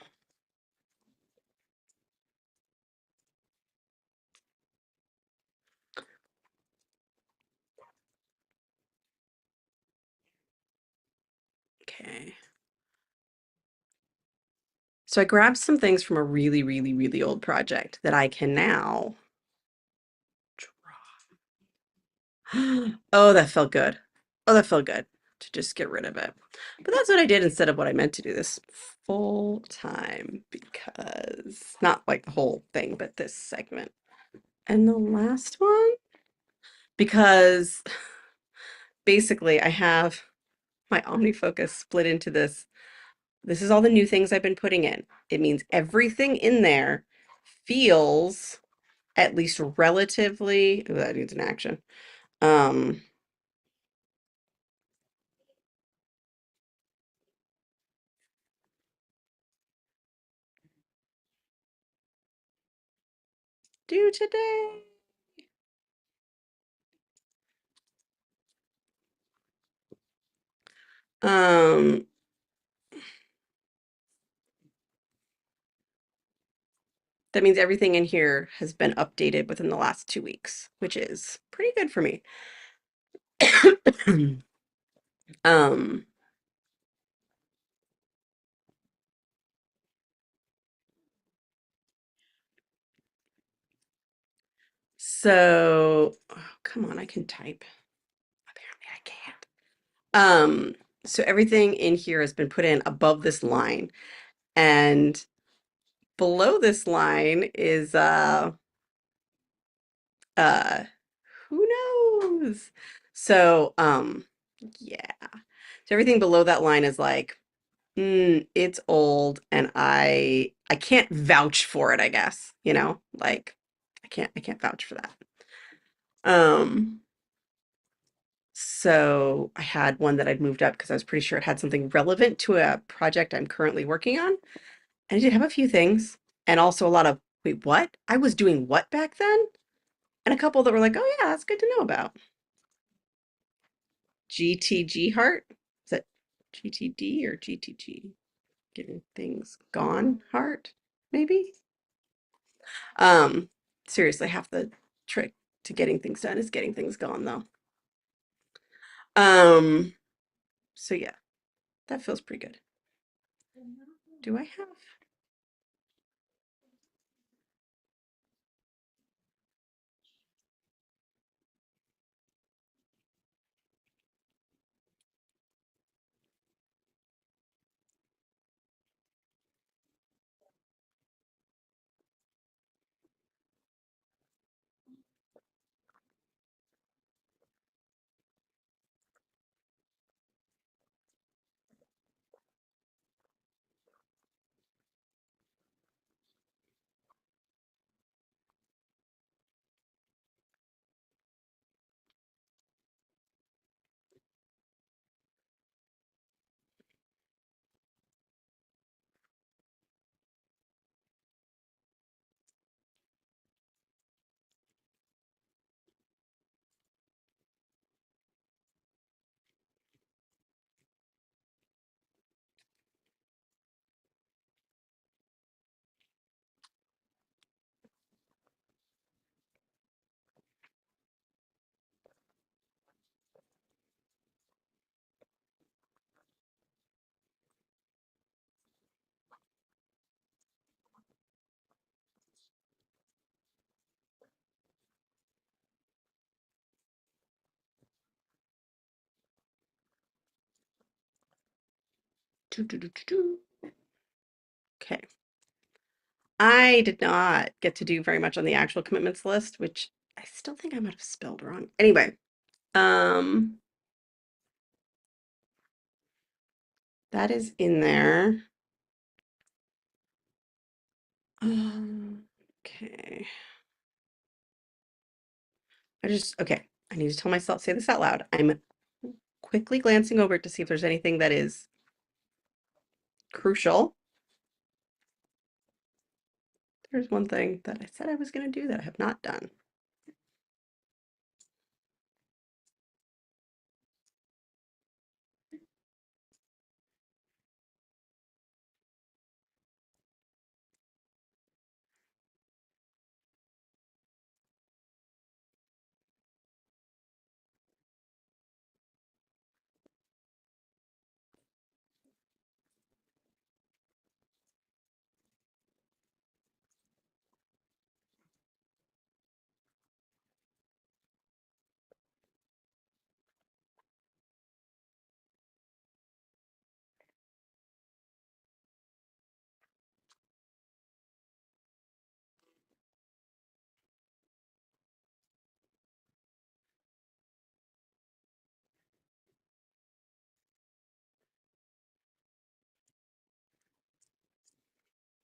S1: okay. So I grabbed some things from a really, really, really old project that I can now draw. Oh, that felt good. Oh, that felt good to just get rid of it. But that's what I did instead of what I meant to do this full time because not like the whole thing, but this segment. And the last one, because basically I have my OmniFocus split into this. This is all the new things I've been putting in. It means everything in there feels at least relatively, ooh, that needs an action. Um, due today. Um, that means everything in here has been updated within the last 2 weeks, which is pretty good for me. um, so oh, come on, I can type. Apparently I can't. So everything in here has been put in above this line, and below this line is uh who knows? So yeah. So everything below that line is like it's old and I can't vouch for it, I guess, like I can't vouch for that. Um so I had one that I'd moved up because I was pretty sure it had something relevant to a project I'm currently working on. And I did have a few things and also a lot of, wait, what? I was doing what back then? And a couple that were like, oh yeah, that's good to know about. GTG heart? Is that GTD or GTG? Getting things gone heart, maybe? Um, seriously, half the trick to getting things done is getting things gone though. Um, so yeah, that feels pretty good. Do I have Okay. I did not get to do very much on the actual commitments list, which I still think I might have spelled wrong. Anyway, that is in there. Okay. Okay. I need to tell myself, say this out loud. I'm quickly glancing over to see if there's anything that is crucial. There's one thing that I said I was going to do that I have not done.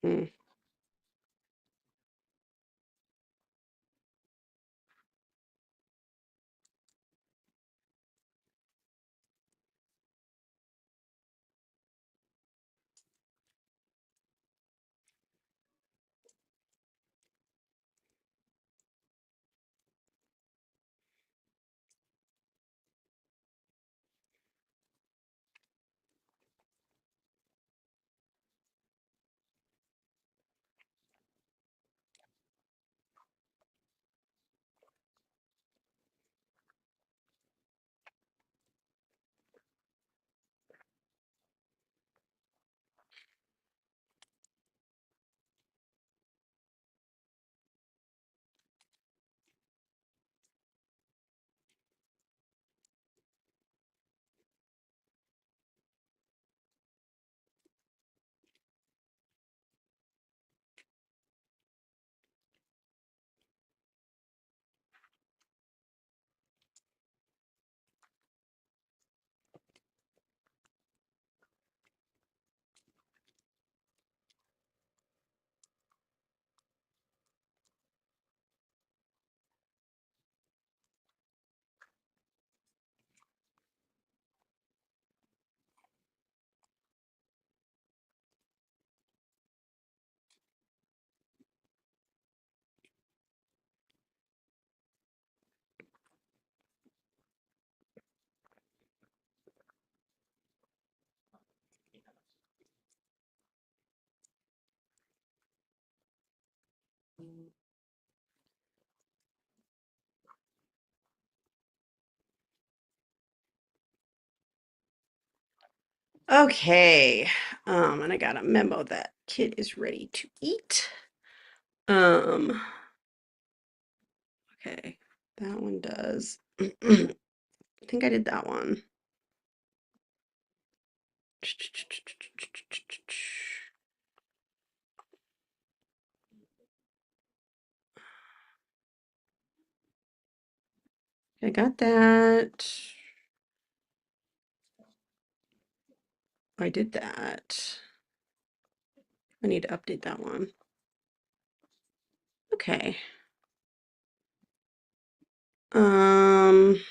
S1: Hmm. Okay. And I got a memo that kid is ready to eat. Okay. That one does. I think I did that one. I got that. I did that. I need to update that one. Okay. Um,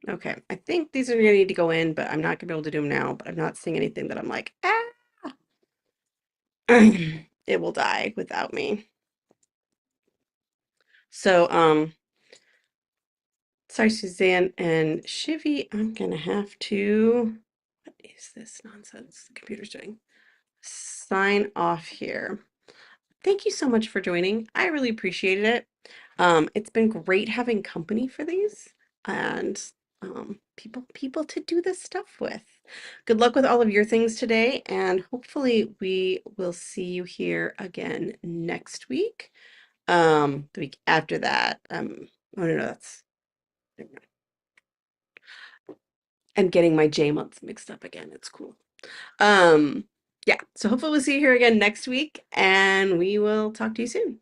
S1: okay. I think these are gonna need to go in, but I'm not gonna be able to do them now, but I'm not seeing anything that I'm like, ah, it will die without me. So, sorry, Suzanne and Shivy, I'm gonna have to, what is this nonsense the computer's doing? Sign off here. Thank you so much for joining. I really appreciated it. It's been great having company for these and people to do this stuff with. Good luck with all of your things today, and hopefully we will see you here again next week. The week after that. Oh no, that's never mind. and getting my J months mixed up again. It's cool. Yeah, so hopefully we'll see you here again next week, and we will talk to you soon.